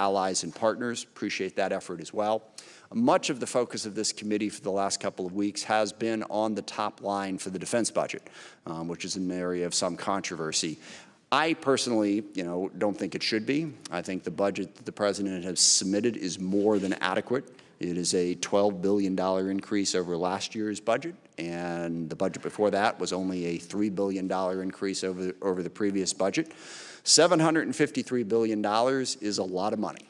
allies and partners. Appreciate that effort as well. Much of the focus of this committee for the last couple of weeks has been on the top line for the defense budget, which is an area of some controversy. I personally, don't think it should be. I think the budget that the President has submitted is more than adequate. It is a $12 billion increase over last year's budget, and the budget before that was only a $3 billion increase over the previous budget. $753 billion is a lot of money.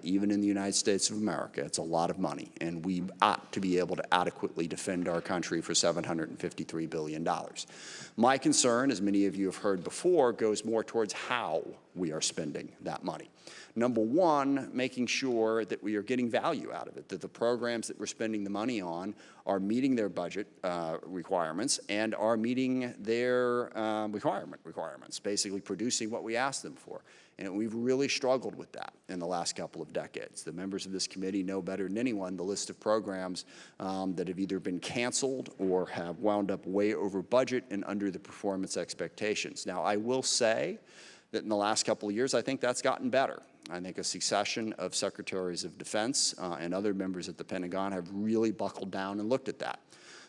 Even in the United States of America, it's a lot of money, and we ought to be able to adequately defend our country for $753 billion. My concern, as many of you have heard before, goes more towards how we are spending that money. Number one, making sure that we are getting value out of it, that the programs that we're spending the money on are meeting their budget requirements and are meeting their requirements, basically producing what we ask them for. And we've really struggled with that in the last couple of decades. The members of this committee know better than anyone the list of programs that have either been canceled or have wound up way over budget and under the performance expectations. Now, I will say that in the last couple of years, I think that's gotten better. I think a succession of secretaries of defense and other members at the Pentagon have really buckled down and looked at that.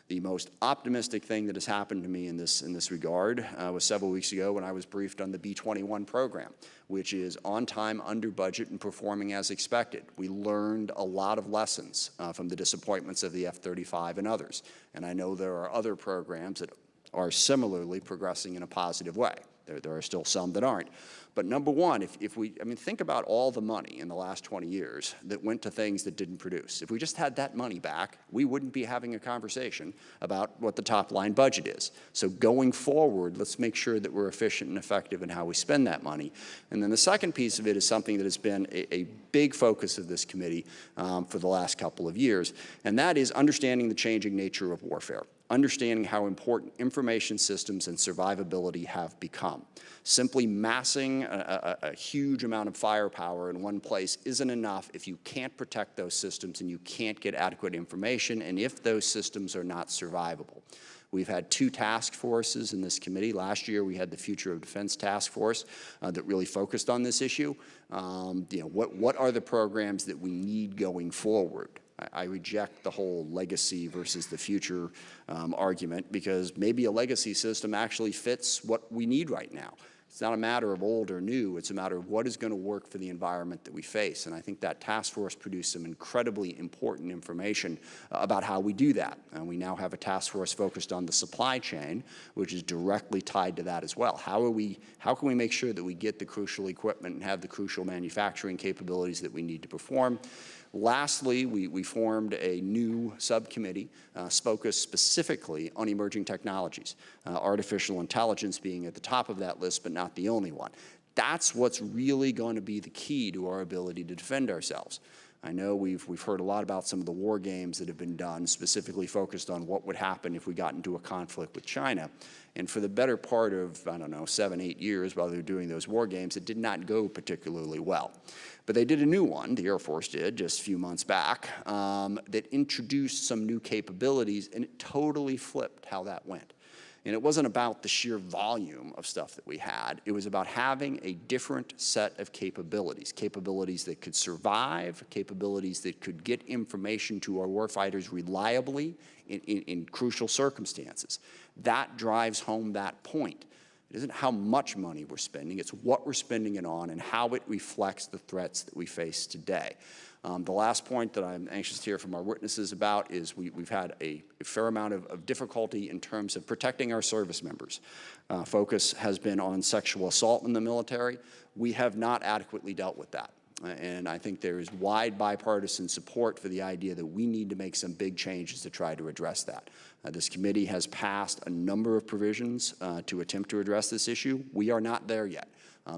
The most optimistic thing that has happened to me in this regard was several weeks ago when I was briefed on the B-21 program, which is on time, under budget, and performing as expected. We learned a lot of lessons from the disappointments of the F-35 and others. And I know there are other programs that are similarly progressing in a positive way. There are still some that aren't. But number one, think about all the money in the last 20 years that went to things that didn't produce. If we just had that money back, we wouldn't be having a conversation about what the top line budget is. So going forward, let's make sure that we're efficient and effective in how we spend that money. And then the second piece of it is something that has been a big focus of this committee for the last couple of years, and that is understanding the changing nature of warfare, understanding how important information systems and survivability have become. Simply massing a huge amount of firepower in one place isn't enough if you can't protect those systems and you can't get adequate information, and if those systems are not survivable. We've had two task forces in this committee. Last year, we had the Future of Defense Task Force that really focused on this issue. What are the programs that we need going forward? I reject the whole legacy versus the future argument, because maybe a legacy system actually fits what we need right now. It's not a matter of old or new. It's a matter of what is going to work for the environment that we face. And I think that task force produced some incredibly important information about how we do that. And we now have a task force focused on the supply chain, which is directly tied to that as well. How can we make sure that we get the crucial equipment and have the crucial manufacturing capabilities that we need to perform? Lastly, we formed a new subcommittee focused specifically on emerging technologies, artificial intelligence being at the top of that list, but not the only one. That's what's really going to be the key to our ability to defend ourselves. I know we've heard a lot about some of the war games that have been done, specifically focused on what would happen if we got into a conflict with China. And for the better part of, 7, 8 years while they were doing those war games, it did not go particularly well. But they did a new one, the Air Force did, just a few months back, that introduced some new capabilities, and it totally flipped how that went. And it wasn't about the sheer volume of stuff that we had. It was about having a different set of capabilities, capabilities that could survive, capabilities that could get information to our warfighters reliably in crucial circumstances. That drives home that point. It isn't how much money we're spending, it's what we're spending it on and how it reflects the threats that we face today. The last point that I'm anxious to hear from our witnesses about is we've had a fair amount of difficulty in terms of protecting our service members. Focus has been on sexual assault in the military. We have not adequately dealt with that. And I think there is wide bipartisan support for the idea that we need to make some big changes to try to address that. This committee has passed a number of provisions to attempt to address this issue. We are not there yet.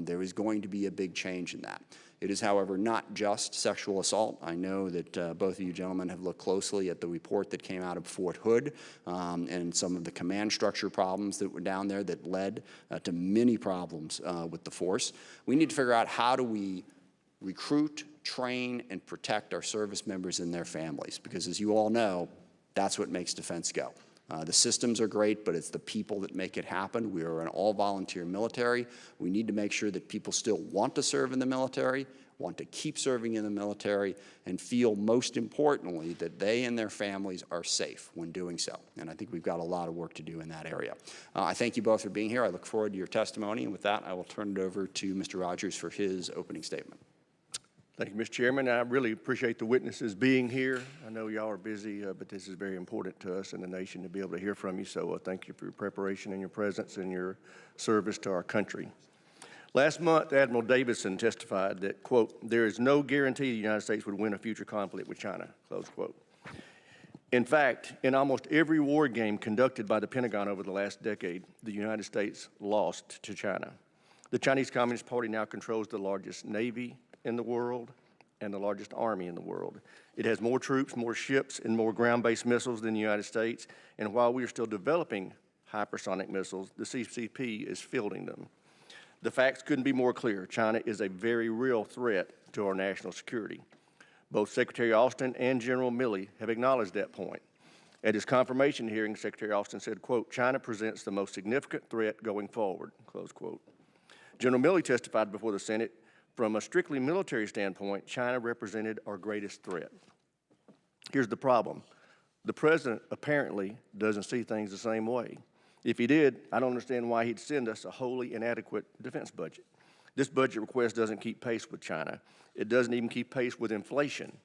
There is going to be a big change in that. It is, however, not just sexual assault. I know that both of you gentlemen have looked closely at the report that came out of Fort Hood and some of the command structure problems that were down there that led to many problems with the force. We need to figure out how do we recruit, train, and protect our service members and their families, because as you all know, that's what makes defense go. The systems are great, but it's the people that make it happen. We are an all-volunteer military. We need to make sure that people still want to serve in the military, want to keep serving in the military, and feel, most importantly, that they and their families are safe when doing so. And I think we've got a lot of work to do in that area. I thank you both for being here. I look forward to your testimony. And with that, I will turn it over to Mr. Rogers for his opening statement. Thank you, Mr. Chairman. I really appreciate the witnesses being here. I know y'all are busy, but this is very important to us and the nation to be able to hear from you. So thank you for your preparation and your presence and your service to our country. Last month, Admiral Davidson testified that, quote, "there is no guarantee the United States would win a future conflict with China," close quote. In fact, in almost every war game conducted by the Pentagon over the last decade, the United States lost to China. The Chinese Communist Party now controls the largest Navy in the world and the largest army in the world. It has more troops, more ships, and more ground-based missiles than the United States. And while we are still developing hypersonic missiles, the CCP is fielding them. The facts couldn't be more clear. China is a very real threat to our national security. Both Secretary Austin and General Milley have acknowledged that point. At his confirmation hearing, Secretary Austin said, quote, "China presents the most significant threat going forward," close quote. General Milley testified before the Senate, from a strictly military standpoint, China represented our greatest threat. Here's the problem. The president apparently doesn't see things the same way. If he did, I don't understand why he'd send us a wholly inadequate defense budget. This budget request doesn't keep pace with China. It doesn't even keep pace with inflation.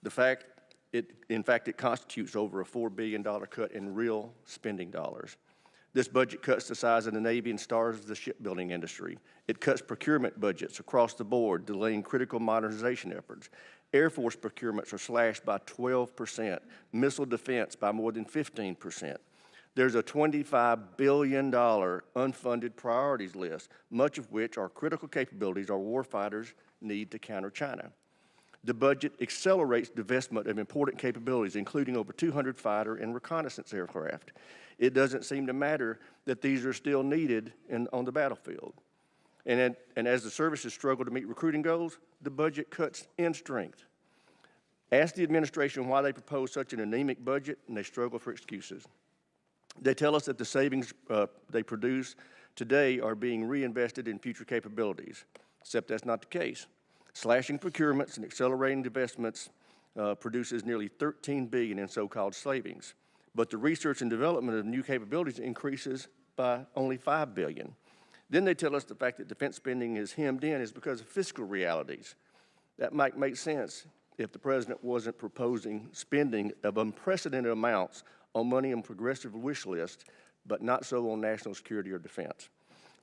In fact, it constitutes over a $4 billion cut in real spending dollars. This budget cuts the size of the Navy and starves the shipbuilding industry. It cuts procurement budgets across the board, delaying critical modernization efforts. Air Force procurements are slashed by 12%, missile defense by more than 15%. There's a $25 billion unfunded priorities list, much of which are critical capabilities our warfighters need to counter China. The budget accelerates divestment of important capabilities, including over 200 fighter and reconnaissance aircraft. It doesn't seem to matter that these are still needed on the battlefield. And as the services struggle to meet recruiting goals, the budget cuts in strength. Ask the administration why they propose such an anemic budget, and they struggle for excuses. They tell us that the savings they produce today are being reinvested in future capabilities, except that's not the case. Slashing procurements and accelerating divestments produces nearly $13 billion in so-called savings. But the research and development of new capabilities increases by only $5 billion. Then they tell us the fact that defense spending is hemmed in is because of fiscal realities. That might make sense if the president wasn't proposing spending of unprecedented amounts on money on progressive wish lists, but not so on national security or defense.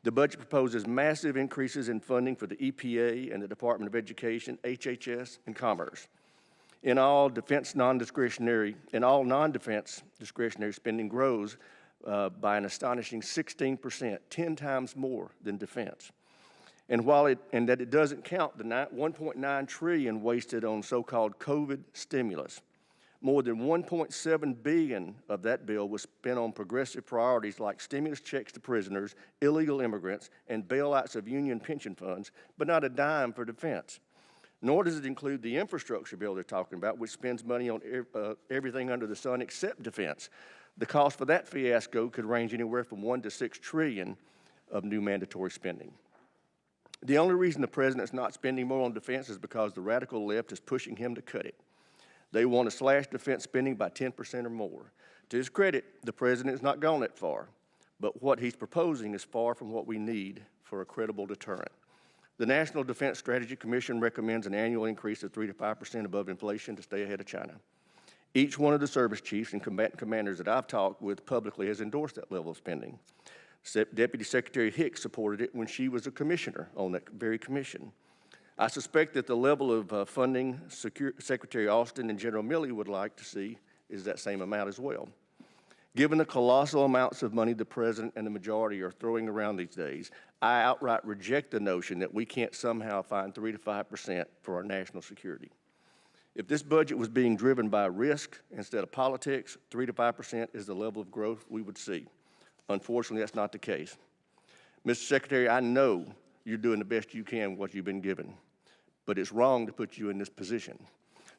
The budget proposes massive increases in funding for the EPA and the Department of Education, HHS, and Commerce. In all, non-defense discretionary spending grows by an astonishing 16%, 10 times more than defense. And that it doesn't count the $1.9 trillion wasted on so-called COVID stimulus. More than $1.7 billion of that bill was spent on progressive priorities like stimulus checks to prisoners, illegal immigrants, and bailouts of union pension funds, but not a dime for defense. Nor does it include the infrastructure bill they're talking about, which spends money on everything under the sun except defense. The cost for that fiasco could range anywhere from $1 to $6 trillion of new mandatory spending. The only reason the president's not spending more on defense is because the radical left is pushing him to cut it. They want to slash defense spending by 10% or more. To his credit, the president has not gone that far, but what he's proposing is far from what we need for a credible deterrent. The National Defense Strategy Commission recommends an annual increase of 3 to 5% above inflation to stay ahead of China. Each one of the service chiefs and combatant commanders that I've talked with publicly has endorsed that level of spending. Deputy Secretary Hicks supported it when she was a commissioner on that very commission. I suspect that the level of funding Secretary Austin and General Milley would like to see is that same amount as well. Given the colossal amounts of money the president and the majority are throwing around these days, I outright reject the notion that we can't somehow find 3 to 5% for our national security. If this budget was being driven by risk instead of politics, 3 to 5% is the level of growth we would see. Unfortunately, that's not the case. Mr. Secretary, I know you're doing the best you can with what you've been given, but it's wrong to put you in this position.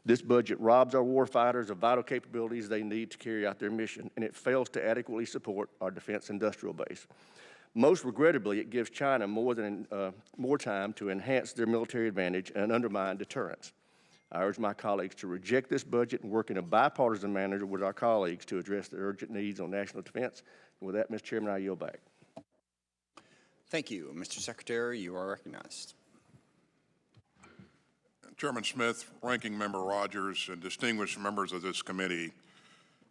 This budget robs our warfighters of vital capabilities they need to carry out their mission, and it fails to adequately support our defense industrial base. Most regrettably, it gives China more time to enhance their military advantage and undermine deterrence. I urge my colleagues to reject this budget and work in a bipartisan manner with our colleagues to address the urgent needs on national defense. And with that, Mr. Chairman, I yield back. Thank you. Mr. Secretary, you are recognized. Chairman Smith, Ranking Member Rogers, and distinguished members of this committee,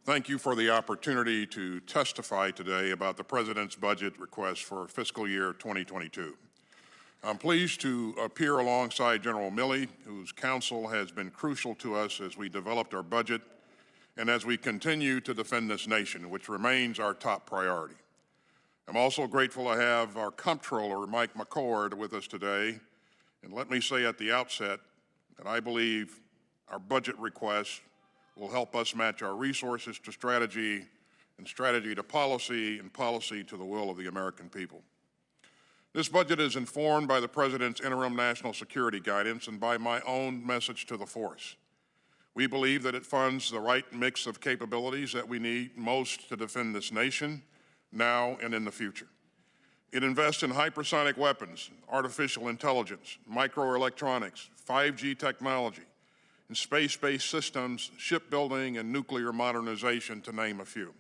thank you for the opportunity to testify today about the President's budget request for fiscal year 2022. I'm pleased to appear alongside General Milley, whose counsel has been crucial to us as we developed our budget and as we continue to defend this nation, which remains our top priority. I'm also grateful to have our Comptroller, Mike McCord, with us today. And let me say at the outset that I believe our budget request will help us match our resources to strategy and strategy to policy and policy to the will of the American people. This budget is informed by the President's interim national security guidance and by my own message to the force. We believe that it funds the right mix of capabilities that we need most to defend this nation now and in the future. It invests in hypersonic weapons, artificial intelligence, microelectronics, 5G technology, and space-based systems, shipbuilding, and nuclear modernization, to name a few.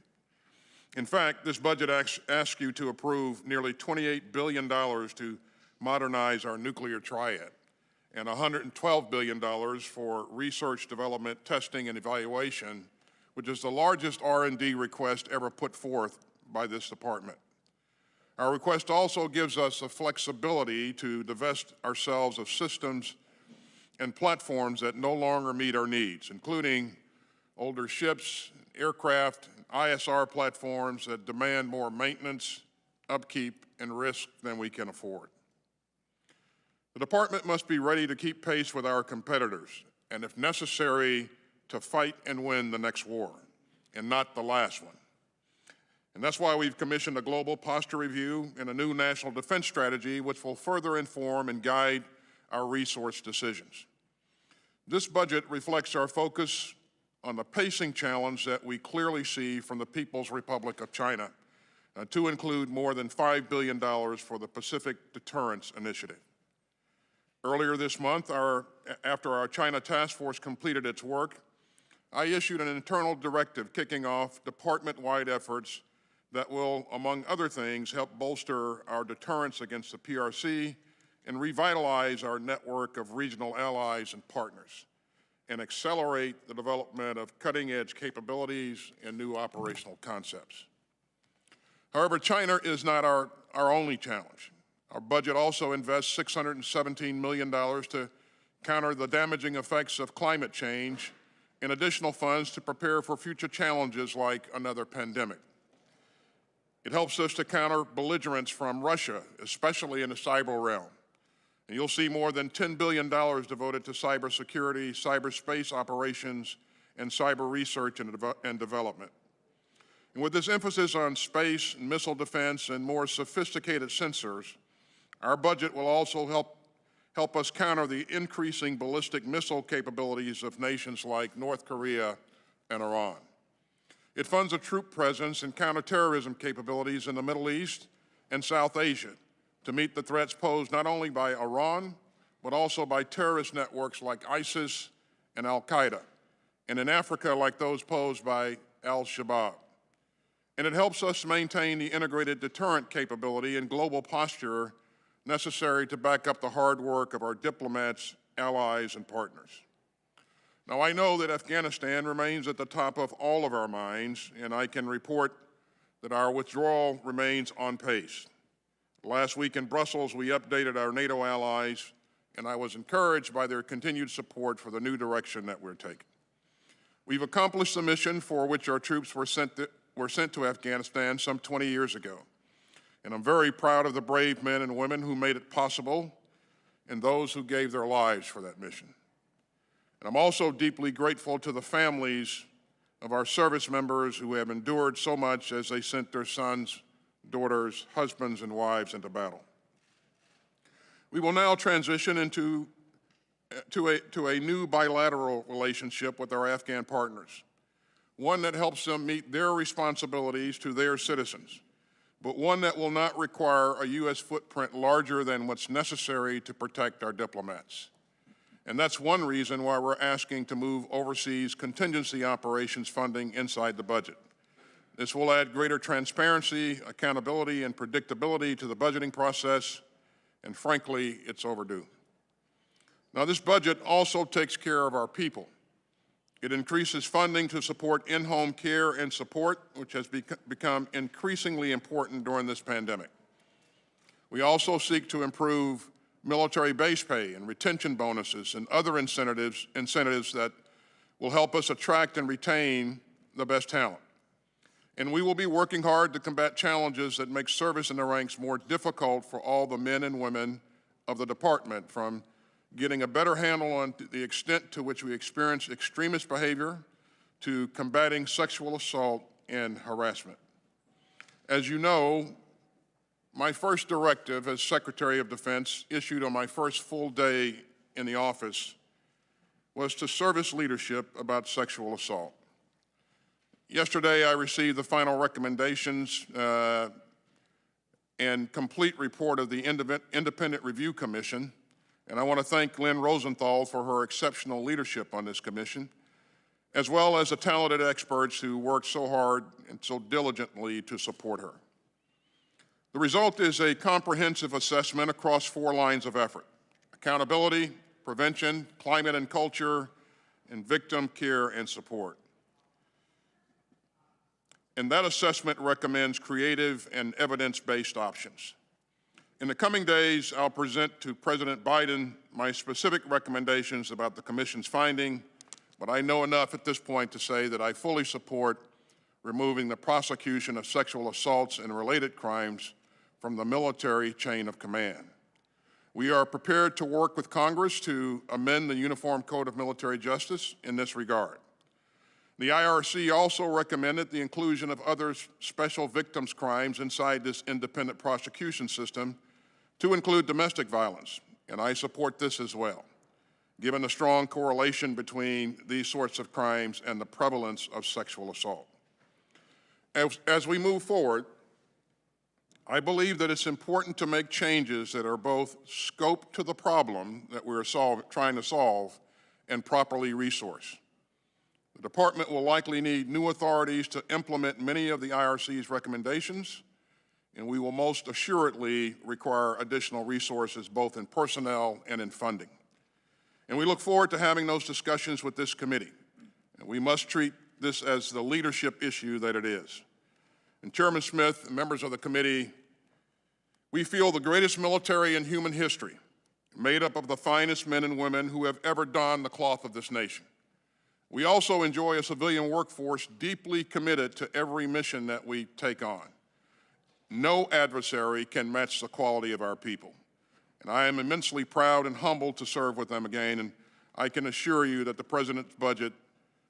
In fact, this budget asks you to approve nearly $28 billion to modernize our nuclear triad and $112 billion for research, development, testing, and evaluation, which is the largest R&D request ever put forth by this department. Our request also gives us the flexibility to divest ourselves of systems and platforms that no longer meet our needs, including older ships, aircraft, ISR platforms that demand more maintenance, upkeep, and risk than we can afford. The department must be ready to keep pace with our competitors, and if necessary, to fight and win the next war, and not the last one. And that's why we've commissioned a global posture review and a new national defense strategy, which will further inform and guide our resource decisions. This budget reflects our focus on the pacing challenge that we clearly see from the People's Republic of China, to include more than $5 billion for the Pacific Deterrence Initiative. Earlier this month, after our China task force completed its work, I issued an internal directive kicking off department-wide efforts that will, among other things, help bolster our deterrence against the PRC and revitalize our network of regional allies and partners, and accelerate the development of cutting-edge capabilities and new operational concepts. However, China is not our only challenge. Our budget also invests $617 million to counter the damaging effects of climate change and additional funds to prepare for future challenges like another pandemic. It helps us to counter belligerents from Russia, especially in the cyber realm. And you'll see more than $10 billion devoted to cybersecurity, cyberspace operations, and cyber research and development. And with this emphasis on space and missile defense and more sophisticated sensors, our budget will also help us counter the increasing ballistic missile capabilities of nations like North Korea and Iran. It funds a troop presence and counterterrorism capabilities in the Middle East and South Asia to meet the threats posed not only by Iran, but also by terrorist networks like ISIS and Al-Qaeda, and in Africa like those posed by Al-Shabaab. And it helps us maintain the integrated deterrent capability and global posture necessary to back up the hard work of our diplomats, allies, and partners. Now, I know that Afghanistan remains at the top of all of our minds, and I can report that our withdrawal remains on pace. Last week in Brussels, we updated our NATO allies, and I was encouraged by their continued support for the new direction that we're taking. We've accomplished the mission for which our troops were sent to Afghanistan some 20 years ago. And I'm very proud of the brave men and women who made it possible and those who gave their lives for that mission. And I'm also deeply grateful to the families of our service members who have endured so much as they sent their sons, daughters, husbands, and wives into battle. We will now transition into to a new bilateral relationship with our Afghan partners, one that helps them meet their responsibilities to their citizens, but one that will not require a U.S. footprint larger than what's necessary to protect our diplomats. And that's one reason why we're asking to move overseas contingency operations funding inside the budget. This will add greater transparency, accountability, and predictability to the budgeting process, and frankly, it's overdue. Now, this budget also takes care of our people. It increases funding to support in-home care and support, which has become increasingly important during this pandemic. We also seek to improve military base pay and retention bonuses and other incentives that will help us attract and retain the best talent. And we will be working hard to combat challenges that make service in the ranks more difficult for all the men and women of the department, from getting a better handle on the extent to which we experience extremist behavior to combating sexual assault and harassment. As you know, my first directive as Secretary of Defense, issued on my first full day in the office, was to service leadership about sexual assault. Yesterday, I received the final recommendations and complete report of the Independent Review Commission, and I want to thank Lynn Rosenthal for her exceptional leadership on this commission, as well as the talented experts who worked so hard and so diligently to support her. The result is a comprehensive assessment across 4 lines of effort: accountability, prevention, climate and culture, and victim care and support. And that assessment recommends creative and evidence-based options. In the coming days, I'll present to President Biden my specific recommendations about the Commission's finding, but I know enough at this point to say that I fully support removing the prosecution of sexual assaults and related crimes from the military chain of command. We are prepared to work with Congress to amend the Uniform Code of Military Justice in this regard. The IRC also recommended the inclusion of other special victims crimes inside this independent prosecution system to include domestic violence, and I support this as well, given the strong correlation between these sorts of crimes and the prevalence of sexual assault. As we move forward, I believe that it's important to make changes that are both scope to the problem that we're trying to solve and properly resourced. The department will likely need new authorities to implement many of the IRC's recommendations, and we will most assuredly require additional resources both in personnel and in funding. And we look forward to having those discussions with this committee. And we must treat this as the leadership issue that it is. And Chairman Smith and members of the committee, we feel the greatest military in human history, made up of the finest men and women who have ever donned the cloth of this nation. We also enjoy a civilian workforce deeply committed to every mission that we take on. No adversary can match the quality of our people. And I am immensely proud and humbled to serve with them again, and I can assure you that the President's budget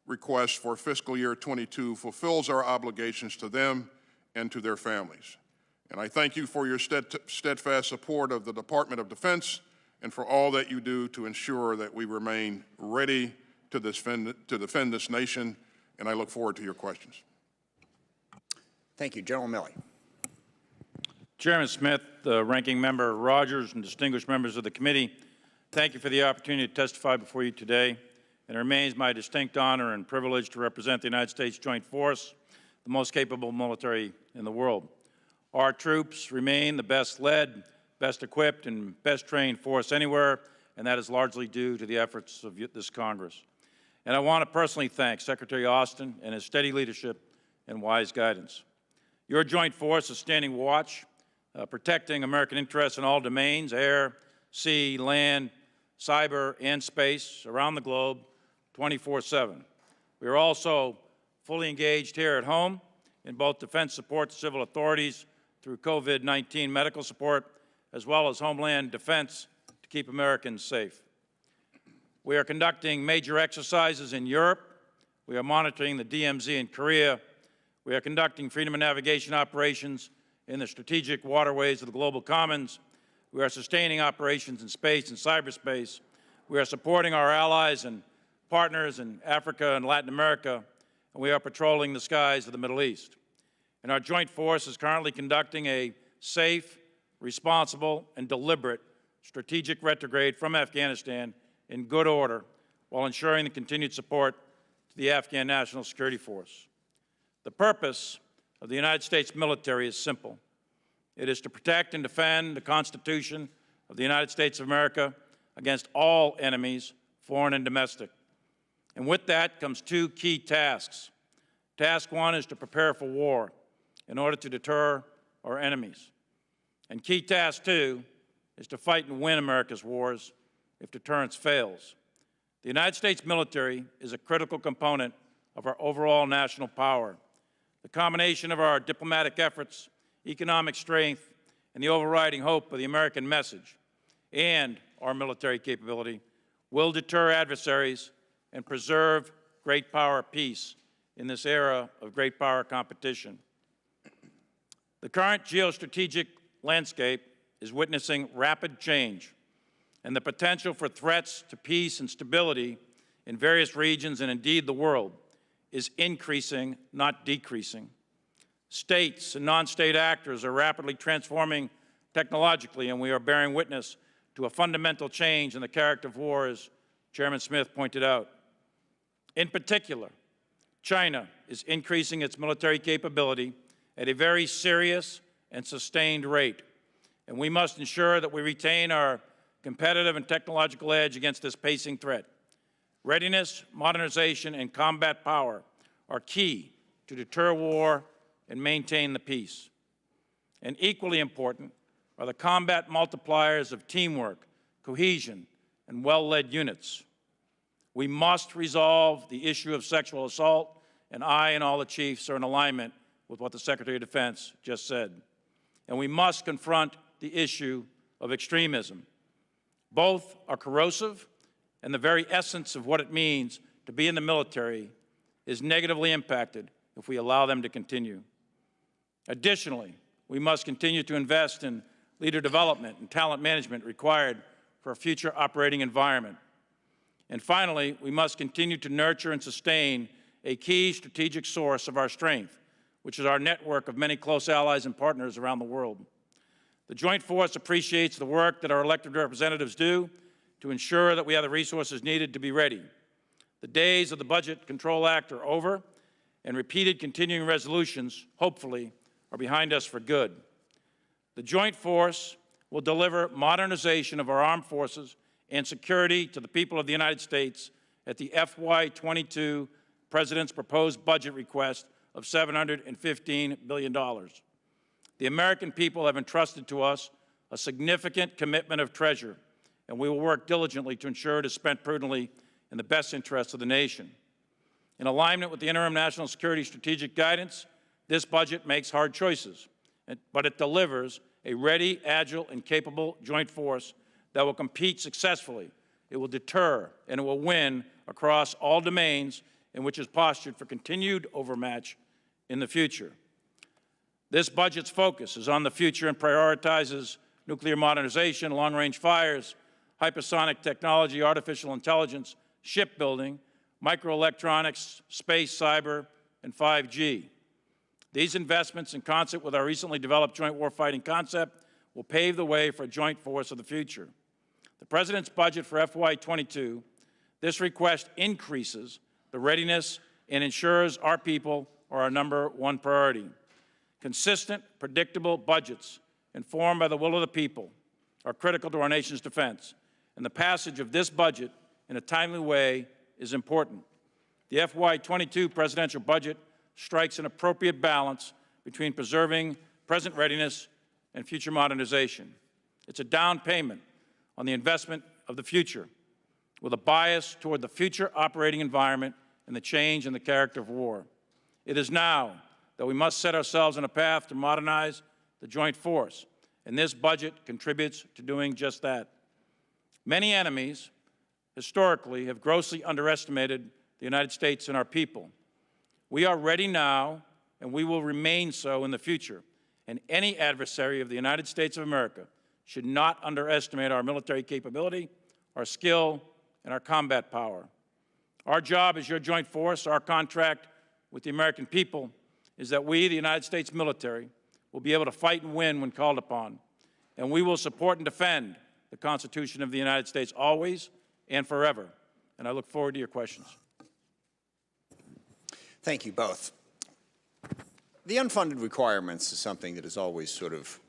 request for fiscal year 22 fulfills our obligations to them and to their families. And I thank you for your steadfast support of the Department of Defense and for all that you do to ensure that we remain ready to defend this nation, and I look forward to your questions. Thank you. General Milley. Chairman Smith, Ranking Member Rogers, and distinguished members of the committee, thank you for the opportunity to testify before you today. It remains my distinct honor and privilege to represent the United States Joint Force, the most capable military in the world. Our troops remain the best led, best equipped, and best trained force anywhere, and that is largely due to the efforts of this Congress. And I want to personally thank Secretary Austin and his steady leadership and wise guidance. Your joint force is standing watch, protecting American interests in all domains: air, sea, land, cyber, and space around the globe 24/7. We are also fully engaged here at home in both defense support to civil authorities through COVID-19 medical support, as well as homeland defense to keep Americans safe. We are conducting major exercises in Europe. We are monitoring the DMZ in Korea. We are conducting freedom of navigation operations in the strategic waterways of the global commons. We are sustaining operations in space and cyberspace. We are supporting our allies and partners in Africa and Latin America, and we are patrolling the skies of the Middle East. And our joint force is currently conducting a safe, responsible, and deliberate strategic retrograde from Afghanistan in good order while ensuring the continued support to the Afghan National Security Force. The purpose of the United States military is simple. It is to protect and defend the Constitution of the United States of America against all enemies, foreign and domestic. And with that comes two key tasks. Task one is to prepare for war in order to deter our enemies. And key task two is to fight and win America's wars if deterrence fails. The United States military is a critical component of our overall national power. The combination of our diplomatic efforts, economic strength, and the overriding hope of the American message and our military capability will deter adversaries and preserve great power peace in this era of great power competition. The current geostrategic landscape is witnessing rapid change, and the potential for threats to peace and stability in various regions and indeed the world is increasing, not decreasing. States and non-state actors are rapidly transforming technologically, and we are bearing witness to a fundamental change in the character of war, as Chairman Smith pointed out. In particular, China is increasing its military capability at a very serious and sustained rate, and we must ensure that we retain our competitive and technological edge against this pacing threat. Readiness, modernization, and combat power are key to deter war and maintain the peace. And equally important are the combat multipliers of teamwork, cohesion, and well-led units. We must resolve the issue of sexual assault, and I and all the chiefs are in alignment with what the Secretary of Defense just said. And we must confront the issue of extremism. Both are corrosive, and the very essence of what it means to be in the military is negatively impacted if we allow them to continue. Additionally, we must continue to invest in leader development and talent management required for a future operating environment. And finally, we must continue to nurture and sustain a key strategic source of our strength, which is our network of many close allies and partners around the world. The Joint Force appreciates the work that our elected representatives do to ensure that we have the resources needed to be ready. The days of the Budget Control Act are over, and repeated continuing resolutions, hopefully, are behind us for good. The Joint Force will deliver modernization of our armed forces and security to the people of the United States at the FY22 President's proposed budget request of $715 billion. The American people have entrusted to us a significant commitment of treasure, and we will work diligently to ensure it is spent prudently in the best interests of the nation. In alignment with the interim national security strategic guidance, this budget makes hard choices, but it delivers a ready, agile, and capable joint force that will compete successfully. It will deter, and it will win across all domains in which is postured for continued overmatch in the future. This budget's focus is on the future and prioritizes nuclear modernization, long-range fires, hypersonic technology, artificial intelligence, shipbuilding, microelectronics, space, cyber, and 5G. These investments, in concert with our recently developed joint warfighting concept, will pave the way for a joint force of the future. The President's budget for FY22, this request increases the readiness and ensures our people are our #1 priority. Consistent, predictable budgets informed by the will of the people are critical to our nation's defense, and the passage of this budget in a timely way is important. The FY22 presidential budget strikes an appropriate balance between preserving present readiness and future modernization. It's a down payment on the investment of the future, with a bias toward the future operating environment and the change in the character of war. It is now that we must set ourselves on a path to modernize the joint force, and this budget contributes to doing just that. Many enemies, historically, have grossly underestimated the United States and our people. We are ready now, and we will remain so in the future, and any adversary of the United States of America should not underestimate our military capability, our skill, and our combat power. Our job as your joint force, our contract with the American people, is that we, the United States military, will be able to fight and win when called upon. And we will support and defend the Constitution of the United States always and forever. And I look forward to your questions. Thank you both. The unfunded requirements is something that has always sort of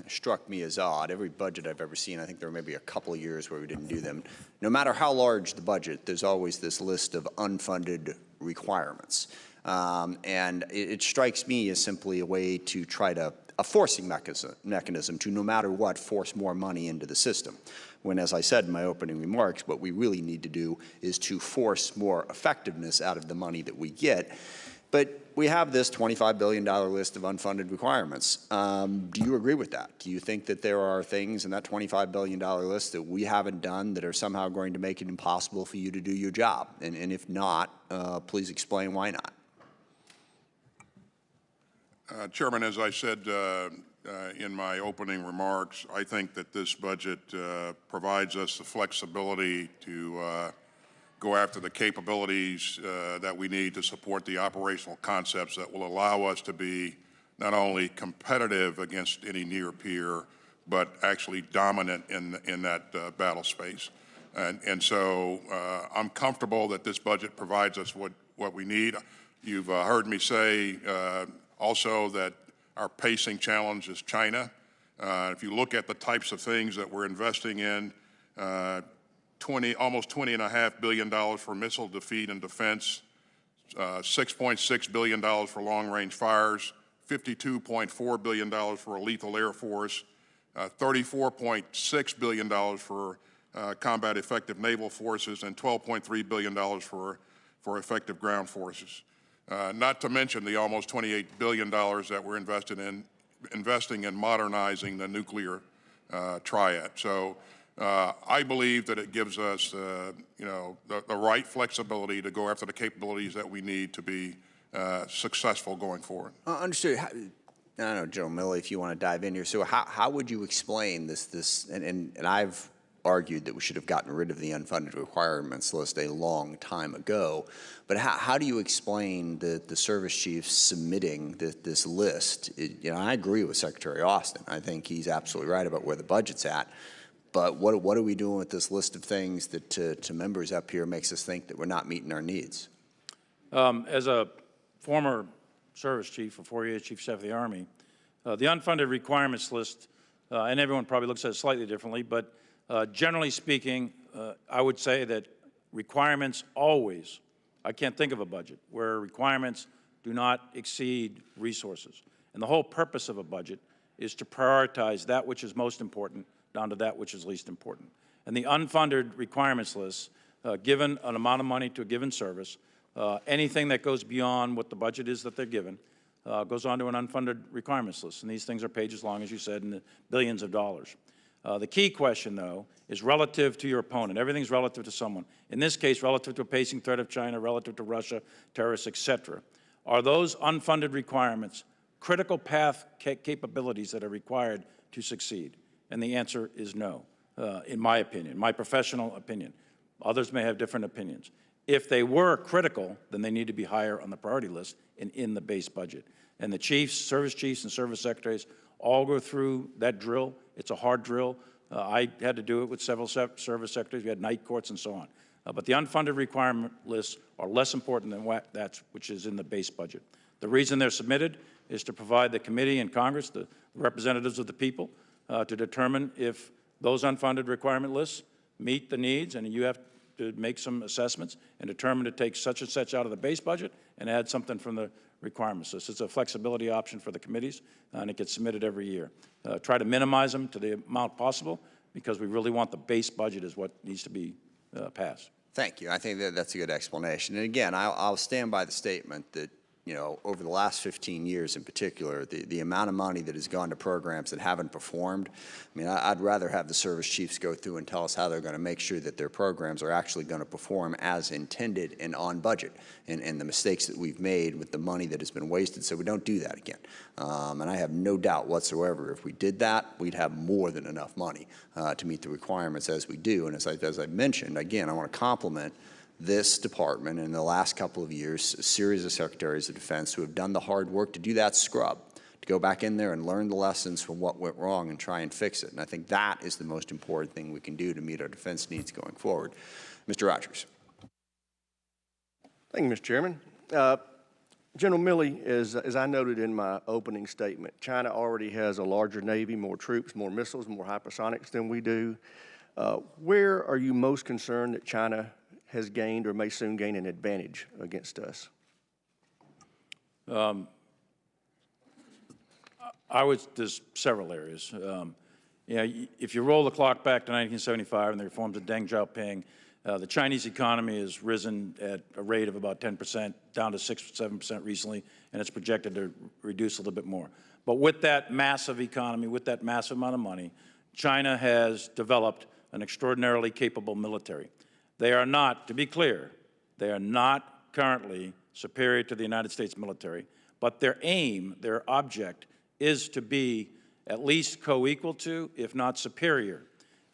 struck me as odd. Every budget I've ever seen, I think there were maybe a couple of years where we didn't do them. No matter how large the budget, there's always this list of unfunded requirements. And it strikes me as simply a way to try to, a forcing mechanism to, no matter what, force more money into the system. When, as I said in my opening remarks, what we really need to do is to force more effectiveness out of the money that we get. But we have this $25 billion list of unfunded requirements. Do you agree with that? Do you think that there are things in that $25 billion list that we haven't done that are somehow going to make it impossible for you to do your job? And if not, please explain why not. Chairman, as I said in my opening remarks, I think that this budget provides us the flexibility to go after the capabilities that we need to support the operational concepts that will allow us to be not only competitive against any near peer, but actually dominant in that battle space. And so I'm comfortable that this budget provides us what we need. You've heard me say also that our pacing challenge is China. If you look at the types of things that we're investing in, almost $20.5 billion for missile defeat and defense, $6.6 billion for long-range fires, $52.4 billion for a lethal air force, $34.6 billion for combat effective naval forces, and $12.3 billion for effective ground forces. Not to mention the almost $28 billion that we're investing in modernizing the nuclear triad. So I believe that it gives us, the right flexibility to go after the capabilities that we need to be successful going forward. Understood. I don't know, General Milley, if you want to dive in here. So how would you explain this? And I've argued that we should have gotten rid of the unfunded requirements list a long time ago. But how do you explain the service chiefs submitting this list? I agree with Secretary Austin. I think he's absolutely right about where the budget's at. But what are we doing with this list of things that to members up here makes us think that we're not meeting our needs? As a former service chief for 4 years, Chief of Staff of the Army, the unfunded requirements list, and everyone probably looks at it slightly differently, but generally speaking, I would say that requirements always, I can't think of a budget where requirements do not exceed resources. And the whole purpose of a budget is to prioritize that which is most important down to that which is least important. And the unfunded requirements list, given an amount of money to a given service, anything that goes beyond what the budget is that they're given goes on to an unfunded requirements list. And these things are pages long, as you said, in the billions of dollars. The key question, though, is relative to your opponent. Everything's relative to someone. In this case, relative to a pacing threat of China, relative to Russia, terrorists, et cetera. Are those unfunded requirements critical path capabilities that are required to succeed? And the answer is no, in my opinion, my professional opinion. Others may have different opinions. If they were critical, then they need to be higher on the priority list and in the base budget. And the chiefs, service chiefs, and service secretaries all go through that drill. It's a hard drill. I had to do it with several service secretaries. We had night courts and so on. But the unfunded requirement lists are less important than which is in the base budget. The reason they're submitted is to provide the committee and Congress, the representatives of the people, to determine if those unfunded requirement lists meet the needs, and you have to make some assessments and determine to take such and such out of the base budget and add something from the requirements list. It's a flexibility option for the committees, and it gets submitted every year. Try to minimize them to the amount possible because we really want the base budget is what needs to be passed. Thank you. I think that's a good explanation. And again, I'll stand by the statement that you know, over the last 15 years in particular, the amount of money that has gone to programs that haven't performed. I mean, I'd rather have the service chiefs go through and tell us how they're going to make sure that their programs are actually going to perform as intended and on budget, and the mistakes that we've made with the money that has been wasted, so we don't do that again. And I have no doubt whatsoever if we did that, we'd have more than enough money to meet the requirements as we do. And as I mentioned, again, I want to compliment this department in the last couple of years, a series of secretaries of defense who have done the hard work to do that scrub, to go back in there and learn the lessons from what went wrong and try and fix it. And I think that is the most important thing we can do to meet our defense needs going forward. Mr. Rogers. Thank you, Mr. Chairman. General Milley, as I noted in my opening statement, China already has a larger Navy, more troops, more missiles, more hypersonics than we do. Where are you most concerned that China has gained or may soon gain an advantage against us? There's several areas. If you roll the clock back to 1975 and the reforms of Deng Xiaoping, the Chinese economy has risen at a rate of about 10%, down to 6 or 7% recently, and it's projected to reduce a little bit more. But with that massive economy, with that massive amount of money, China has developed an extraordinarily capable military. They are not, to be clear, they are not currently superior to the United States military, but their aim, their object, is to be at least co-equal to, if not superior.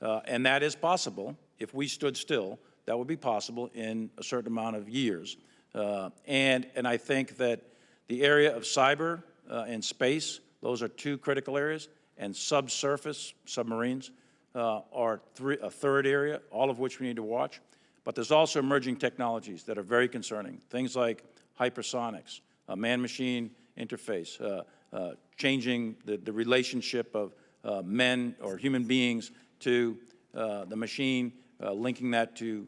And that is possible. If we stood still, that would be possible in a certain amount of years. And I think that the area of cyber and space, those are two critical areas, and subsurface submarines are a third area, all of which we need to watch. But there's also emerging technologies that are very concerning, things like hypersonics, man-machine interface, changing the relationship of men or human beings to the machine, linking that to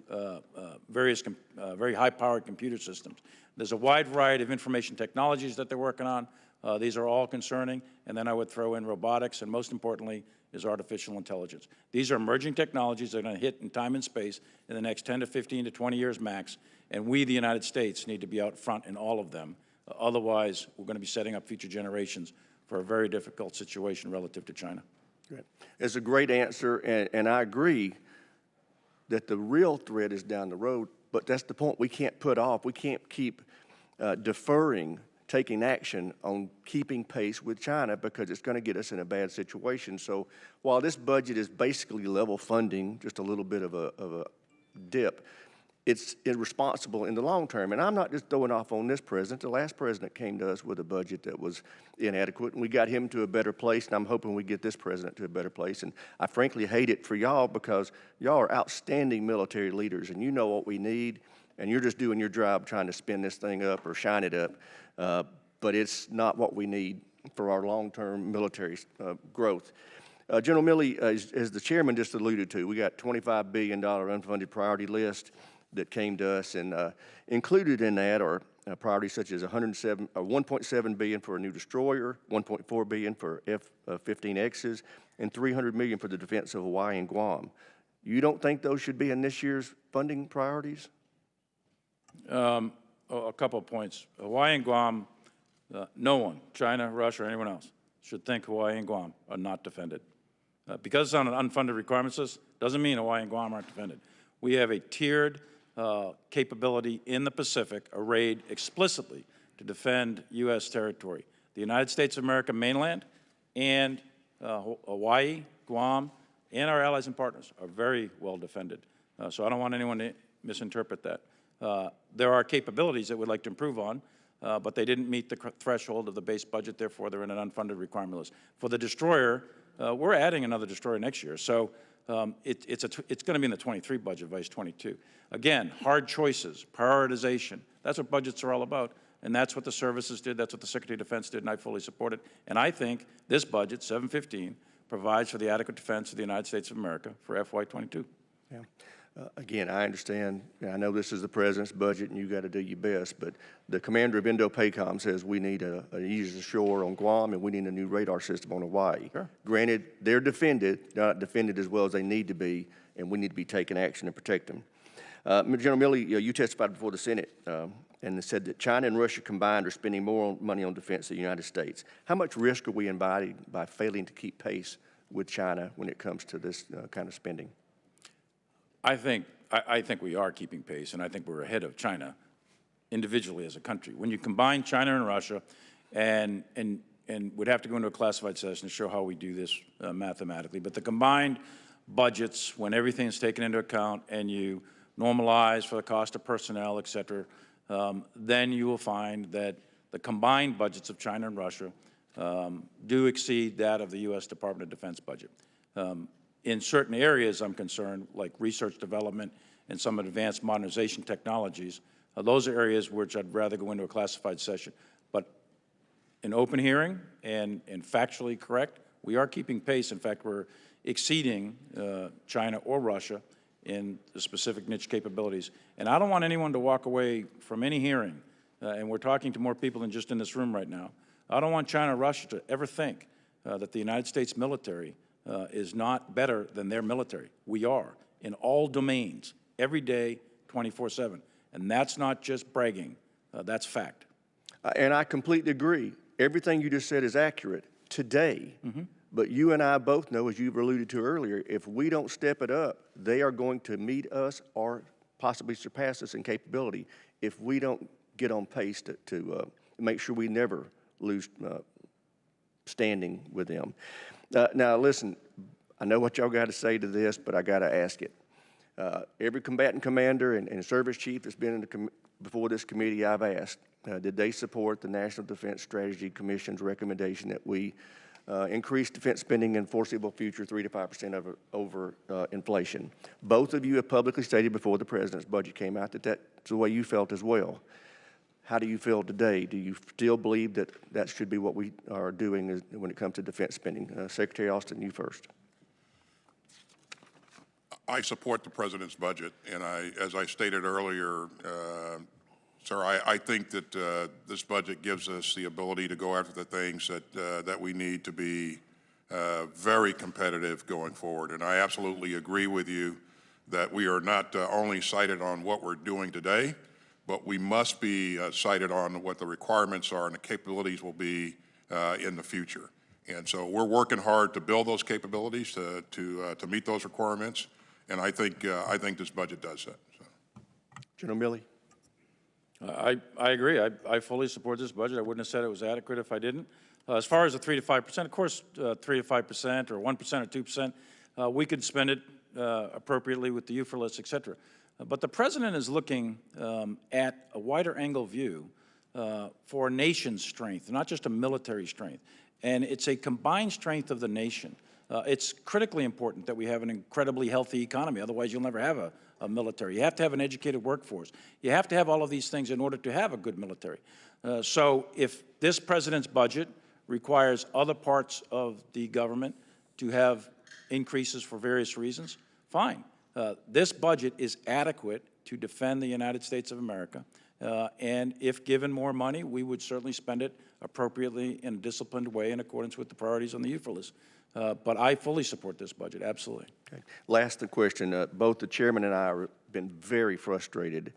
various very high-powered computer systems. There's a wide variety of information technologies that they're working on. These are all concerning. And then I would throw in robotics, and most importantly is artificial intelligence. These are emerging technologies that are going to hit in time and space in the next 10 to 15 to 20 years max, and we, the United States, need to be out front in all of them. Otherwise, we're going to be setting up future generations for a very difficult situation relative to China. Great. It's a great answer, and I agree that the real threat is down the road, but that's the point we can't put off. We can't keep deferring taking action on keeping pace with China because it's going to get us in a bad situation. So while this budget is basically level funding, just a little bit of a dip, it's irresponsible in the long term. And I'm not just throwing off on this president. The last president came to us with a budget that was inadequate, and we got him to a better place, and I'm hoping we get this president to a better place. And I frankly hate it for y'all because y'all are outstanding military leaders, and you know what we need, and you're just doing your job trying to spin this thing up or shine it up. But it's not what we need for our long-term military growth. General Milley, as the chairman just alluded to, we got $25 billion unfunded priority list that came to us, and included in that are priorities such as $1.7 billion for a new destroyer, $1.4 billion for F-15Xs, and $300 million for the defense of Hawaii and Guam. You don't think those should be in this year's funding priorities? A couple of points. Hawaii and Guam, no one, China, Russia, or anyone else, should think Hawaii and Guam are not defended. Because it's on an unfunded requirements list, doesn't mean Hawaii and Guam aren't defended. We have a tiered capability in the Pacific arrayed explicitly to defend U.S. territory. The United States of America mainland and Hawaii, Guam, and our allies and partners are very well defended. So I don't want anyone to misinterpret that. There are capabilities that we'd like to improve on, but they didn't meet the threshold of the base budget, therefore they're in an unfunded requirement list. For the destroyer, we're adding another destroyer next year, so it's going to be in the 23 budget, vice 22. Again, hard choices, prioritization, that's what budgets are all about, and that's what the services did, that's what the Secretary of Defense did, and I fully support it. And I think this budget, 715, provides for the adequate defense of the United States of America for FY22. Yeah. Again, I understand, I know this is the president's budget and you got to do your best, but the commander of Indo-PACOM says we need an easy ashore on Guam and we need a new radar system on Hawaii. Sure. Granted, they're defended, not defended as well as they need to be, and we need to be taking action to protect them. General Milley, you testified before the Senate and said that China and Russia combined are spending more money on defense than the United States. How much risk are we inviting by failing to keep pace with China when it comes to this kind of spending? I think we are keeping pace, and I think we're ahead of China individually as a country. When you combine China and Russia, and we'd have to go into a classified session to show how we do this mathematically, but the combined budgets, when everything is taken into account and you normalize for the cost of personnel, et cetera, then you will find that the combined budgets of China and Russia do exceed that of the U.S. Department of Defense budget. In certain areas, I'm concerned, like research development and some advanced modernization technologies, those are areas which I'd rather go into a classified session. But in open hearing and factually correct, we are keeping pace. In fact, we're exceeding China or Russia in the specific niche capabilities. And I don't want anyone to walk away from any hearing, and we're talking to more people than just in this room right now. I don't want China or Russia to ever think that the United States military is not better than their military. We are in all domains, every day, 24/7. And that's not just bragging, that's fact. And I completely agree. Everything you just said is accurate today. But you and I both know, as you've alluded to earlier, if we don't step it up, they are going to meet us or possibly surpass us in capability if we don't get on pace to make sure we never lose standing with them. Now, listen, I know what y'all got to say to this, but I got to ask it. Every combatant commander and service chief that's been before this committee, I've asked, did they support the National Defense Strategy Commission's recommendation that we increase defense spending in foreseeable future 3 to 5% over inflation? Both of you have publicly stated before the president's budget came out that that's the way you felt as well. How do you feel today? Do you still believe that that should be what we are doing when it comes to defense spending? Secretary Austin, you first. I support the president's budget, and as I stated earlier, sir, I think that this budget gives us the ability to go after the things that we need to be very competitive going forward. And I absolutely agree with you that we are not only cited on what we're doing today, but we must be cited on what the requirements are and the capabilities will be in the future. And so we're working hard to build those capabilities to meet those requirements. And I think this budget does that. So. General Milley. I agree. I fully support this budget. I wouldn't have said it was adequate if I didn't. As far as the 3 to 5%, of course, 3 to 5% or 1% or 2%, we could spend it appropriately with the UFR list, et cetera. But the president is looking at a wider angle view for a nation's strength, not just a military strength. And it's a combined strength of the nation. It's critically important that we have an incredibly healthy economy. Otherwise, you'll never have a military. You have to have an educated workforce. You have to have all of these things in order to have a good military. So if this president's budget requires other parts of the government to have increases for various reasons, fine. This budget is adequate to defend the United States of America. And if given more money, we would certainly spend it appropriately in a disciplined way in accordance with the priorities on the UFR list. But I fully support this budget, absolutely. Okay. Last question, both the chairman and I have been very frustrated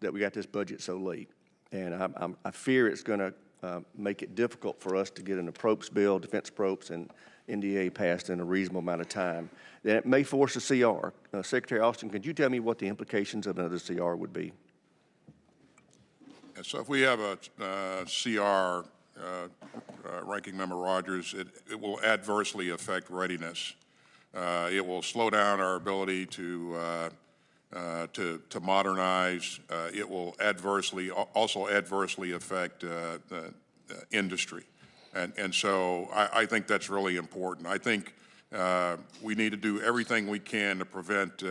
that we got this budget so late. And I fear it's going to make it difficult for us to get an appropriate bill, defense appropriates, and NDA passed in a reasonable amount of time. Then it may force a CR. Secretary Austin, could you tell me what the implications of another CR would be? So if we have a CR, Ranking Member Rogers, it will adversely affect readiness. It will slow down our ability to modernize. It will also adversely affect the industry. And so I think that's really important. I think we need to do everything we can to prevent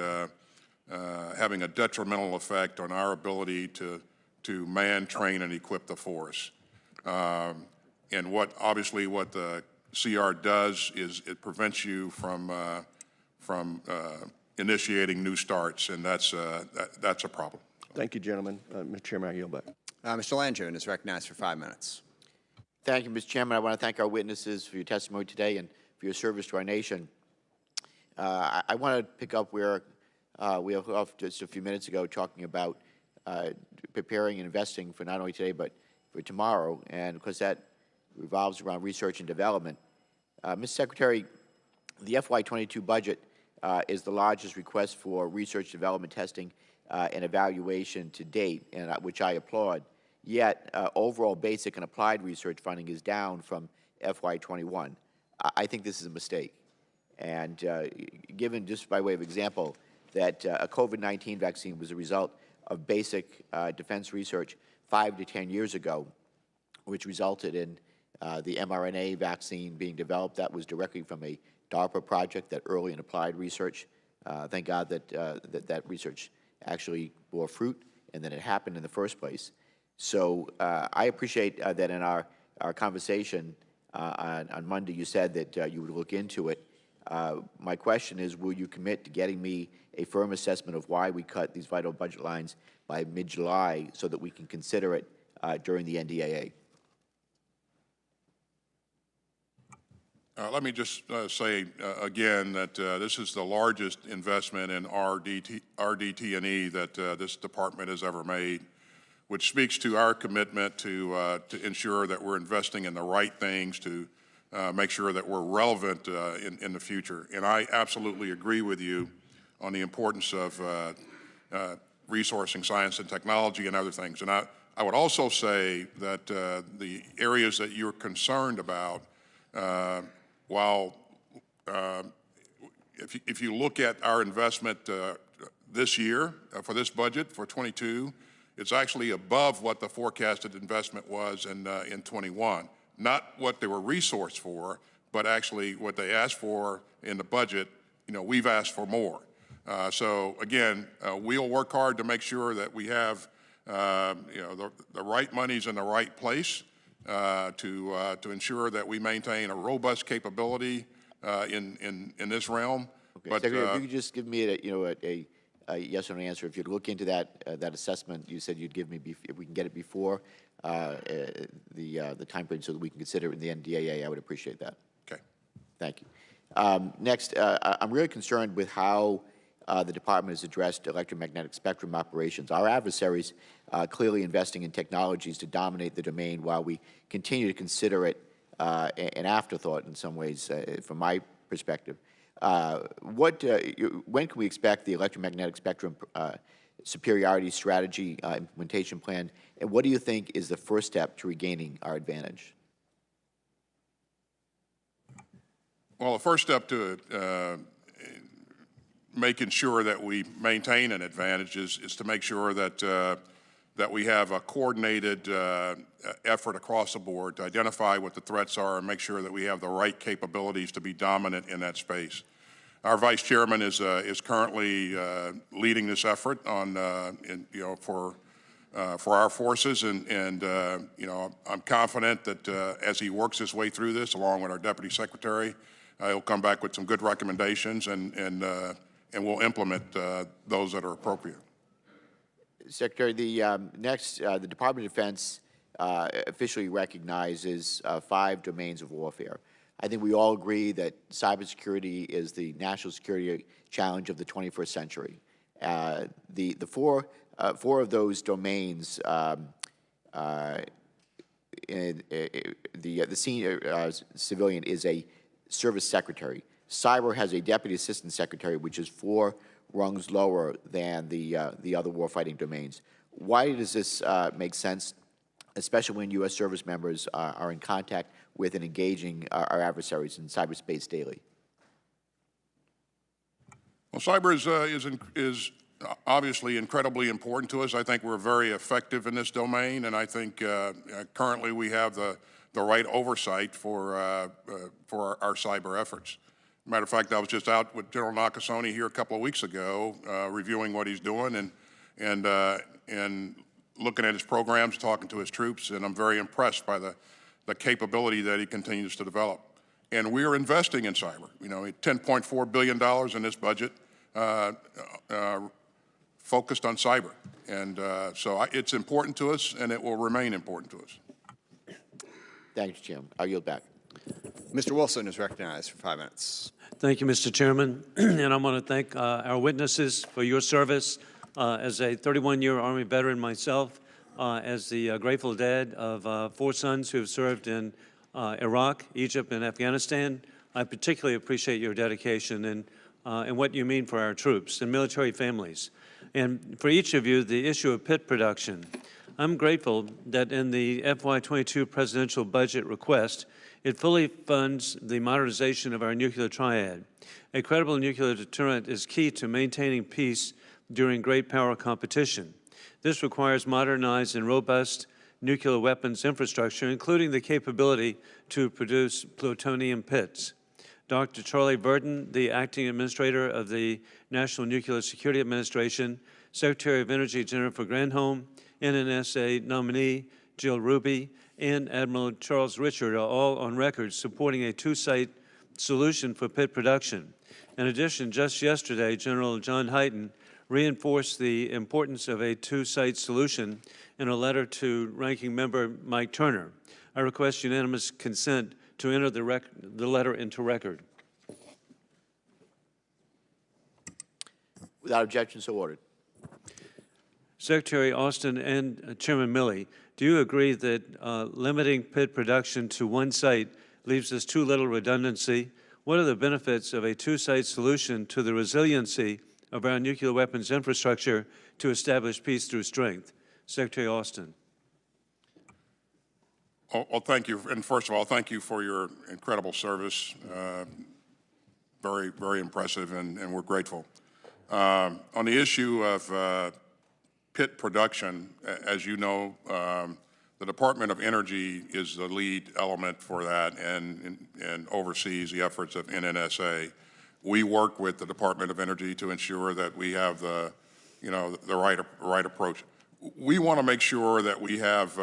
having a detrimental effect on our ability to man, train, and equip the force. And obviously what the CR does is it prevents you from initiating new starts, and that's a problem. Thank you, gentlemen. Mr. Chairman, I yield back. Mr. Langevin is recognized for 5 minutes. Thank you, Mr. Chairman. I want to thank our witnesses for your testimony today and for your service to our nation. I want to pick up where we have off just a few minutes ago talking about preparing and investing for not only today but for tomorrow, and of course that revolves around research and development. Mr. Secretary, the FY22 budget is the largest request for research, development, testing, and evaluation to date, and which I applaud. Yet, overall basic and applied research funding is down from FY21. I think this is a mistake. And given, just by way of example, that a COVID-19 vaccine was a result of basic defense research 5 to 10 years ago, which resulted in the mRNA vaccine being developed. That was directly from a DARPA project, that early and applied research. Thank God that that research actually bore fruit and that it happened in the first place. So I appreciate that in our conversation on Monday you said that you would look into it. My question is, will you commit to getting me a firm assessment of why we cut these vital budget lines by mid-July so that we can consider it during the NDAA? Let me just say again that this is the largest investment in RDT&E that this department has ever made, which speaks to our commitment to ensure that we're investing in the right things to make sure that we're relevant in the future. And I absolutely agree with you on the importance of resourcing science and technology and other things. And I would also say that the areas that you're concerned about, while if you look at our investment this year for this budget for 22, it's actually above what the forecasted investment was in 21. Not what they were resourced for, but actually what they asked for in the budget. You know, we've asked for more. So again, we'll work hard to make sure that we have the right monies in the right place to ensure that we maintain a robust capability in this realm. Okay. But Secretary, if you could just give me a yes or no answer. If you'd look into that assessment, you said you'd give me if we can get it before the time period so that we can consider it in the NDAA, I would appreciate that. okay. Thank you. Next, I'm really concerned with how the department has addressed electromagnetic spectrum operations. Our adversaries clearly investing in technologies to dominate the domain while we continue to consider it an afterthought in some ways, from my perspective. When can we expect the electromagnetic spectrum superiority strategy implementation plan, and what do you think is the first step to regaining our advantage? Well, the first step to making sure that we maintain an advantage is to make sure that that we have a coordinated effort across the board to identify what the threats are and make sure that we have the right capabilities to be dominant in that space. Our Vice Chairman is currently leading this effort on, for our forces, and I'm confident that as he works his way through this, along with our Deputy Secretary, he'll come back with some good recommendations, and we'll implement those that are appropriate. Secretary, the Department of Defense officially recognizes 5 domains of warfare. I think we all agree that cybersecurity is the national security challenge of the 21st century. The four of those domains, the senior civilian is a service secretary. Cyber has a deputy assistant secretary, which is 4 rungs lower than the other warfighting domains. Why does this make sense, especially when U.S. service members are in contact with and engaging our adversaries in cyberspace daily? Well, cyber is obviously incredibly important to us. I think we're very effective in this domain, and I think currently we have the right oversight for our cyber efforts. Matter of fact, I was just out with General Nakasone here a couple of weeks ago, reviewing what he's doing and looking at his programs, talking to his troops, and I'm very impressed by the capability that he continues to develop. And we are investing in cyber. You know, $10.4 billion in this budget focused on cyber. And so it's important to us, and it will remain important to us. Thank you, Chairman. I'll yield back. Mr. Wilson is recognized for 5 minutes. Thank you, Mr. Chairman. And I want to thank our witnesses for your service. As a 31-year Army veteran myself, as the grateful dad of 4 sons who have served in Iraq, Egypt, and Afghanistan, I particularly appreciate your dedication and what you mean for our troops and military families. And for each of you, the issue of pit production. I'm grateful that in the FY22 presidential budget request, it fully funds the modernization of our nuclear triad. A credible nuclear deterrent is key to maintaining peace during great power competition. This requires modernized and robust nuclear weapons infrastructure, including the capability to produce plutonium pits. Dr. Charlie Burton, the acting administrator of the National Nuclear Security Administration, Secretary of Energy Jennifer Granholm, NNSA nominee Jill Ruby, and Admiral Charles Richard are all on record supporting a 2-site solution for pit production. In addition, just yesterday, General John Hyten reinforced the importance of a 2-site solution in a letter to Ranking Member Mike Turner. I request unanimous consent to enter the letter into record. Without objection, so ordered. Secretary Austin and Chairman Milley, do you agree that limiting pit production to 1 site leaves us too little redundancy? What are the benefits of a 2-site solution to the resiliency of our nuclear weapons infrastructure to establish peace through strength? Secretary Austin. Well, thank you. And first of all, thank you for your incredible service. Very, very impressive, and we're grateful. On the issue of pit production, as you know, the Department of Energy is the lead element for that and oversees the efforts of NNSA. We work with the Department of Energy to ensure that we have the right approach. We want to make sure that we have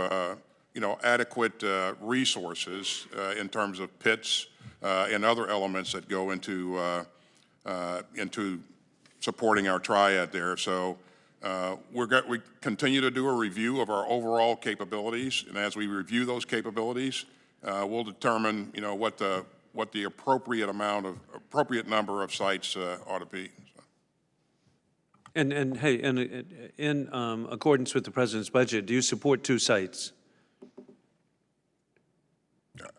adequate resources in terms of pits and other elements that go into supporting our triad there. So we continue to do a review of our overall capabilities, and as we review those capabilities, we'll determine what the appropriate number of sites ought to be. And hey, in accordance with the President's budget, do you support 2 sites?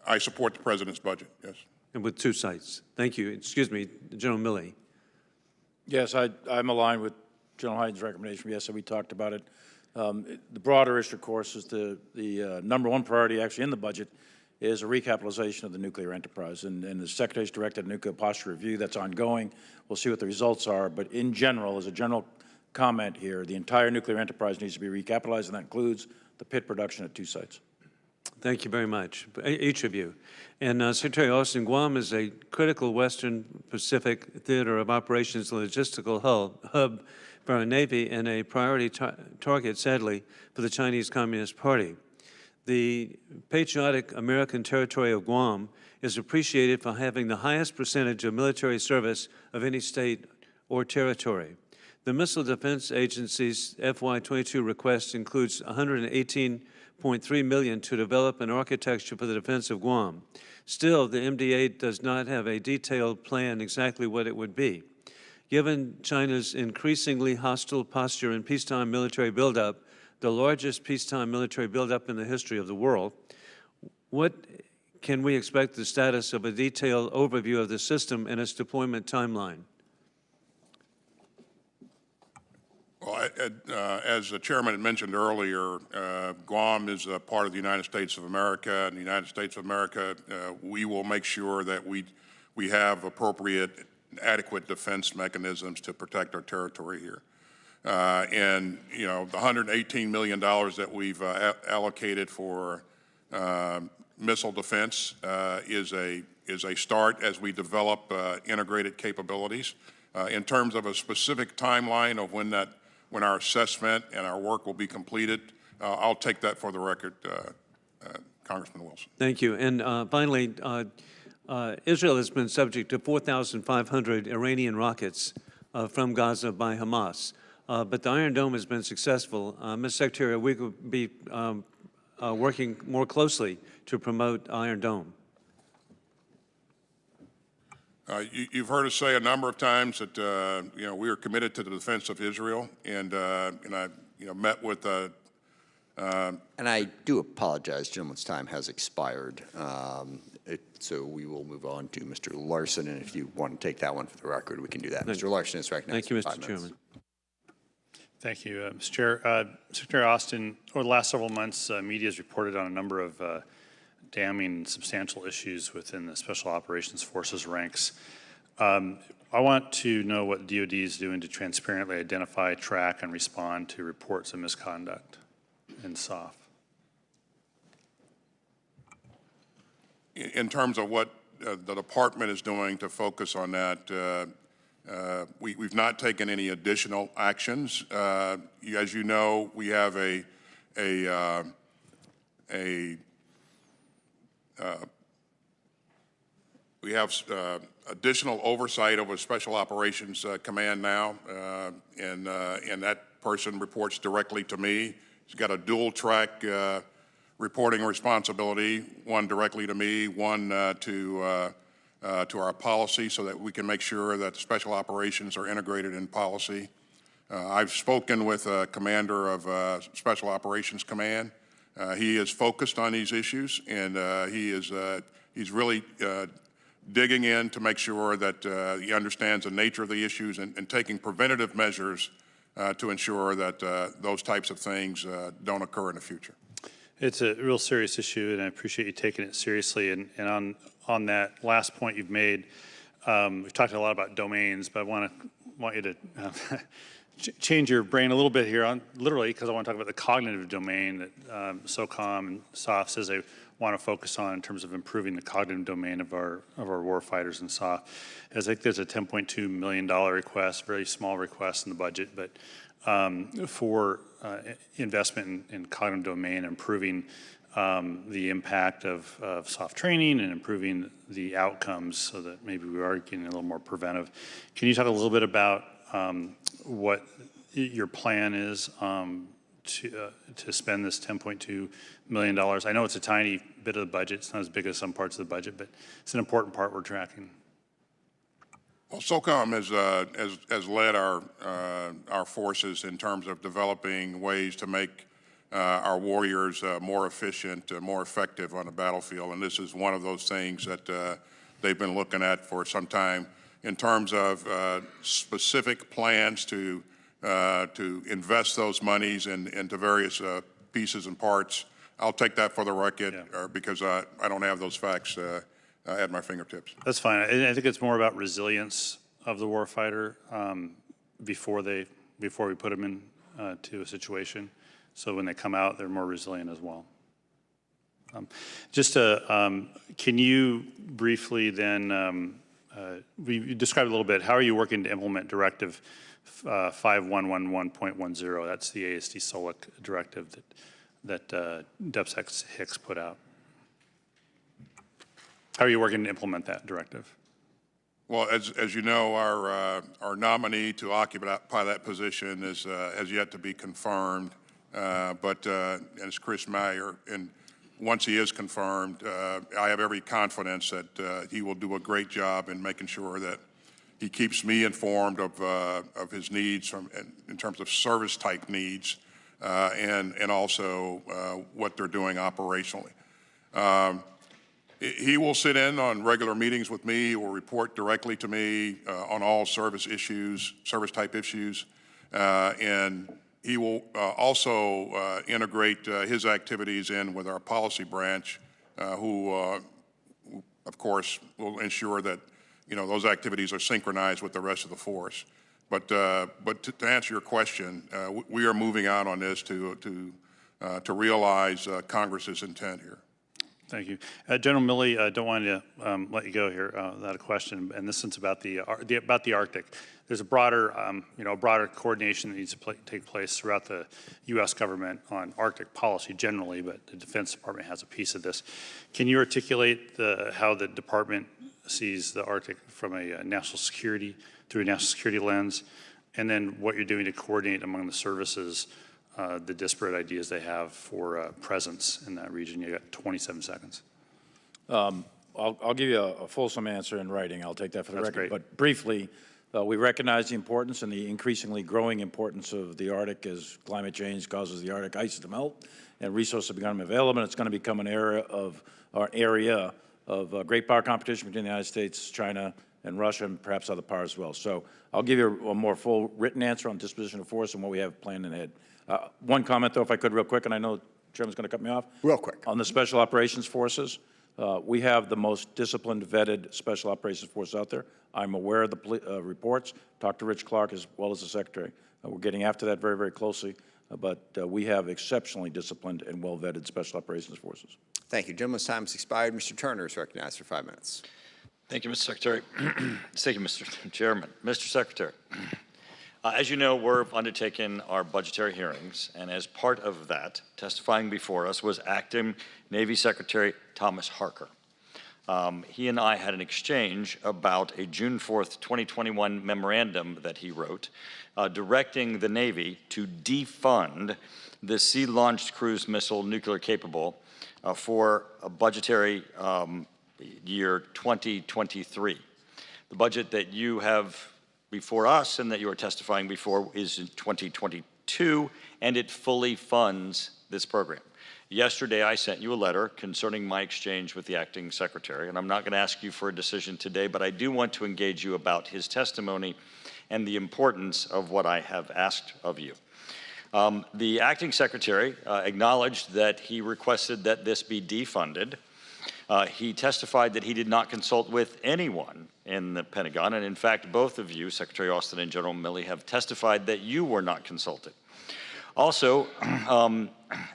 I support the President's budget, yes. And with 2 sites. Thank you. Excuse me, General Milley. Yes, I'm aligned with General Hyten's recommendation. Yes, we talked about it. The broader issue, of course, is the number 1 priority actually in the budget is a recapitalization of the nuclear enterprise. And the Secretary's directed a nuclear posture review that's ongoing. We'll see what the results are. But in general, as a general comment here, the entire nuclear enterprise needs to be recapitalized, and that includes the pit production at 2 sites. Thank you very much, each of you. And Secretary Austin, Guam is a critical Western Pacific theater of operations logistical hub for our Navy and a priority target, sadly, for the Chinese Communist Party. The patriotic American territory of Guam is appreciated for having the highest percentage of military service of any state or territory. The Missile Defense Agency's FY22 request includes $118.3 million to develop an architecture for the defense of Guam. Still, the MDA does not have a detailed plan exactly what it would be. Given China's increasingly hostile posture in peacetime military buildup, the largest peacetime military buildup in the history of the world, what can we expect the status of a detailed overview of the system and its deployment timeline? Well, as the chairman had mentioned earlier, Guam is a part of the United States of America. In the United States of America, we will make sure that we have appropriate, adequate defense mechanisms to protect our territory here. And the $118 million that we've allocated for missile defense is a start as we develop integrated capabilities. In terms of a specific timeline of when our assessment and our work will be completed, I'll take that for the record, Congressman Wilson. Thank you. And finally, Israel has been subject to 4,500 Iranian rockets from Gaza by Hamas. But the Iron Dome has been successful. Ms. Secretary, we could be working more closely to promote Iron Dome. You've heard us say a number of times that you know, we are committed to the defense of Israel, and I met with. And I do apologize, gentleman's time has expired. So we will move on to Mr. Larson, and if you want to take that one for the record, we can do that. Mr. Larson is recognized. Thank you, for Mr. 5 minutes. Chairman. Thank you, Mr. Chair. Secretary Austin, over the last several months, media has reported on a number of damning and substantial issues within the Special Operations Forces ranks. I want to know what DoD is doing to transparently identify, track, and respond to reports of misconduct in SOF. In terms of what the department is doing to focus on that, we've not taken any additional actions. As you know, we have additional oversight over Special Operations Command now, and that person reports directly to me. He's got a dual track reporting responsibility, one directly to me, one to our policy, so that we can make sure that Special Operations are integrated in policy. I've spoken with a commander of Special Operations Command. He is focused on these issues, and he's really digging in to make sure that he understands the nature of the issues and taking preventative measures to ensure that those types of things don't occur in the future. It's a real serious issue, and I appreciate you taking it seriously. And on that last point you've made, we've talked a lot about domains, but I want you to change your brain a little bit here, literally, because I want to talk about the cognitive domain that SOCOM and SOF says they want to focus on in terms of improving the cognitive domain of our warfighters and SOF. As I think there's a $10.2 million request, very small request in the budget, but for investment in cognitive domain, improving the impact of SOF training and improving the outcomes so that maybe we are getting a little more preventive. Can you talk a little bit about what your plan is to spend this $10.2 million? I know it's a tiny bit of the budget. It's not as big as some parts of the budget, but it's an important part we're tracking. Well, SOCOM has led our forces in terms of developing ways to make our warriors more efficient, more effective on the battlefield, and this is one of those things that they've been looking at for some time in terms of specific plans to invest those monies into various pieces and parts. I'll take that for the record because I don't have those facts at my fingertips. That's fine. I think it's more about resilience of the warfighter before we put them in to a situation. So when they come out, they're more resilient as well. Can you briefly then, we described a little bit, how are you working to implement Directive 5111.10? That's the ASD SOLIC directive that DepSec Hicks put out. How are you working to implement that directive? Well, as you know, our nominee to occupy that position has yet to be confirmed, but it's Chris Meyer, and once he is confirmed, I have every confidence that he will do a great job in making sure that he keeps me informed of his needs in terms of service type needs and also what they're doing operationally. He will sit in on regular meetings with me. He will report directly to me on all service type issues, and he will also integrate his activities in with our policy branch, who, of course, will ensure that those activities are synchronized with the rest of the force. But to answer your question, we are moving out on this to realize Congress's intent here. Thank you. General Milley, I don't want to let you go here without a question, and this one's about the Arctic. There's a broader, broader coordination that needs to take place throughout the U.S. government on Arctic policy generally, but the Defense Department has a piece of this. Can you articulate how the department sees the Arctic from a national security, through a national security lens, and then what you're doing to coordinate among the services the disparate ideas they have for presence in that region? You got 27 seconds. I'll give you a fulsome answer in writing. I'll take that for the That's record. great. But briefly, we recognize the importance and the increasingly growing importance of the Arctic as climate change causes the Arctic ice to melt and resources have become available. And it's going to become an area of great power competition between the United States, China, and Russia, and perhaps other powers as well. So I'll give you a more full written answer on disposition of force and what we have planned ahead. One comment, though, if I could, real quick, and I know the Chairman's going to cut me off. Real quick. On the Special Operations Forces, we have the most disciplined, vetted Special Operations Force out there. I'm aware of the reports. Talked to Rich Clark as well as the Secretary. We're getting after that very, very closely. But we have exceptionally disciplined and well-vetted Special Operations Forces. Thank you. Gentleman's time has expired. Mr. Turner is recognized for 5 minutes. Thank you, Mr. Secretary. Thank you, Mr. Chairman. Mr. Secretary, as you know, we're undertaking our budgetary hearings, and as part of that, testifying before us was Acting Navy Secretary Thomas Harker. He and I had an exchange about a June 4th, 2021 memorandum that he wrote directing the Navy to defund the Sea-Launched Cruise Missile nuclear capable for a budgetary year 2023. The budget that you have before us and that you are testifying before is in 2022, and it fully funds this program. Yesterday, I sent you a letter concerning my exchange with the acting secretary, and I'm not going to ask you for a decision today, but I do want to engage you about his testimony and the importance of what I have asked of you. The acting secretary acknowledged that he requested that this be defunded. He testified that he did not consult with anyone in the Pentagon, and in fact, both of you, Secretary Austin and General Milley, have testified that you were not consulted. Also,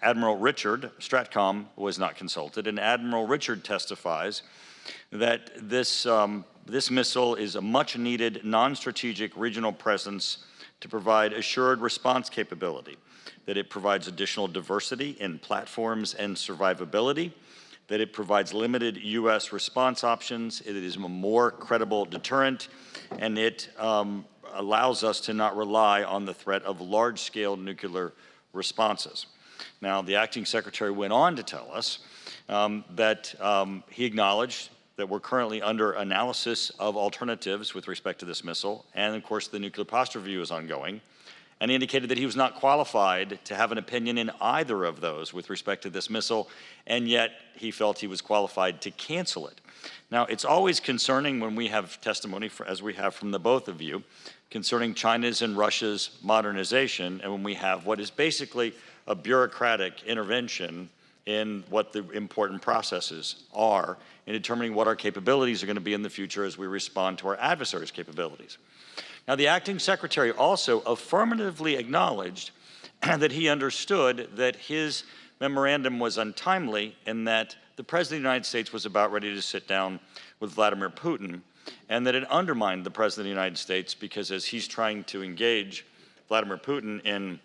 Admiral Richard, Stratcom, was not consulted, and Admiral Richard testifies that this missile is a much-needed, non-strategic regional presence to provide assured response capability, that it provides additional diversity in platforms and survivability, that it provides limited U.S. response options, it is a more credible deterrent, and it allows us to not rely on the threat of large-scale nuclear responses. Now, the acting secretary went on to tell us that he acknowledged that we're currently under analysis of alternatives with respect to this missile, and of course the nuclear posture review is ongoing, and he indicated that he was not qualified to have an opinion in either of those with respect to this missile, and yet he felt he was qualified to cancel it. Now, it's always concerning when we have testimony, as we have from the both of you, concerning China's and Russia's modernization, and when we have what is basically a bureaucratic intervention in what the important processes are in determining what our capabilities are going to be in the future as we respond to our adversaries' capabilities. Now, the acting secretary also affirmatively acknowledged that he understood that his memorandum was untimely and that the President of the United States was about ready to sit down with Vladimir Putin, and that it undermined the President of the United States because as he's trying to engage Vladimir Putin in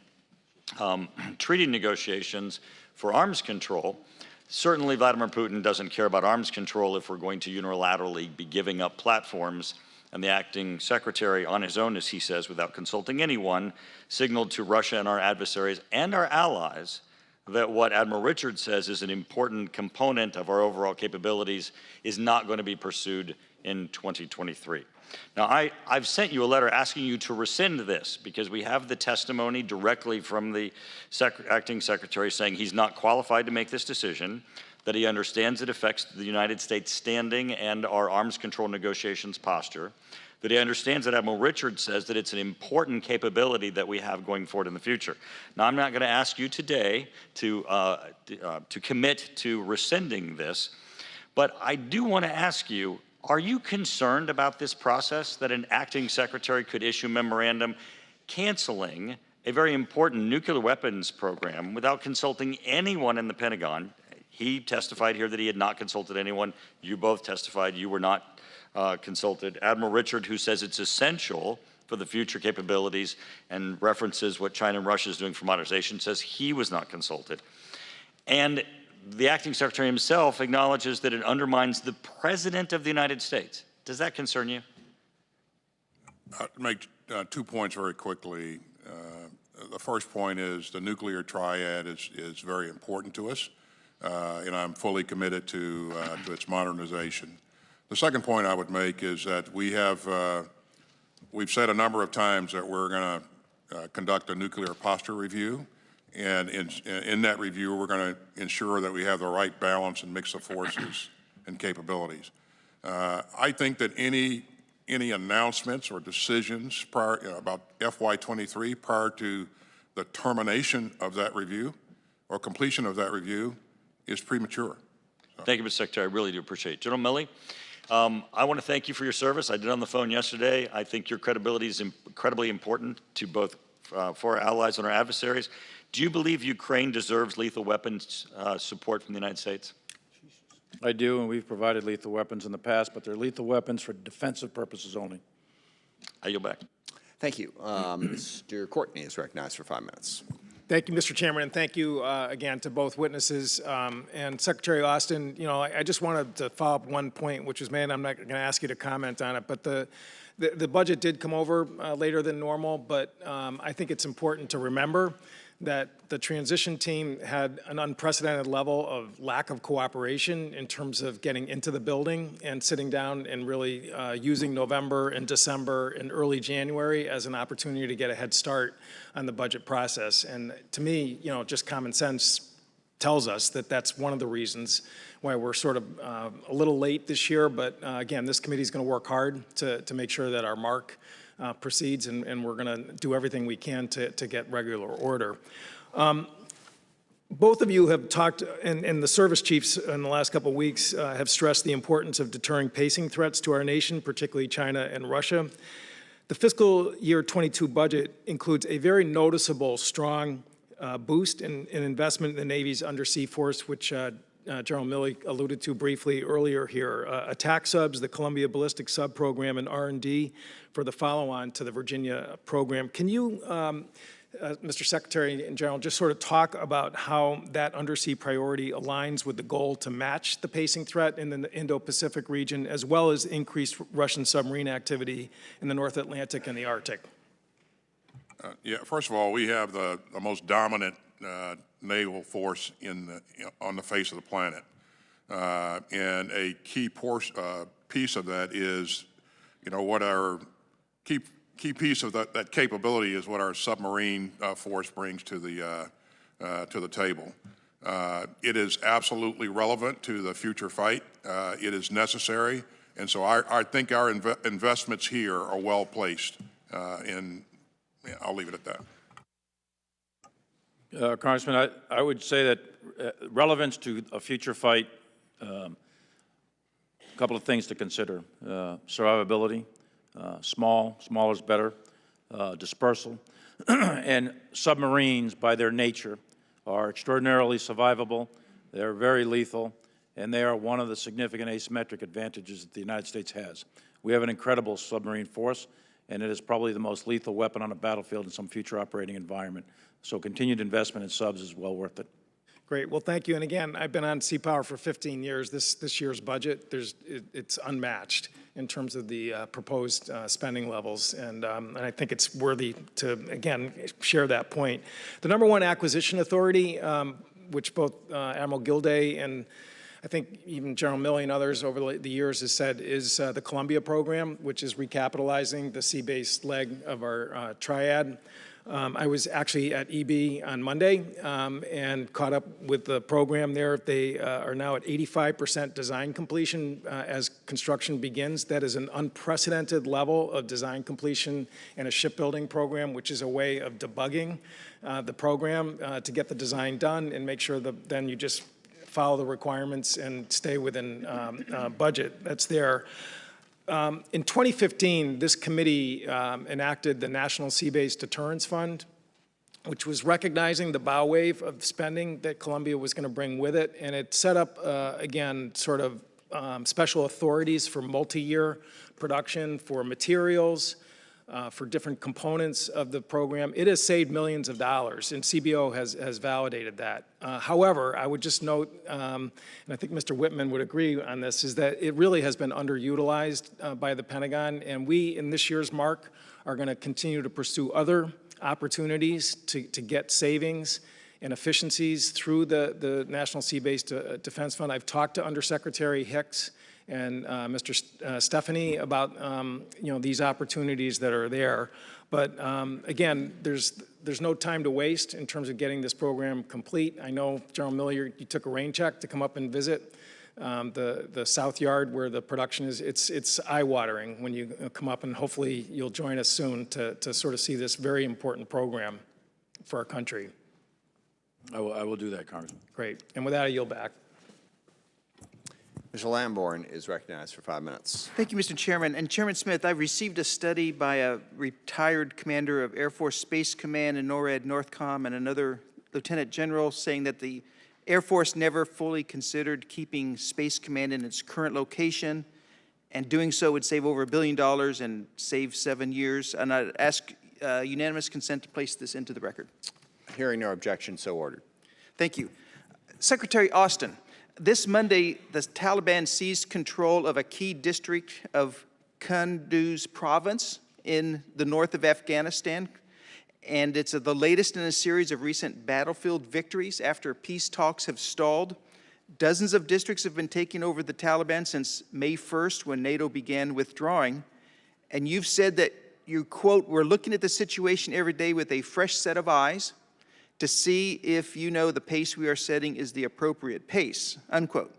treaty negotiations for arms control, certainly Vladimir Putin doesn't care about arms control if we're going to unilaterally be giving up platforms. And the acting secretary, on his own, as he says, without consulting anyone, signaled to Russia and our adversaries and our allies that what Admiral Richard says is an important component of our overall capabilities is not going to be pursued in 2023. Now, I've sent you a letter asking you to rescind this because we have the testimony directly from the acting secretary saying he's not qualified to make this decision, that he understands it affects the United States standing and our arms control negotiations posture, that he understands that Admiral Richard says that it's an important capability that we have going forward in the future. Now, I'm not going to ask you today to commit to rescinding this, but I do want to ask you, are you concerned about this process that an acting secretary could issue a memorandum canceling a very important nuclear weapons program without consulting anyone in the Pentagon? He testified here that he had not consulted anyone. You both testified you were not consulted. Admiral Richard, who says it's essential for the future capabilities and references what China and Russia is doing for modernization, says he was not consulted. And the acting secretary himself acknowledges that it undermines the President of the United States. Does that concern you? I'll make 2 points very quickly. The first point is the nuclear triad is very important to us. and I'm fully committed to its modernization. The second point I would make is that we've said a number of times that we're going to conduct a nuclear posture review, and in that review, we're going to ensure that we have the right balance and mix of forces and capabilities. I think that any announcements or decisions about FY23 prior to the termination of that review or completion of that review is premature. So. Thank you, Mr. Secretary. I really do appreciate it. General Milley, I want to thank you for your service. I did on the phone yesterday. I think your credibility is incredibly important to both for our allies and our adversaries. Do you believe Ukraine deserves lethal weapons support from the United States? I do, and we've provided lethal weapons in the past, but they're lethal weapons for defensive purposes only. I yield back. Thank you. Mr. Courtney is recognized for 5 minutes. Thank you, Mr. Chairman, and thank you again to both witnesses. And Secretary Austin, you know, I just wanted to follow up one point, which was made. I'm not going to ask you to comment on it, but the budget did come over later than normal, but I think it's important to remember that the transition team had an unprecedented level of lack of cooperation in terms of getting into the building and sitting down and really using November and December and early January as an opportunity to get a head start on the budget process. And to me, you know, just common sense tells us that that's one of the reasons why we're sort of a little late this year. But again, this committee is going to work hard to make sure that our mark proceeds, and we're going to do everything we can to get regular order. Both of you have talked, and the service chiefs in the last couple of weeks have stressed the importance of deterring pacing threats to our nation, particularly China and Russia. The fiscal year 22 budget includes a very noticeable, strong boost in investment in the Navy's undersea force, which General Milley alluded to briefly earlier here. Attack subs, the Columbia Ballistic Sub Program, and R&D for the follow-on to the Virginia program. Can you, Mr. Secretary in General, just sort of talk about how that undersea priority aligns with the goal to match the pacing threat in the Indo-Pacific region, as well as increased Russian submarine activity in the North Atlantic and the Arctic? Yeah, first of all, we have the most dominant naval force on the face of the planet. And a key piece of that is, you know, what our key piece of that capability is what our submarine force brings to the table. It is absolutely relevant to the future fight. It is necessary. And so I think our investments here are well placed. And yeah, I'll leave it at that. Congressman, I would say that relevance to a future fight, a couple of things to consider. Survivability, smaller is better, dispersal, and submarines by their nature are extraordinarily survivable, they're very lethal, and they are one of the significant asymmetric advantages that the United States has. We have an incredible submarine force, and it is probably the most lethal weapon on a battlefield in some future operating environment. So continued investment in subs is well worth it. Great. Well, thank you. And again, I've been on Sea Power for 15 years. This year's budget, it's unmatched in terms of the proposed spending levels, and I think it's worthy to, again, share that point. The #1 acquisition authority, which both Admiral Gilday and I think even General Milley and others over the years has said is the Columbia program, which is recapitalizing the sea-based leg of our triad. I was actually at EB on Monday and caught up with the program there. They are now at 85% design completion as construction begins. That is an unprecedented level of design completion in a shipbuilding program, which is a way of debugging the program to get the design done and make sure that then you just follow the requirements and stay within budget that's there. In 2015, this committee enacted the National Sea-Based Deterrence Fund, which was recognizing the bow wave of spending that Columbia was going to bring with it, and it set up, again, sort of special authorities for multi-year production, for materials, for different components of the program. It has saved millions of dollars, and CBO has validated that. However, I would just note, and I think Mr. Whitman would agree on this, is that it really has been underutilized by the Pentagon, and we, in this year's mark, are going to continue to pursue other opportunities to get savings and efficiencies through the National Sea-Based Defense Fund. I've talked to Undersecretary Hicks and Mr. Stephanie about these opportunities that are there. But again, there's no time to waste in terms of getting this program complete. I know, General Miller, you took a rain check to come up and visit the South Yard where the production is. It's eye-watering when you come up, and hopefully you'll join us soon to sort of see this very important program for our country. I will do that, Congressman. Great. And with that, I yield back. Mr. Lamborn is recognized for 5 minutes. Thank you, Mr. Chairman. And Chairman Smith, I've received a study by a retired commander of Air Force Space Command and NORAD Northcom and another lieutenant general saying that the Air Force never fully considered keeping Space Command in its current location, and doing so would save over $1 billion and save 7 years. And I'd ask unanimous consent to place this into the record. Hearing no objection, so ordered. Thank you. Secretary Austin, this Monday, the Taliban seized control of a key district of Kunduz province in the north of Afghanistan, and it's the latest in a series of recent battlefield victories after peace talks have stalled. Dozens of districts have been taken over the Taliban since May 1st, when NATO began withdrawing, and you've said that you, quote, "We're looking at the situation every day with a fresh set of eyes to see if the pace we are setting is the appropriate pace," unquote.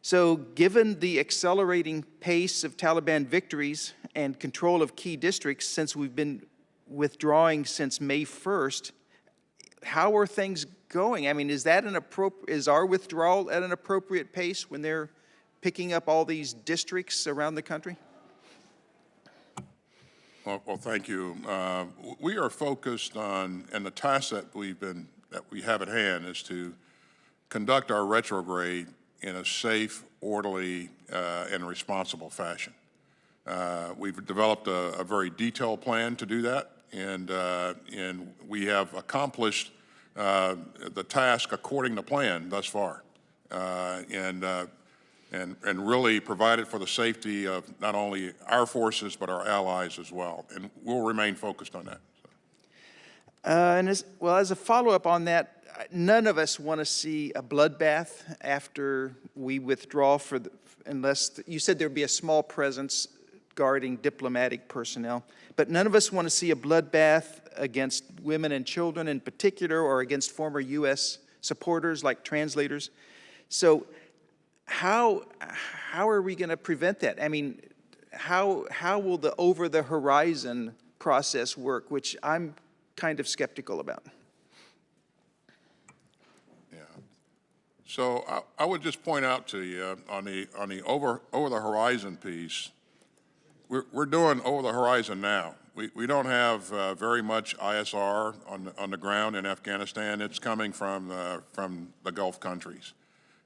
So given the accelerating pace of Taliban victories and control of key districts since we've been withdrawing since May 1st, how are things going? I mean, is our withdrawal at an appropriate pace when they're picking up all these districts around the country? Well, thank you. We are focused on, and the task that we have at hand is to conduct our retrograde in a safe, orderly, and responsible fashion. We've developed a very detailed plan to do that, and we have accomplished the task according to plan thus far, and really provided for the safety of not only our forces but our allies as well, and we'll remain focused on that. And as a follow-up on that, none of us want to see a bloodbath after we withdraw unless you said there'd be a small presence guarding diplomatic personnel, but none of us want to see a bloodbath against women and children in particular, or against former U.S. supporters like translators. So how are we going to prevent that? I mean, how will the over-the-horizon process work, which I'm kind of skeptical about? Yeah. So I would just point out to you on the over-the-horizon piece, we're doing over-the-horizon now. We don't have very much ISR on the ground in Afghanistan. It's coming from the Gulf countries.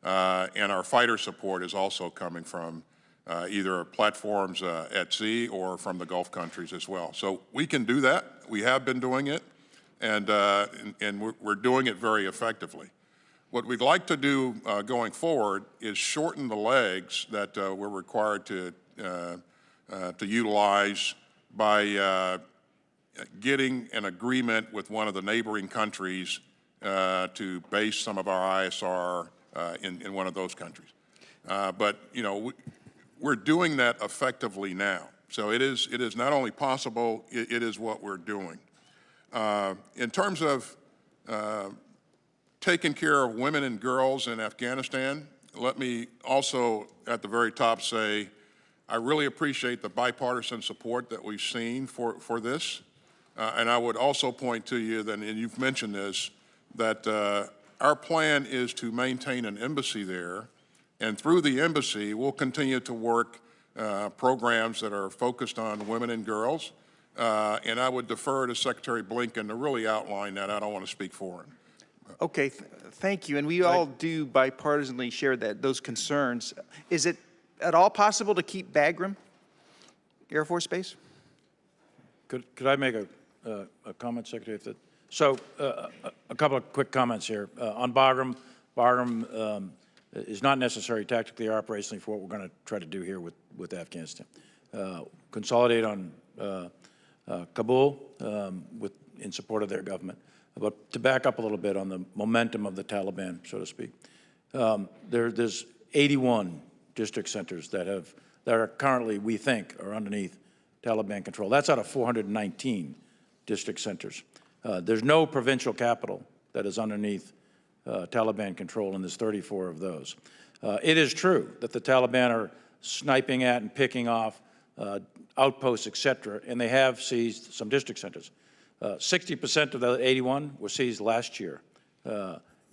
And our fighter support is also coming from either platforms at sea or from the Gulf countries as well. So we can do that. We have been doing it, and we're doing it very effectively. What we'd like to do going forward is shorten the legs that we're required to utilize by getting an agreement with one of the neighboring countries to base some of our ISR in one of those countries. But we're doing that effectively now. So it is not only possible, it is what we're doing. In terms of taking care of women and girls in Afghanistan, let me also at the very top say I really appreciate the bipartisan support that we've seen for this. And I would also point to you, that, and you've mentioned this, that our plan is to maintain an embassy there, and through the embassy, we'll continue to work programs that are focused on women and girls. And I would defer to Secretary Blinken to really outline that. I don't want to speak for him. Okay, thank you. And we all do bipartisanly share those concerns. Is it at all possible to keep Bagram Air Force Base? Could I make a comment, Secretary? So a couple of quick comments here. On Bagram, Bagram is not necessary tactically or operationally for what we're going to try to do here with Afghanistan. Consolidate on Kabul in support of their government. But to back up a little bit on the momentum of the Taliban, so to speak, there's 81 district centers that are currently, we think, are underneath Taliban control. That's out of 419 district centers. There's no provincial capital that is underneath Taliban control, and there's 34 of those. It is true that the Taliban are sniping at and picking off outposts, et cetera, and they have seized some district centers. 60% of the 81 were seized last year,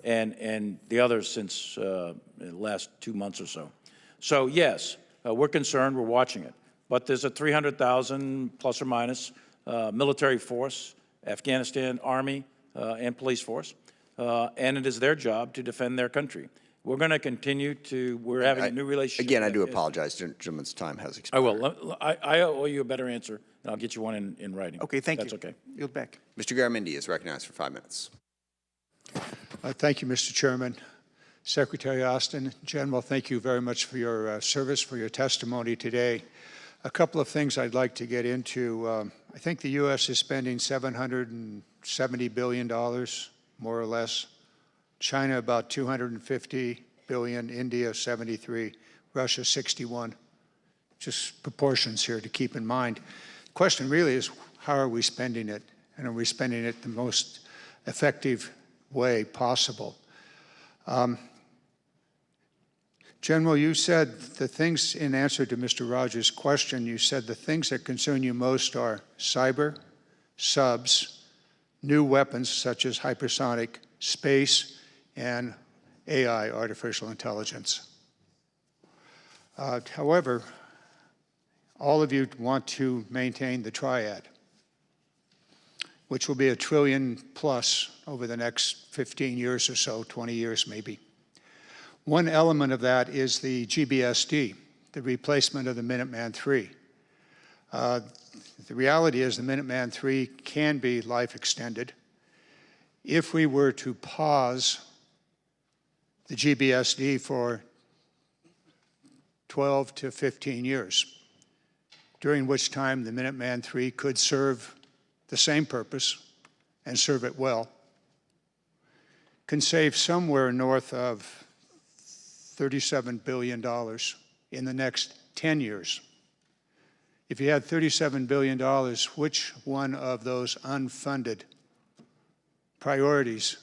and the others since the last 2 months or so. So yes, we're concerned, we're watching it. But there's a 300,000 plus or minus military force, Afghanistan Army and police force, and it is their job to defend their country. We're going to continue to, we're having a new relationship. Again, I do apologize. Gentleman's time has expired. I will. I owe you a better answer, and I'll get you one in writing. Okay, thank you. That's okay. Yield back. Mr. Garamendi is recognized for 5 minutes. Thank you, Mr. Chairman. Secretary Austin, General, thank you very much for your service, for your testimony today. A couple of things I'd like to get into. I think the U.S. is spending $770 billion, more or less. China about $250 billion, India 73, Russia 61. Just proportions here to keep in mind. The question really is, how are we spending it? And are we spending it the most effective way possible? General, you said the things, in answer to Mr. Rogers' question, you said the things that concern you most are cyber, subs, new weapons such as hypersonic, space, and AI, artificial intelligence. However, all of you want to maintain the triad, which will be $1 trillion plus over the next 15 years or so, 20 years maybe. One element of that is the GBSD, the replacement of the Minuteman III. The reality is the Minuteman III can be life extended. If we were to pause the GBSD for 12 to 15 years, during which time the Minuteman III could serve the same purpose and serve it well, can save somewhere north of $37 billion in the next 10 years. If you had $37 billion, which one of those unfunded priorities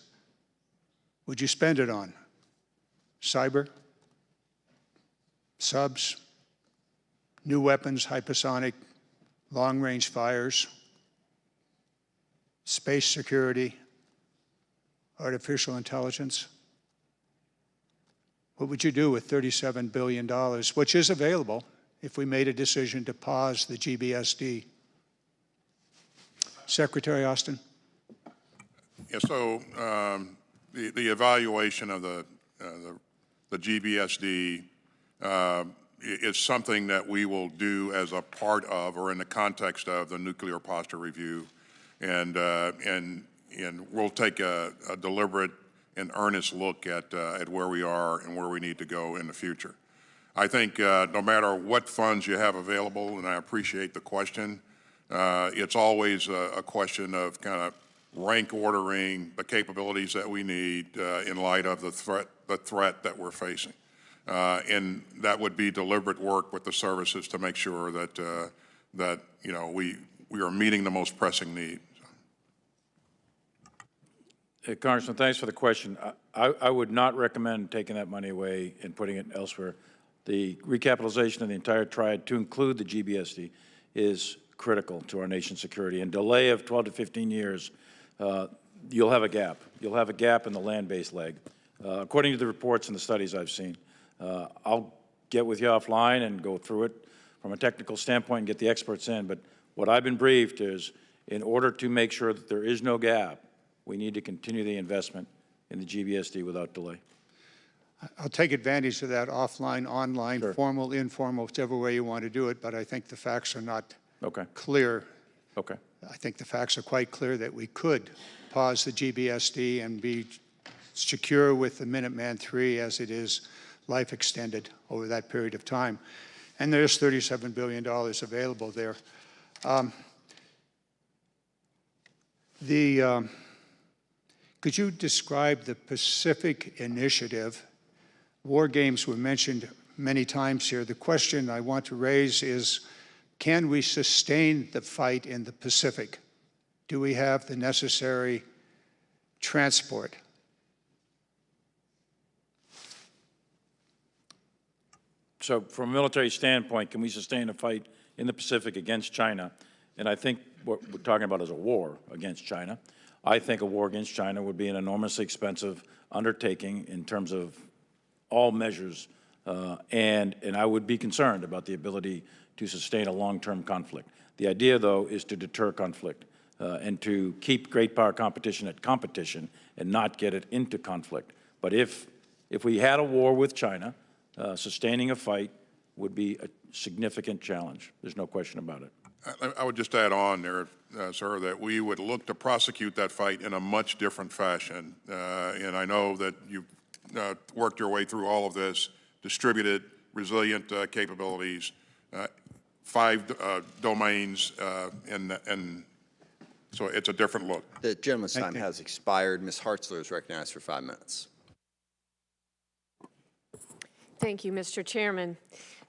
would you spend it on? Cyber, subs, new weapons, hypersonic, long-range fires, space security, artificial intelligence? What would you do with $37 billion, which is available if we made a decision to pause the GBSD? Secretary Austin? Yeah, so the evaluation of the GBSD is something that we will do as a part of or in the context of the nuclear posture review, and we'll take a deliberate and earnest look at where we are and where we need to go in the future. I think no matter what funds you have available, and I appreciate the question, it's always a question of kind of rank ordering the capabilities that we need in light of the threat that we're facing. And that would be deliberate work with the services to make sure that, we are meeting the most pressing need. Congressman, thanks for the question. I would not recommend taking that money away and putting it elsewhere. The recapitalization of the entire triad, to include the GBSD, is critical to our nation's security. And delay of 12 to 15 years, you'll have a gap. You'll have a gap in the land-based leg. According to the reports and the studies I've seen, I'll get with you offline and go through it from a technical standpoint and get the experts in. But what I've been briefed is, in order to make sure that there is no gap, we need to continue the investment in the GBSD without delay. I'll take advantage of that offline, online, Sure. formal, informal, whichever way you want to do it, but I think the facts are not Okay. clear. Okay. I think the facts are quite clear that we could pause the GBSD and be secure with the Minuteman III as it is life extended over that period of time. And there's $37 billion available there. Could you describe the Pacific Initiative? War games were mentioned many times here. The question I want to raise is, can we sustain the fight in the Pacific? Do we have the necessary transport? So from a military standpoint, can we sustain a fight in the Pacific against China? And I think what we're talking about is a war against China. I think a war against China would be an enormously expensive undertaking in terms of all measures, and I would be concerned about the ability to sustain a long-term conflict. The idea, though, is to deter conflict and to keep great power competition at competition and not get it into conflict. But if we had a war with China, sustaining a fight would be a significant challenge. There's no question about it. I would just add on there, sir, that we would look to prosecute that fight in a much different fashion. And I know that you've worked your way through all of this, distributed, resilient capabilities, 5 domains, and so it's a different look. The gentleman's time has expired. Ms. Hartzler is recognized for 5 minutes. Thank you, Mr. Chairman.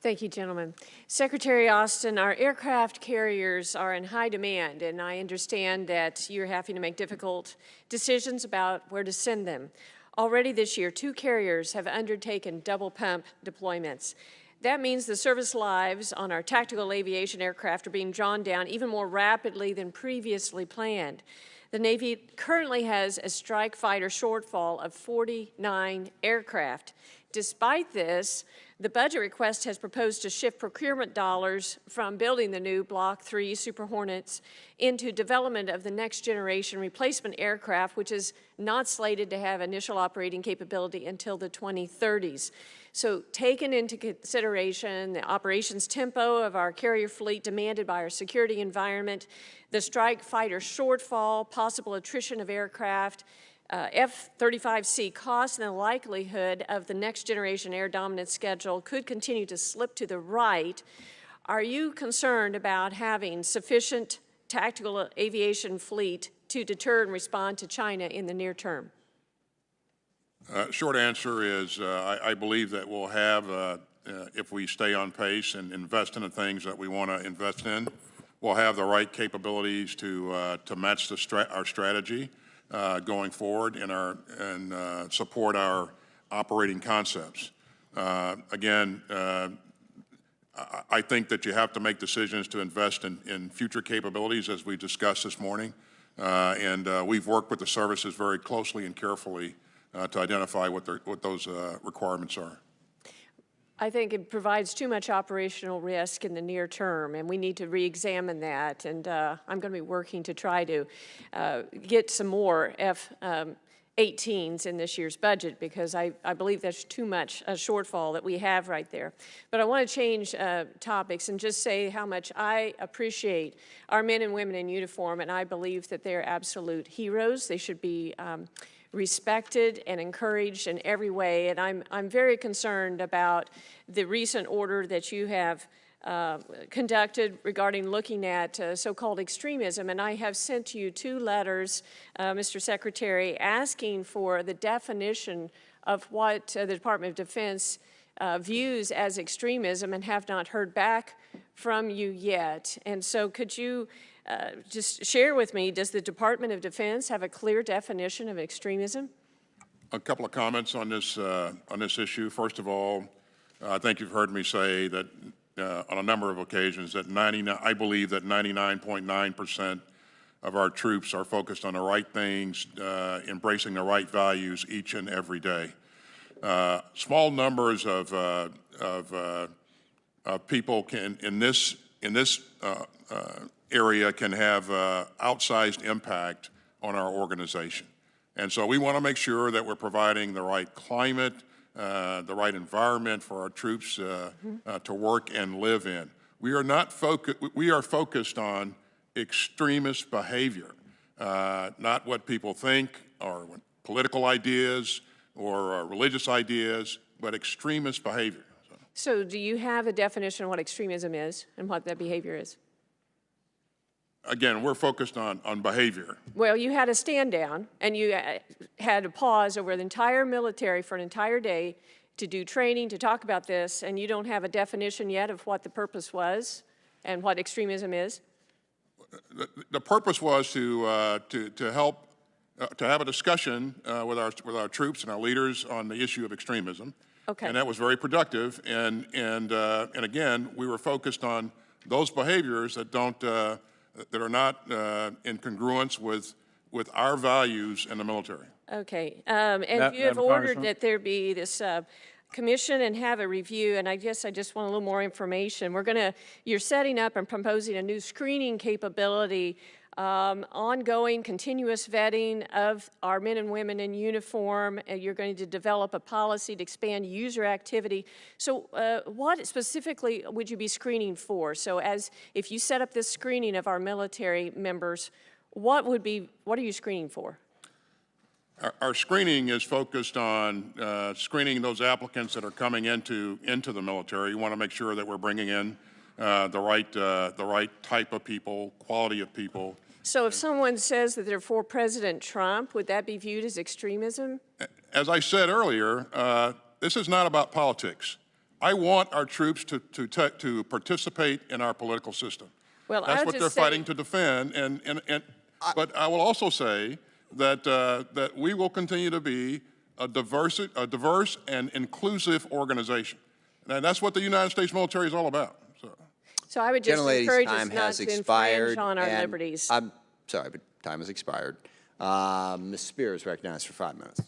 Thank you, gentlemen. Secretary Austin, our aircraft carriers are in high demand, and I understand that you're having to make difficult decisions about where to send them. Already this year, 2 carriers have undertaken double pump deployments. That means the service lives on our tactical aviation aircraft are being drawn down even more rapidly than previously planned. The Navy currently has a strike fighter shortfall of 49 aircraft. Despite this, the budget request has proposed to shift procurement dollars from building the new Block 3 Super Hornets into development of the next generation replacement aircraft, which is not slated to have initial operating capability until the 2030s. So taken into consideration the operations tempo of our carrier fleet demanded by our security environment, the strike fighter shortfall, possible attrition of aircraft, F-35C costs, and the likelihood of the next generation air dominance schedule could continue to slip to the right. Are you concerned about having sufficient tactical aviation fleet to deter and respond to China in the near term? Short answer is I believe that we'll have, if we stay on pace and invest in the things that we want to invest in, we'll have the right capabilities to match our strategy going forward and support our operating concepts. Again, I think that you have to make decisions to invest in future capabilities, as we discussed this morning, and we've worked with the services very closely and carefully to identify what those requirements are. I think it provides too much operational risk in the near term, and we need to re-examine that. And I'm going to be working to try to get some more F-18s in this year's budget, because I believe there's too much a shortfall that we have right there. But I want to change topics and just say how much I appreciate our men and women in uniform, and I believe that they're absolute heroes. They should be respected and encouraged in every way, and I'm very concerned about the recent order that you have conducted regarding looking at so-called extremism, and I have sent you 2 letters, Mr. Secretary, asking for the definition of what the Department of Defense views as extremism, and have not heard back from you yet. And so could you just share with me, does the Department of Defense have a clear definition of extremism? A couple of comments on this issue. First of all, I think you've heard me say that on a number of occasions that I believe that 99.9% of our troops are focused on the right things, embracing the right values each and every day. Small numbers of people can in this area can have outsized impact on our organization. And so we want to make sure that we're providing the right climate, the right environment for our troops to work and live in. We are focused on extremist behavior, not what people think or political ideas or religious ideas, but extremist behavior. So do you have a definition of what extremism is and what that behavior is? again, we're focused on behavior. Well, you had a stand down, and you had a pause over the entire military for an entire day to do training, to talk about this, and you don't have a definition yet of what the purpose was and what extremism is? The purpose was to help to have a discussion with our troops and our leaders on the issue of extremism. Okay. And that was very productive. And again, we were focused on those behaviors that that are not in congruence with our values in the military. Okay, and you have Madam ordered Congresswoman? that there be this commission and have a review, and I guess I just want a little more information. You're setting up and proposing a new screening capability, ongoing continuous vetting of our men and women in uniform, and you're going to develop a policy to expand user activity. So what specifically would you be screening for? So if you set up this screening of our military members, what are you screening for? Our screening is focused on screening those applicants that are coming into the military. We want to make sure that we're bringing in the right type of people, quality of people. So if someone says that they're for President Trump, would that be viewed as extremism? As I said earlier, this is not about politics. I want our troops to participate in our political system. Well, that's what they're fighting to defend. But I will also say that we will continue to be a diverse and inclusive organization. And that's what the United States military is all about. So I would just encourage us not to infringe on our and liberties. I'm sorry, but time has expired. Ms. Spears recognized for 5 minutes.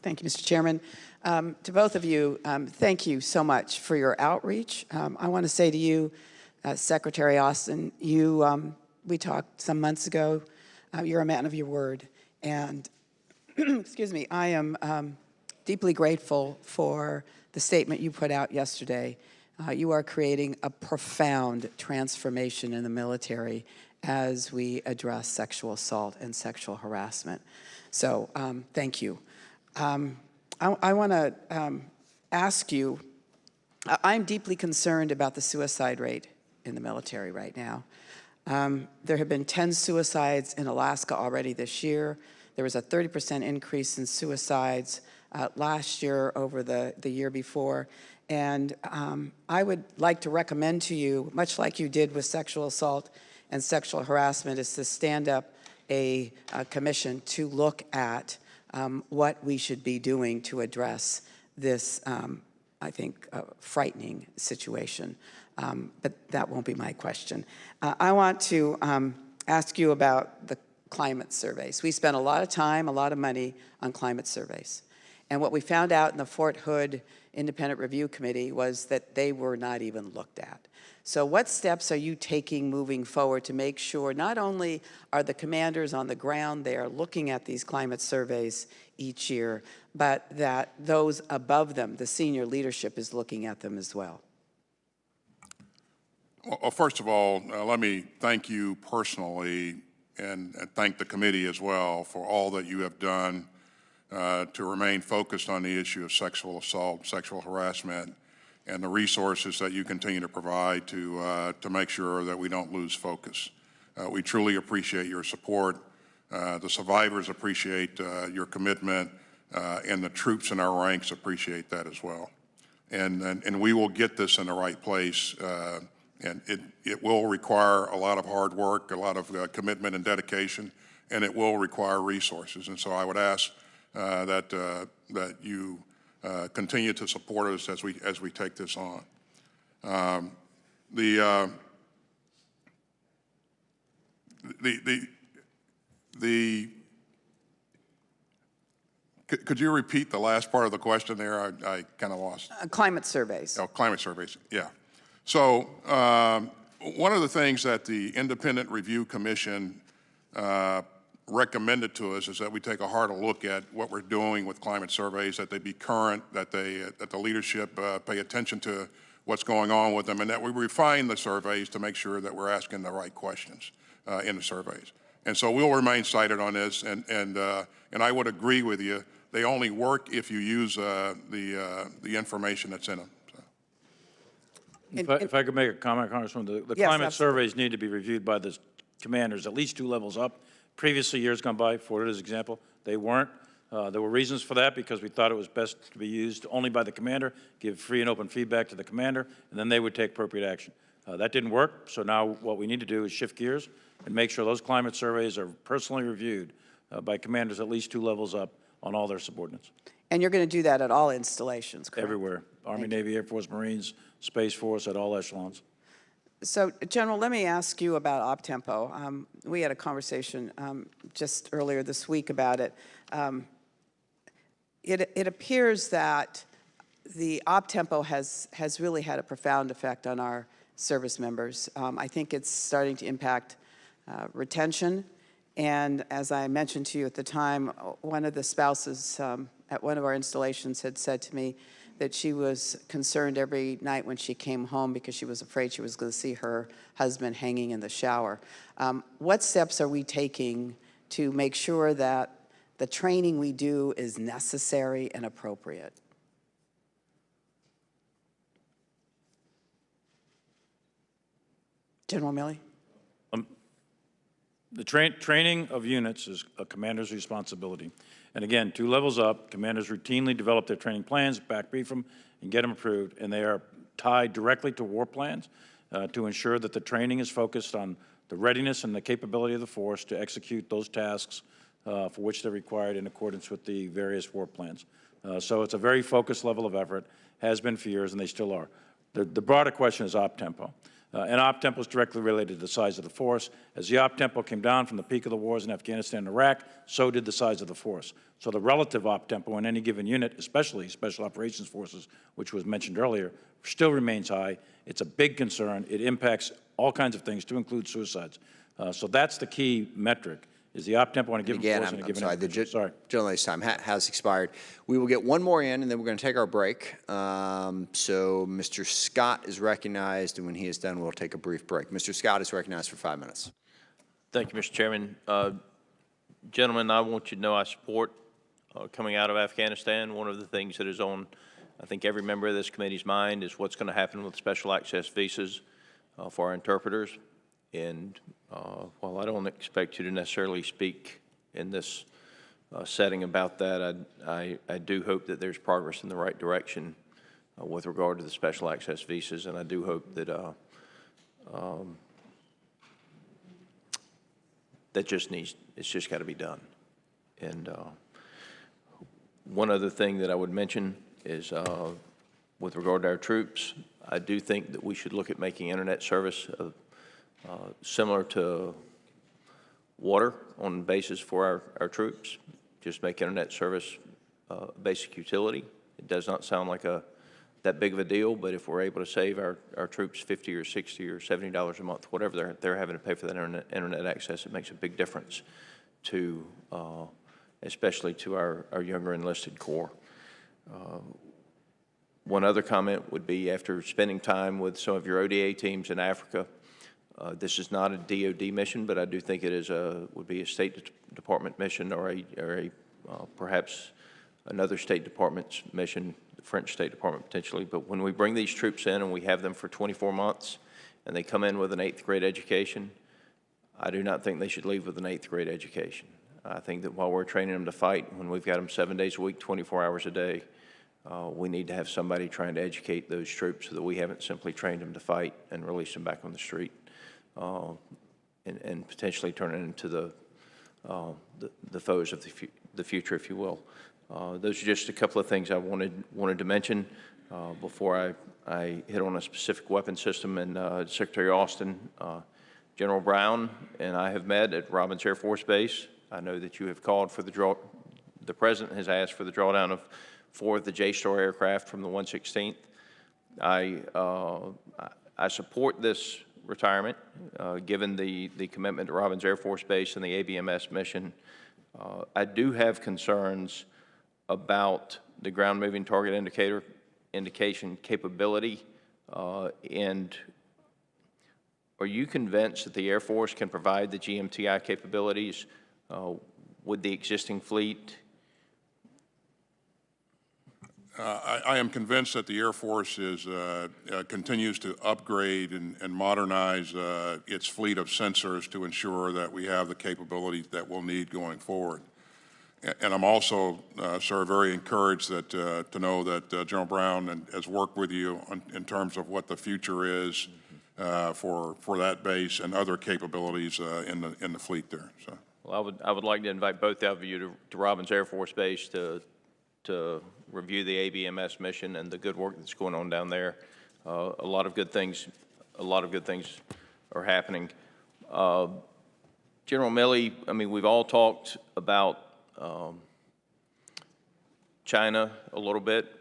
Thank you, Mr. Chairman. To both of you, thank you so much for your outreach. I want to say to you, Secretary Austin, we talked some months ago. You're a man of your word, and excuse me, I am deeply grateful for the statement you put out yesterday. You are creating a profound transformation in the military as we address sexual assault and sexual harassment. So thank you. I want to ask you, I'm deeply concerned about the suicide rate in the military right now. There have been 10 suicides in Alaska already this year. There was a 30% increase in suicides last year over the year before. And I would like to recommend to you, much like you did with sexual assault and sexual harassment, is to stand up a commission to look at what we should be doing to address this, I think, frightening situation. But that won't be my question. I want to ask you about the climate surveys. We spent a lot of time, a lot of money on climate surveys. And what we found out in the Fort Hood Independent Review Committee was that they were not even looked at. So what steps are you taking moving forward to make sure not only are the commanders on the ground there looking at these climate surveys each year, but that those above them, the senior leadership, is looking at them as well? Well, first of all, let me thank you personally and thank the committee as well for all that you have done to remain focused on the issue of sexual assault, sexual harassment, and the resources that you continue to provide to make sure that we don't lose focus. We truly appreciate your support. The survivors appreciate your commitment, and the troops in our ranks appreciate that as well. And we will get this in the right place. And it will require a lot of hard work, a lot of commitment and dedication, and it will require resources. And so I would ask that you continue to support us as we take this on. Could you repeat the last part of the question there? I kind of lost. Climate surveys. Oh, climate surveys, yeah. So one of the things that the Independent Review Commission recommended to us is that we take a harder look at what we're doing with climate surveys, that they be current, that the leadership pay attention to what's going on with them, and that we refine the surveys to make sure that we're asking the right questions in the surveys. And so we'll remain cited on this, and I would agree with you. They only work if you use the information that's in them. If I could make a comment, Congresswoman, the Yes, climate absolutely. surveys need to be reviewed by the commanders at least 2 levels up. Previously, years gone by, Florida's example, they weren't. There were reasons for that because we thought it was best to be used only by the commander, give free and open feedback to the commander, and then they would take appropriate action. That didn't work, so now what we need to do is shift gears and make sure those climate surveys are personally reviewed by commanders at least 2 levels up on all their subordinates. And you're going to do that at all installations, correct? Everywhere. Army, Navy, Air Force, Marines, Space Force, at all echelons. So, General, let me ask you about op-tempo. We had a conversation just earlier this week about it. It appears that the op-tempo has really had a profound effect on our service members. I think it's starting to impact retention. And as I mentioned to you at the time, one of the spouses at one of our installations had said to me that she was concerned every night when she came home because she was afraid she was going to see her husband hanging in the shower. What steps are we taking to make sure that the training we do is necessary and appropriate? General Milley? The training of units is a commander's responsibility. And again, 2 levels up, commanders routinely develop their training plans, back brief them, and get them approved. And they are tied directly to war plans to ensure that the training is focused on the readiness and the capability of the force to execute those tasks for which they're required in accordance with the various war plans. So it's a very focused level of effort, has been for years, and they still are. The broader question is op-tempo. And op-tempo is directly related to the size of the force. As the op-tempo came down from the peak of the wars in Afghanistan and Iraq, so did the size of the force. So the relative op-tempo in any given unit, especially Special Operations Forces, which was mentioned earlier, still remains high. It's a big concern. It impacts all kinds of things, to include suicides. So that's the key metric, is the op-tempo on a given force in a given I'm sorry, the gentleman's time has expired. We will get one more in, and then we're going to take our break. So Mr. Scott is recognized, and when he is done, we'll take a brief break. Mr. Scott is recognized for 5 minutes. Thank you, Mr. Chairman. Gentlemen, I want you to know I support coming out of Afghanistan. One of the things that is on, I think, every member of this committee's mind is what's going to happen with special access visas for our interpreters. And while I don't expect you to necessarily speak in this setting about that, I do hope that there's progress in the right direction with regard to the special access visas, and I do hope that it's just got to be done. And one other thing that I would mention is with regard to our troops, I do think that we should look at making internet service similar to water on basis for our troops. Just make internet service basic utility. It does not sound like that big of a deal, but if we're able to save our troops $50 or $60 or $70 a month, whatever they're having to pay for that internet access, it makes a big difference to, especially to our younger enlisted corps. One other comment would be, after spending time with some of your ODA teams in Africa, this is not a DOD mission, but I do think it is would be a State Department mission, or perhaps another State Department's mission, the French State Department potentially. But when we bring these troops in and we have them for 24 months and they come in with an 8th grade education, I do not think they should leave with an 8th grade education. I think that while we're training them to fight, when we've got them 7 days a week, 24 hours a day, we need to have somebody trying to educate those troops so that we haven't simply trained them to fight and released them back on the street. And potentially turn it into the foes of the future, if you will. Those are just a couple of things I wanted to mention before I hit on a specific weapon system. And Secretary Austin, General Brown, and I have met at Robins Air Force Base. I know that you have called for the President has asked for the drawdown of 4 of the JSTOR aircraft from the 116th. I support this retirement, given the commitment to Robins Air Force Base and the ABMS mission. I do have concerns about the ground moving target indication capability, and are you convinced that the Air Force can provide the GMTI capabilities with the existing fleet? I am convinced that the Air Force continues to upgrade and modernize its fleet of sensors to ensure that we have the capabilities that we'll need going forward. And I'm also, sir, very encouraged that to know that General Brown has worked with you in terms of what the future is for that base and other capabilities in the fleet there. So. Well, I would like to invite both of you to Robbins Air Force Base to review the ABMS mission and the good work that's going on down there. A lot of good things are happening. General Milley, I mean, we've all talked about China a little bit.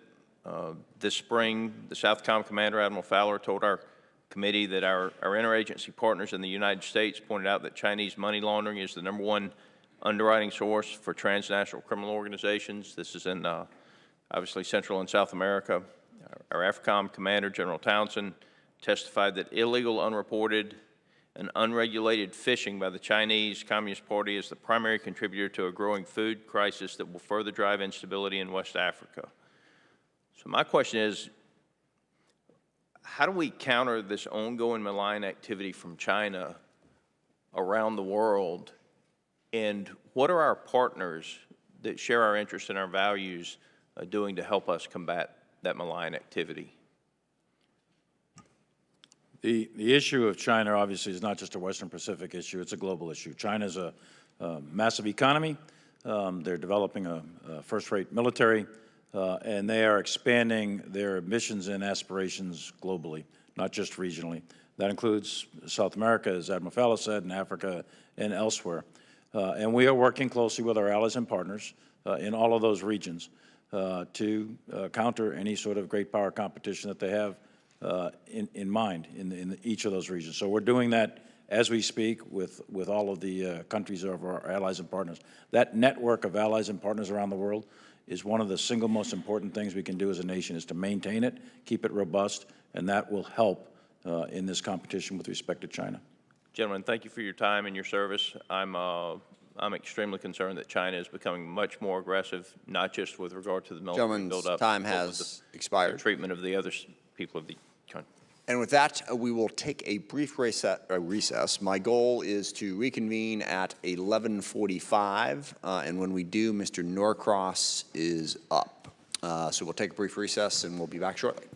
This spring, the Southcom Commander, Admiral Fowler, told our committee that our interagency partners in the United States pointed out that Chinese money laundering is the #1 underwriting source for transnational criminal organizations. This is in obviously Central and South America. Our AFRICOM Commander, General Townsend, testified that illegal, unreported, and unregulated fishing by the Chinese Communist Party is the primary contributor to a growing food crisis that will further drive instability in West Africa. So my question is, how do we counter this ongoing malign activity from China around the world? And what are our partners that share our interests and our values doing to help us combat that malign activity? The issue of China obviously is not just a Western Pacific issue, it's a global issue. China's a massive economy. They're developing a first-rate military, and they are expanding their missions and aspirations globally, not just regionally. That includes South America, as Admiral Fowler said, and Africa and elsewhere. And we are working closely with our allies and partners in all of those regions to counter any sort of great power competition that they have in mind in each of those regions. So we're doing that as we speak with all of the countries of our allies and partners. That network of allies and partners around the world is one of the single most important things we can do as a nation, is to maintain it, keep it robust, and that will help in this competition with respect to China. Gentlemen, thank you for your time and your service. I'm extremely concerned that China is becoming much more aggressive, not just with regard to the military buildup, time has expired. The treatment of the other people of the country. And with that, we will take a brief recess. My goal is to reconvene at 11:45, and when we do, Mr. Norcross is up. So we'll take a brief recess, and we'll be back shortly.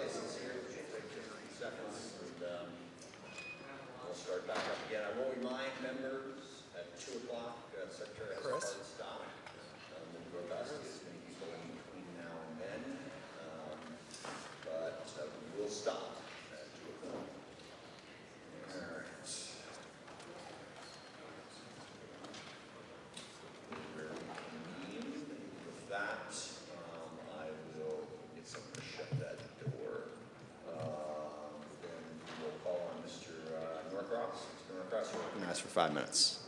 We'll start back up again. I will remind members at 2 o'clock, Secretary has a hard stop. We'll do our best to get as many people in between now and then. But we will stop at 2 o'clock. All right. With that, I will get someone to shut that door. Then we'll call on Mr. Norcross. Mr. Norcross, you're recognized for 5 minutes.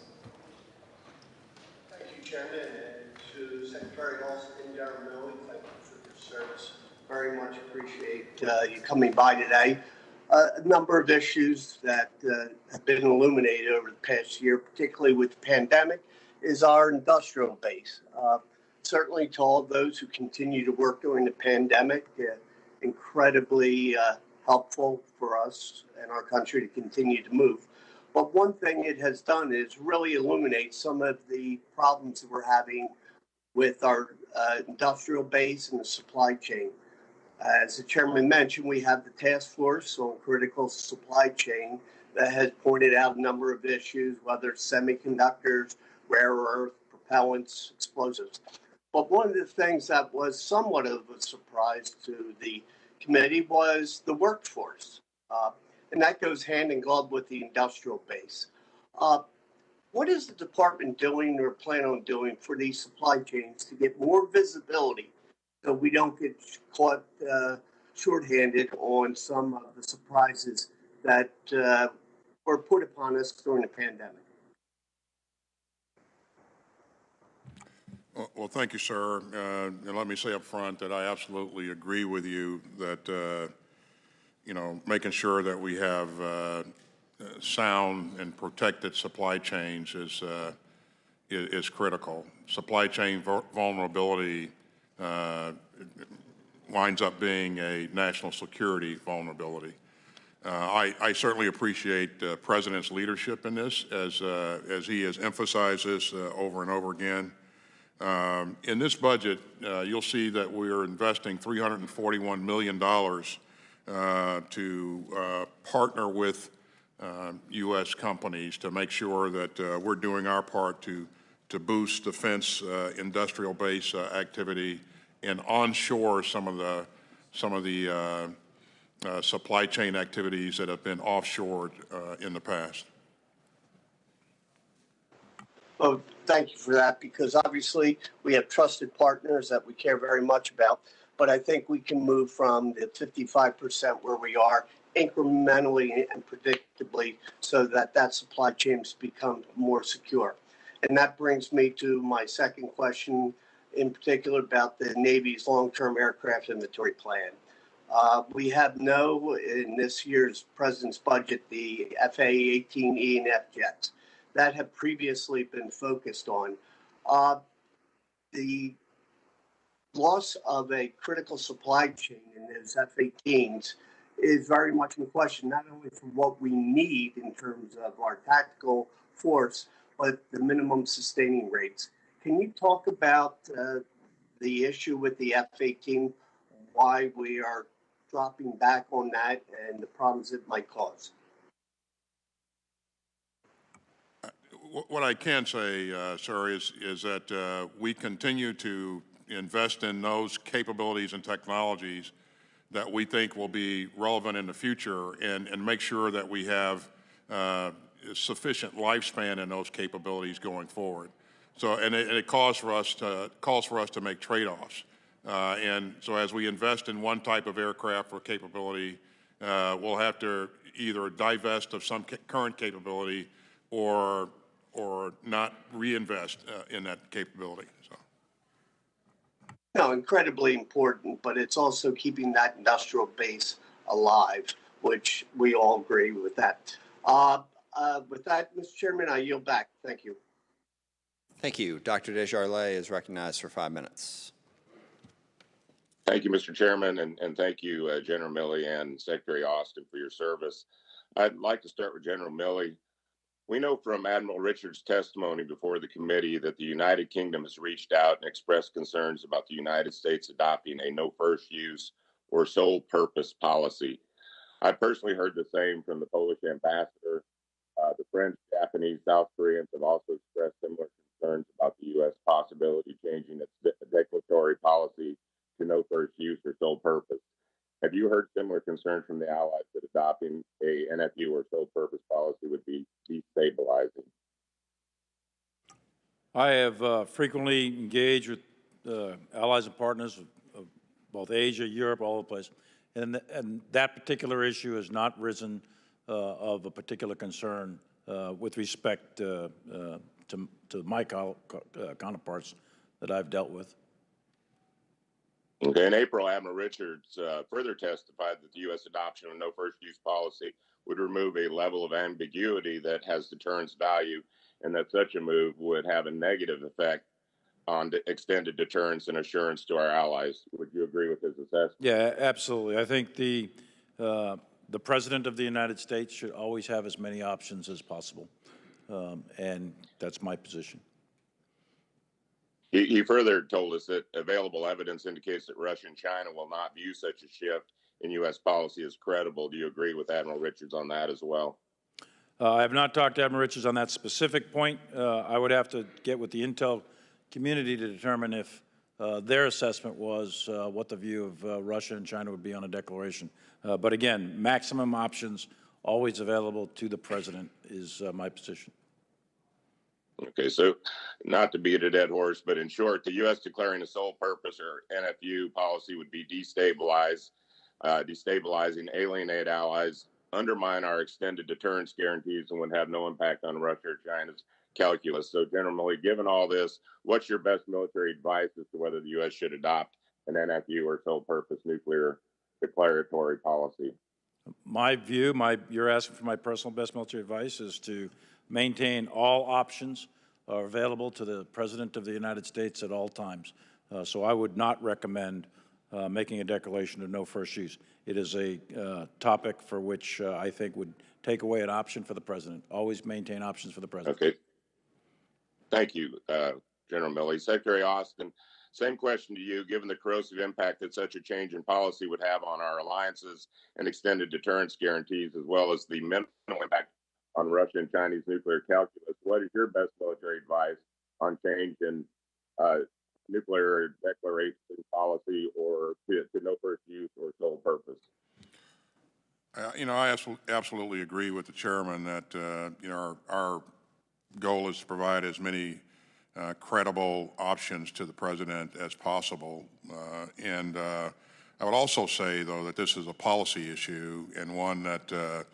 Thank you, Chairman, and to Secretary Austin, Darren Milley, thank you for your service. Very much appreciate you coming by today. A number of issues that have been illuminated over the past year, particularly with the pandemic, is our industrial base. Certainly to all those who continue to work during the pandemic, incredibly helpful for us and our country to continue to move. But one thing it has done is really illuminate some of the problems that we're having with our industrial base and the supply chain. As the chairman mentioned, we have the task force on critical supply chain that has pointed out a number of issues, whether it's semiconductors, rare earth, propellants, explosives. But one of the things that was somewhat of a surprise to the committee was the workforce. And that goes hand in glove with the industrial base. What is the department doing or plan on doing for these supply chains to get more visibility so we don't get caught shorthanded on some of the surprises that were put upon us during the pandemic? Well, thank you, sir. And let me say up front that I absolutely agree with you that, making sure that we have sound and protected supply chains is critical. Supply chain vulnerability winds up being a national security vulnerability. I certainly appreciate the President's leadership in this as he has emphasized this over and over again. In this budget, you'll see that we're investing $341 million to partner with U.S. companies to make sure that we're doing our part to boost defense industrial base activity and onshore some of the supply chain activities that have been offshored in the past. Well, thank you for that, because obviously we have trusted partners that we care very much about, but I think we can move from the 55% where we are incrementally and predictably so that that supply chain becomes more secure. And that brings me to my second question, in particular about the Navy's long-term aircraft inventory plan. We have in this year's President's budget, the FA-18E and F jets that have previously been focused on. The loss of a critical supply chain in those F-18s is very much in question, not only for what we need in terms of our tactical force, but the minimum sustaining rates. Can you talk about the issue with the F-18, why we are dropping back on that and the problems it might cause? What I can say, sir, is that we continue to invest in those capabilities and technologies that we think will be relevant in the future and make sure that we have sufficient lifespan in those capabilities going forward. So, and it calls for us to make trade-offs. And so as we invest in one type of aircraft or capability, we'll have to either divest of some current capability or not reinvest in that capability. So. No, incredibly important, but it's also keeping that industrial base alive, which we all agree with that. With that, Mr. Chairman, I yield back. Thank you. Thank you. Dr. Desjardins is recognized for 5 minutes. Thank you, Mr. Chairman, and thank you, General Milley and Secretary Austin, for your service. I'd like to start with General Milley. We know from Admiral Richards' testimony before the committee that the United Kingdom has reached out and expressed concerns about the United States adopting a no first use or sole purpose policy. I personally heard the same from the Polish ambassador. The French, Japanese, South Koreans have also expressed similar concerns about the U.S. possibility changing its declaratory policy to no first use or sole purpose. Have you heard similar concerns from the allies that adopting a NFU or sole purpose policy would be destabilizing? I have frequently engaged with allies and partners of both Asia, Europe, all over the place, and that particular issue has not risen of a particular concern with respect to my counterparts that I've dealt with. Okay. In April, Admiral Richards further testified that the U.S. adoption of no first use policy would remove a level of ambiguity that has deterrence value, and that such a move would have a negative effect on extended deterrence and assurance to our allies. Would you agree with his assessment? Yeah, absolutely. I think the President of the United States should always have as many options as possible, and that's my position. He further told us that available evidence indicates that Russia and China will not view such a shift in U.S. policy as credible. Do you agree with Admiral Richards on that as well? I have not talked to Admiral Richards on that specific point. I would have to get with the intel community to determine if their assessment was what the view of Russia and China would be on a declaration. But again, maximum options always available to the President is my position. Okay, so not to beat a dead horse, but in short, the U.S. declaring a sole purpose or NFU policy would be destabilizing, alienate allies, undermine our extended deterrence guarantees, and would have no impact on Russia or China's calculus. So, General Milley, given all this, what's your best military advice as to whether the U.S. should adopt an NFU or sole purpose nuclear declaratory policy? My view, you're asking for my personal best military advice, is to maintain all options are available to the President of the United States at all times. So I would not recommend making a declaration of no first use. It is a topic for which I think would take away an option for the President. Always maintain options for the President. Okay. Thank you, General Milley. Secretary Austin, same question to you. Given the corrosive impact that such a change in policy would have on our alliances and extended deterrence guarantees, as well as the minimal impact on Russia and Chinese nuclear calculus, what is your best military advice on change in nuclear declaration policy or to no first use or sole purpose? I absolutely agree with the chairman that our goal is to provide as many credible options to the President as possible. And I would also say, though, that this is a policy issue and one that the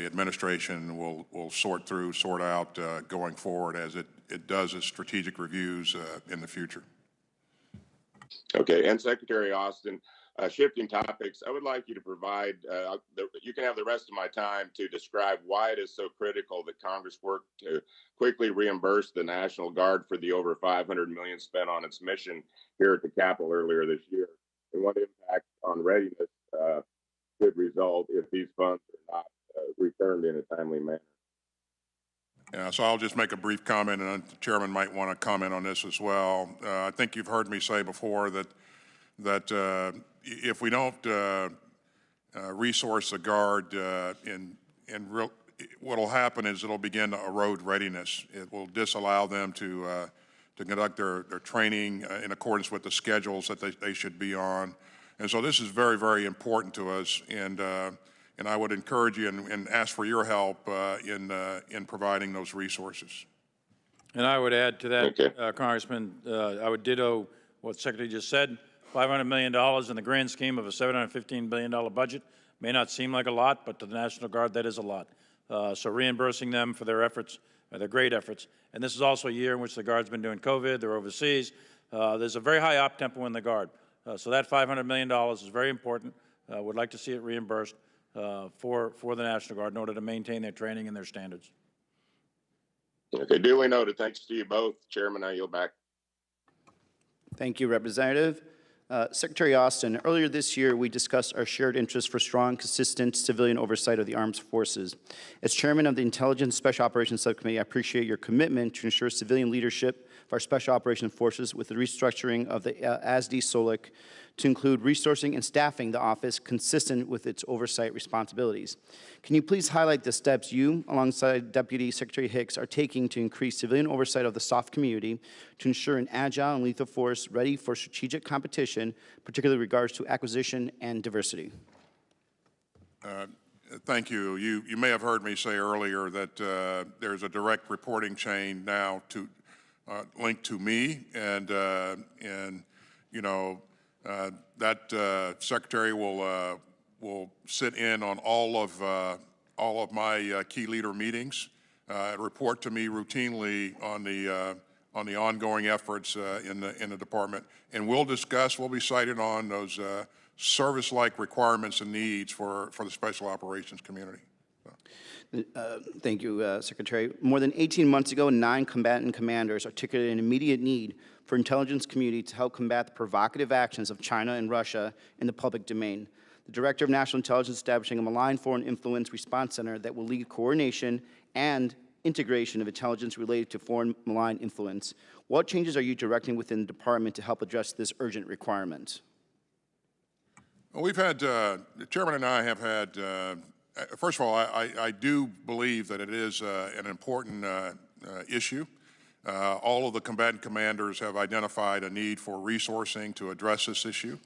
administration will sort out going forward as it does its strategic reviews in the future. Okay, and Secretary Austin, shifting topics, I would like you to provide, you can have the rest of my time to describe why it is so critical that Congress work to quickly reimburse the National Guard for the over $500 million spent on its mission here at the Capitol earlier this year, and what impact on readiness could result if these funds are not returned in a timely manner. Yeah, so I'll just make a brief comment, and the chairman might want to comment on this as well. I think you've heard me say before that if we don't resource the Guard, what will happen is it'll begin to erode readiness. It will disallow them to conduct their training in accordance with the schedules that they should be on. And so this is very, very important to us, and I would encourage you and ask for your help in providing those resources. And I would add to that, Congressman, I would ditto what the Secretary just said. $500 million in the grand scheme of a $715 billion budget may not seem like a lot, but to the National Guard, that is a lot. So reimbursing them for their efforts, their great efforts. And this is also a year in which the Guard's been doing COVID, they're overseas. There's a very high op tempo in the Guard. So that $500 million is very important. Would like to see it reimbursed for the National Guard in order to maintain their training and their standards. Okay, duly noted. Thanks to you both. Chairman, I yield back. Thank you, Representative. Secretary Austin, earlier this year, we discussed our shared interest for strong, consistent civilian oversight of the armed forces. As chairman of the Intelligence Special Operations Subcommittee, I appreciate your commitment to ensure civilian leadership of our Special Operations Forces with the restructuring of the ASD-SOLIC to include resourcing and staffing the office consistent with its oversight responsibilities. Can you please highlight the steps you, alongside Deputy Secretary Hicks, are taking to increase civilian oversight of the SOF community to ensure an agile and lethal force ready for strategic competition, particularly in regards to acquisition and diversity? Thank you. You may have heard me say earlier that there's a direct reporting chain now to linked to me, and you know, that secretary will sit in on all of my key leader meetings, report to me routinely on the ongoing efforts in the department, and we'll be cited on those service-like requirements and needs for the special operations community. Thank you, Secretary. More than 18 months ago, 9 combatant commanders articulated an immediate need for intelligence community to help combat the provocative actions of China and Russia in the public domain. The Director of National Intelligence is establishing a malign foreign influence response center that will lead coordination and integration of intelligence related to foreign malign influence. What changes are you directing within the department to help address this urgent requirement? Well, we've had, the Chairman and I have had, first of all, I do believe that it is an important issue. All of the combatant commanders have identified a need for resourcing to address this issue.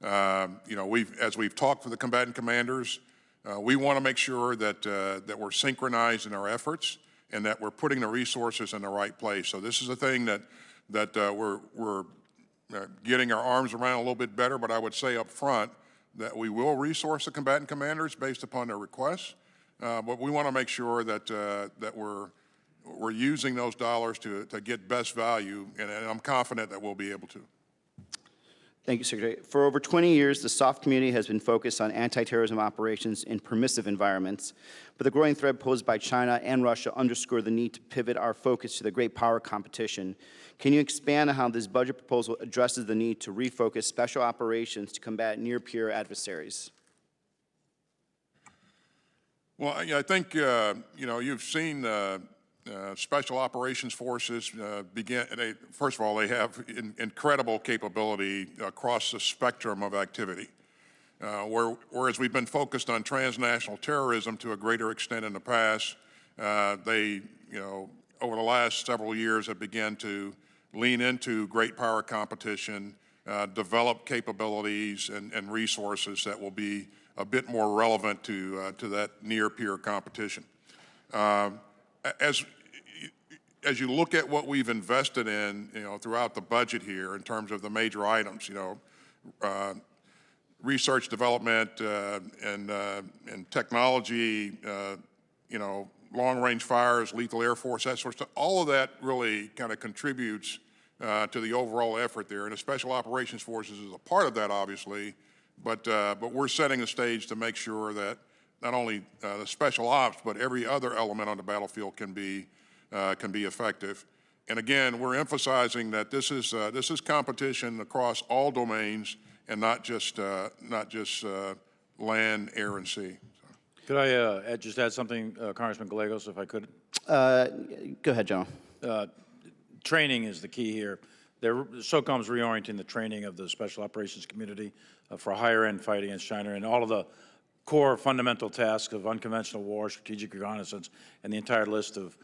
You know, as we've talked with the combatant commanders, we want to make sure that we're synchronized in our efforts and that we're putting the resources in the right place. So this is a thing that we're getting our arms around a little bit better, but I would say up front that we will resource the combatant commanders based upon their requests, but we want to make sure that we're using those dollars to get best value, and I'm confident that we'll be able to. Thank you, Secretary. For over 20 years, the SOF community has been focused on anti-terrorism operations in permissive environments, but the growing threat posed by China and Russia underscore the need to pivot our focus to the great power competition. Can you expand on how this budget proposal addresses the need to refocus special operations to combat near-peer adversaries? Well, I think, you know, you've seen Special Operations Forces first of all, they have incredible capability across the spectrum of activity. Whereas we've been focused on transnational terrorism to a greater extent in the past, they, you know, over the last several years have begun to lean into great power competition, develop capabilities and resources that will be a bit more relevant to that near-peer competition. As you look at what we've invested in, you know, throughout the budget here in terms of the major items, you know, research, development, and technology, you know, long-range fires, lethal air force, that sort of stuff, all of that really kind of contributes to the overall effort there. And the Special Operations Forces is a part of that, obviously, but we're setting the stage to make sure that not only the special ops, but every other element on the battlefield can be effective. And again, we're emphasizing that this is competition across all domains and not just land, air, and sea. Could I just add something, Congressman Gallegos, if I could? Go ahead, General. Training is the key here. SOCOM's reorienting the training of the special operations community for higher-end fight against China and all of the core fundamental tasks of unconventional war, strategic reconnaissance, and the entire list of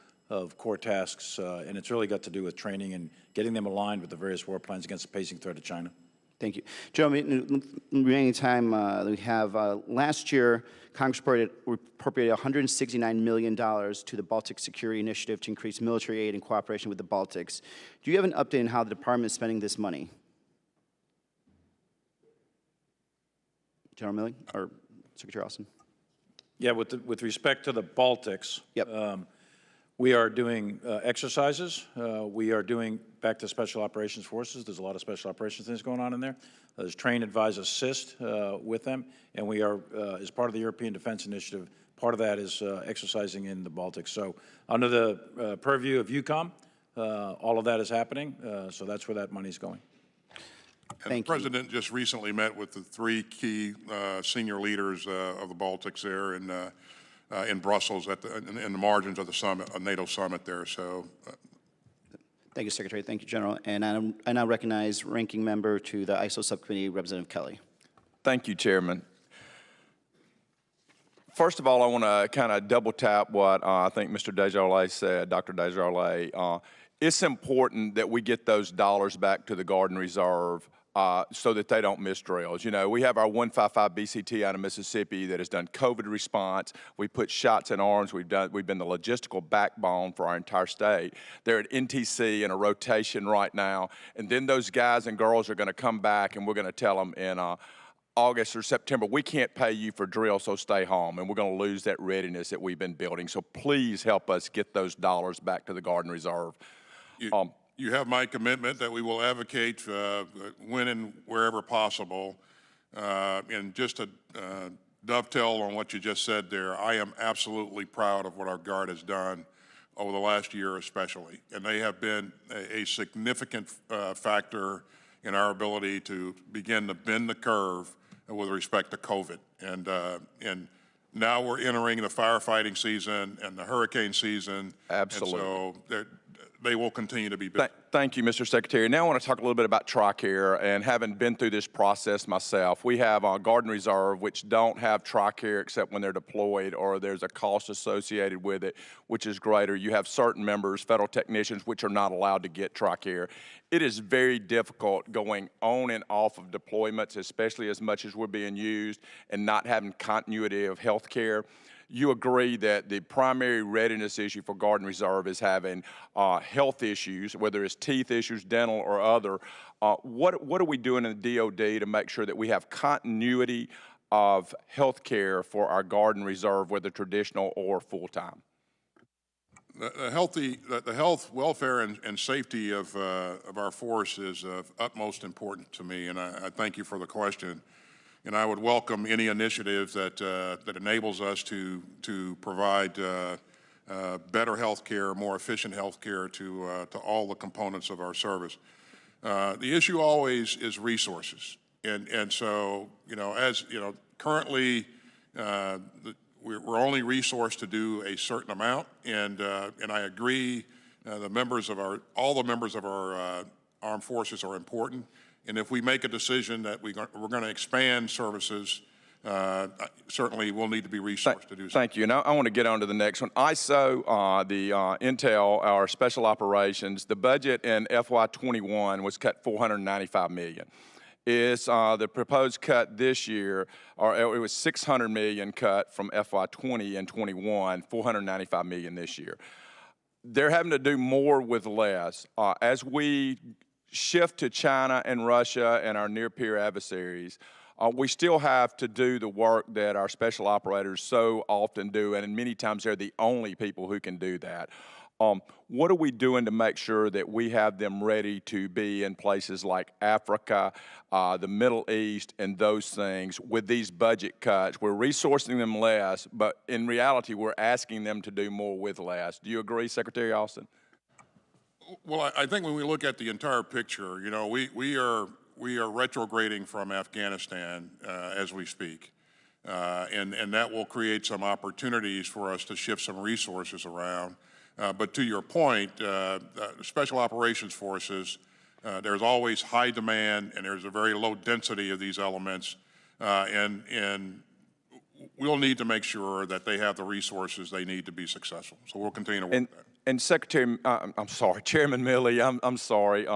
core tasks. And it's really got to do with training and getting them aligned with the various war plans against the pacing threat of China. Thank you. General, remaining time we have, last year, Congress appropriated $169 million to the Baltic Security Initiative to increase military aid and cooperation with the Baltics. Do you have an update on how the department is spending this money? General Milley or Secretary Austin? Yeah, with respect to the Baltics, yep. We are doing exercises. We are doing, back to Special Operations Forces, there's a lot of Special Operations things going on in there. There's train, advise, assist with them, and we are, as part of the European Defense Initiative, part of that is exercising in the Baltics. So under the purview of EUCOM, all of that is happening, so that's where that money is going. And the President just recently met with the 3 key senior leaders of the Baltics there in Brussels in the margins of the summit, a NATO summit there. So. Thank you, Secretary. Thank you, General. And I now recognize Ranking Member to the ISO Subcommittee, Representative Kelly. Thank you, Chairman. First of all, I want to kind of double tap what I think Mr. Desjardins said, Dr. Desjardins. It's important that we get those dollars back to the Guard and Reserve so that they don't miss drills. You know, we have our 155 BCT out of Mississippi that has done COVID response. We put shots in arms. We've been the logistical backbone for our entire state. They're at NTC in a rotation right now, and then those guys and girls are going to come back, and we're going to tell them in August or September, we can't pay you for drill, so stay home, and we're going to lose that readiness that we've been building. So please help us get those dollars back to the Guard and Reserve. You have my commitment that we will advocate when and wherever possible. And just to dovetail on what you just said there, I am absolutely proud of what our Guard has done over the last year especially. And they have been a significant factor in our ability to begin to bend the curve with respect to COVID. And now we're entering the firefighting season and the hurricane season. Absolutely. And so they will continue to be busy. Thank you, Mr. Secretary. Now I want to talk a little bit about TRICARE, and having been through this process myself, we have Guard and Reserve, which don't have TRICARE except when they're deployed or there's a cost associated with it, which is greater. You have certain members, federal technicians, which are not allowed to get TRICARE. It is very difficult going on and off of deployments, especially as much as we're being used, and not having continuity of health care. You agree that the primary readiness issue for Guard and Reserve is having health issues, whether it's teeth issues, dental, or other. What are we doing in the DOD to make sure that we have continuity of health care for our Guard and Reserve, whether traditional or full-time? The health, welfare, and safety of our force is of utmost importance to me, and I thank you for the question. And I would welcome any initiative that enables us to provide better health care, more efficient health care to all the components of our service. The issue always is resources. And so, currently we're only resourced to do a certain amount, and I agree all the members of our armed forces are important. And if we make a decision that we're going to expand services, certainly we'll need to be resourced to do so. Thank you. And I want to get on to the next one. ISO, the Intel, our special operations, the budget in FY21 was cut $495 million. Is the proposed cut this year, or it was $600 million cut from FY20 and 21, $495 million this year. They're having to do more with less. As we shift to China and Russia and our near-peer adversaries, we still have to do the work that our special operators so often do, and many times they're the only people who can do that. What are we doing to make sure that we have them ready to be in places like Africa, the Middle East, and those things with these budget cuts? We're resourcing them less, but in reality, we're asking them to do more with less. Do you agree, Secretary Austin? Well, I think when we look at the entire picture, we are retrograding from Afghanistan as we speak, and that will create some opportunities for us to shift some resources around. But to your point, Special Operations Forces, there's always high demand, and there's a very low density of these elements, and we'll need to make sure that they have the resources they need to be successful. So we'll continue to work that. And Secretary, I'm sorry, Chairman Milley, I'm sorry.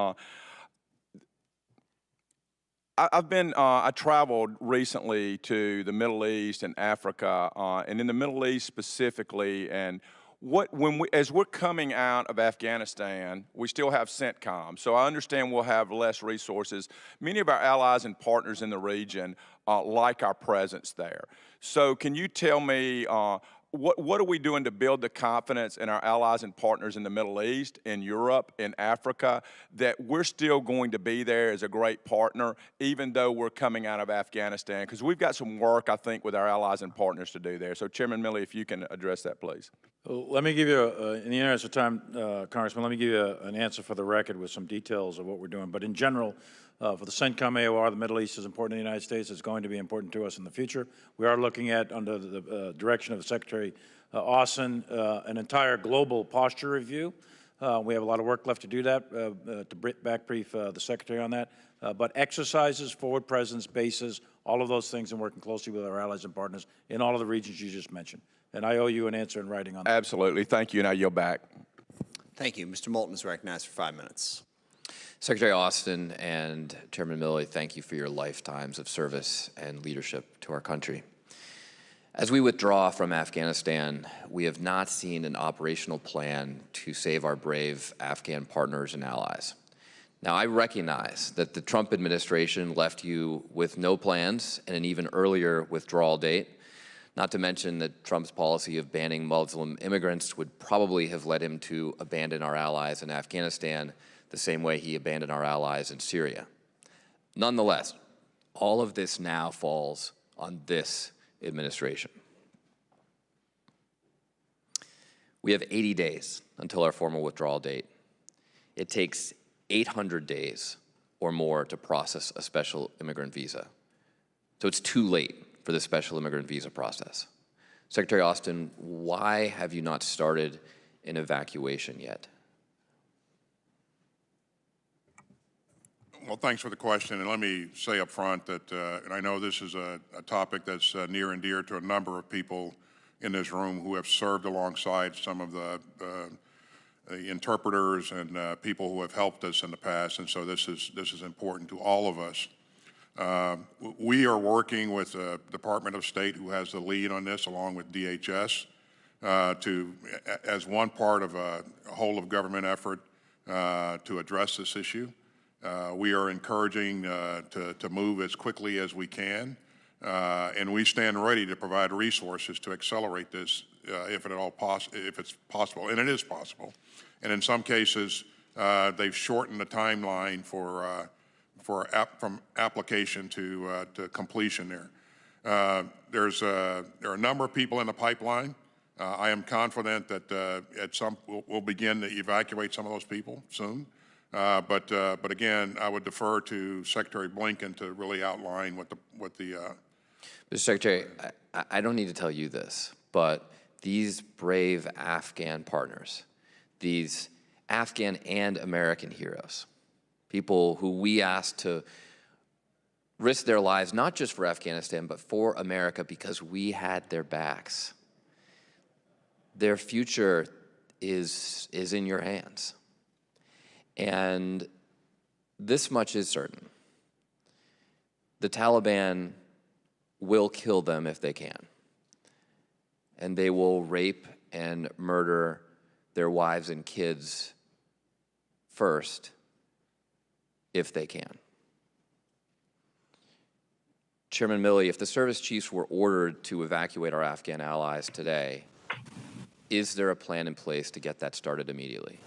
I traveled recently to the Middle East and Africa, and in the Middle East specifically, and as we're coming out of Afghanistan, we still have CENTCOM. So I understand we'll have less resources. Many of our allies and partners in the region like our presence there. So can you tell me what are we doing to build the confidence in our allies and partners in the Middle East, in Europe, in Africa, that we're still going to be there as a great partner, even though we're coming out of Afghanistan? Because we've got some work, I think, with our allies and partners to do there. So Chairman Milley, if you can address that, please. Let me give you, in the interest of time, Congressman, let me give you an answer for the record with some details of what we're doing. But in general, for the CENTCOM AOR, the Middle East is important in the United States. It's going to be important to us in the future. We are looking at, under the direction of Secretary Austin, an entire global posture review. We have a lot of work left to do that, to back brief the Secretary on that. But exercises, forward presence, bases, all of those things, and working closely with our allies and partners in all of the regions you just mentioned. And I owe you an answer in writing on that. Absolutely. Thank you, and I yield back. Thank you. Mr. Moulton is recognized for 5 minutes. Secretary Austin and Chairman Milley, thank you for your lifetimes of service and leadership to our country. As we withdraw from Afghanistan, we have not seen an operational plan to save our brave Afghan partners and allies. Now, I recognize that the Trump administration left you with no plans and an even earlier withdrawal date, not to mention that Trump's policy of banning Muslim immigrants would probably have led him to abandon our allies in Afghanistan the same way he abandoned our allies in Syria. Nonetheless, all of this now falls on this administration. We have 80 days until our formal withdrawal date. It takes 800 days or more to process a special immigrant visa. So it's too late for the special immigrant visa process. Secretary Austin, why have you not started an evacuation yet? Well, thanks for the question, and let me say up front that, and I know this is a topic that's near and dear to a number of people in this room who have served alongside some of the interpreters and people who have helped us in the past, and so this is important to all of us. We are working with the Department of State, who has the lead on this, along with DHS, as one part of a whole of government effort to address this issue. We are encouraging to move as quickly as we can, and we stand ready to provide resources to accelerate this if it's possible, and it is possible. And in some cases, they've shortened the timeline from application to completion there. There are a number of people in the pipeline. I am confident that we'll begin to evacuate some of those people soon. But again, I would defer to Secretary Blinken to really outline what the Mr. Secretary, I don't need to tell you this, but these brave Afghan partners, these Afghan and American heroes, people who we asked to risk their lives, not just for Afghanistan, but for America because we had their backs. Their future is in your hands. And this much is certain. The Taliban will kill them if they can. And they will rape and murder their wives and kids first if they can. Chairman Milley, if the service chiefs were ordered to evacuate our Afghan allies today, is there a plan in place to get that started immediately?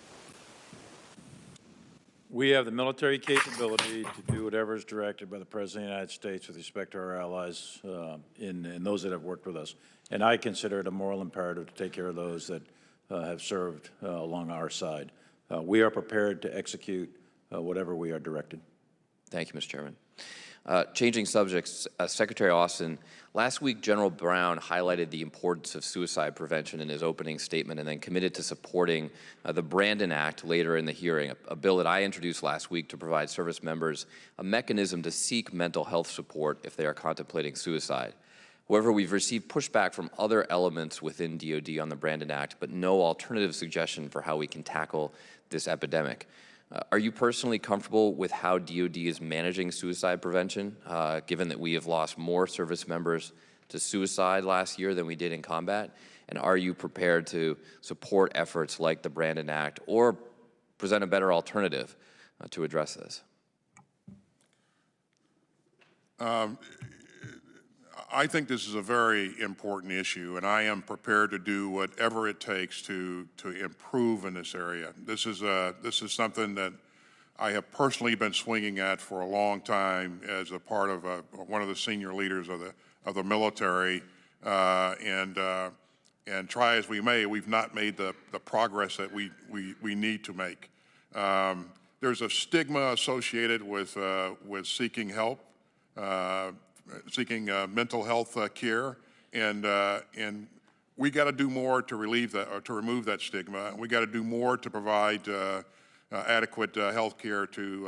We have the military capability to do whatever is directed by the President of the United States with respect to our allies and those that have worked with us. And I consider it a moral imperative to take care of those that have served along our side. We are prepared to execute whatever we are directed. Thank you, Mr. Chairman. Changing subjects, Secretary Austin, last week General Brown highlighted the importance of suicide prevention in his opening statement and then committed to supporting the Brandon Act later in the hearing, a bill that I introduced last week to provide service members a mechanism to seek mental health support if they are contemplating suicide. However, we've received pushback from other elements within DoD on the Brandon Act, but no alternative suggestion for how we can tackle this epidemic. Are you personally comfortable with how DoD is managing suicide prevention, given that we have lost more service members to suicide last year than we did in combat? And are you prepared to support efforts like the Brandon Act or present a better alternative to address this? I think this is a very important issue, and I am prepared to do whatever it takes to improve in this area. This is something that I have personally been swinging at for a long time as a part of one of the senior leaders of the military, and and try as we may, we've not made the progress that we need to make. There's a stigma associated with seeking help, seeking mental health care, and we got to do more to relieve that or to remove that stigma. We got to do more to provide adequate health care to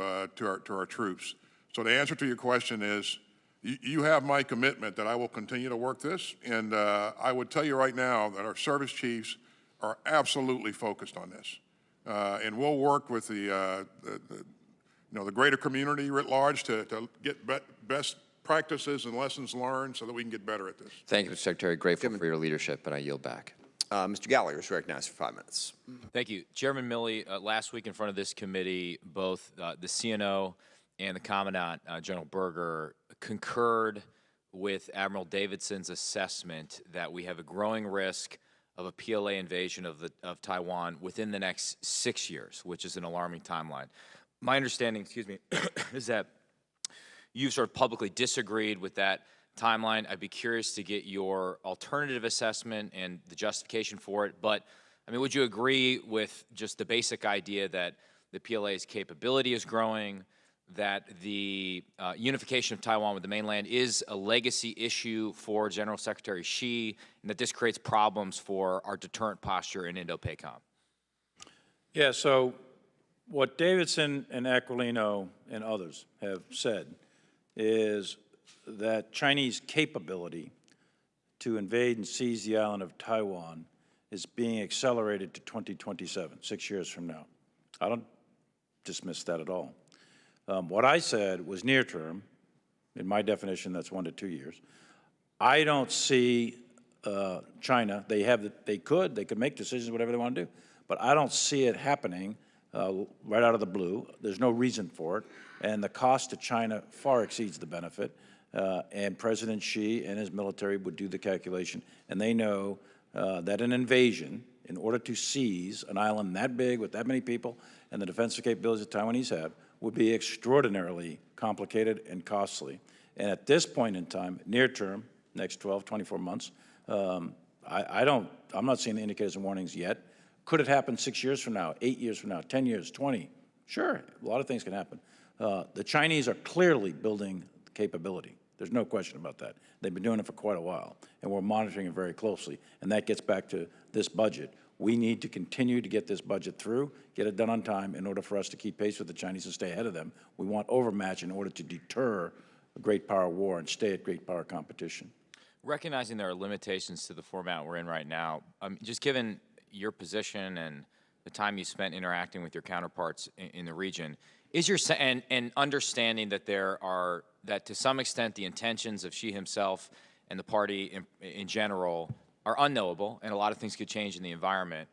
our troops. So the answer to your question is, you have my commitment that I will continue to work this, and I would tell you right now that our service chiefs are absolutely focused on this, and we'll work with the greater community writ large to get best practices and lessons learned so that we can get better at this. Thank you, Mr. Secretary. Grateful for your leadership, and I yield back. Mr. Gallagher is recognized for 5 minutes. Thank you. Chairman Milley, last week in front of this committee, both the CNO and the Commandant, General Berger, concurred with Admiral Davidson's assessment that we have a growing risk of a PLA invasion of Taiwan within the next 6 years, which is an alarming timeline. My understanding, excuse me, is that you've sort of publicly disagreed with that timeline. I'd be curious to get your alternative assessment and the justification for it. But, I mean, would you agree with just the basic idea that the PLA's capability is growing, that the unification of Taiwan with the mainland is a legacy issue for General Secretary Xi, and that this creates problems for our deterrent posture in Indo-PACOM? Yeah, so what Davidson and Aquilino and others have said is that Chinese capability to invade and seize the island of Taiwan is being accelerated to 2027, 6 years from now. I don't dismiss that at all. What I said was near term. In my definition, that's 1 to 2 years. I don't see China. They could make decisions, whatever they want to do, but I don't see it happening right out of the blue. There's no reason for it, and the cost to China far exceeds the benefit. And President Xi and his military would do the calculation, and they know that an invasion, in order to seize an island that big with that many people and the defensive capabilities that Taiwanese have, would be extraordinarily complicated and costly. And at this point in time, near term, next 12, 24 months, I'm not seeing the indicators and warnings yet. Could it happen 6 years from now, 8 years from now, 10 years, 20? Sure, a lot of things can happen. The Chinese are clearly building capability. There's no question about that. They've been doing it for quite a while, and we're monitoring it very closely. And that gets back to this budget. We need to continue to get this budget through, get it done on time in order for us to keep pace with the Chinese and stay ahead of them. We want overmatch in order to deter a great power war and stay at great power competition. Recognizing there are limitations to the format we're in right now, just given your position and the time you spent interacting with your counterparts in the region, is your and understanding that that to some extent the intentions of Xi himself and the party in general are unknowable, and a lot of things could change in the environment.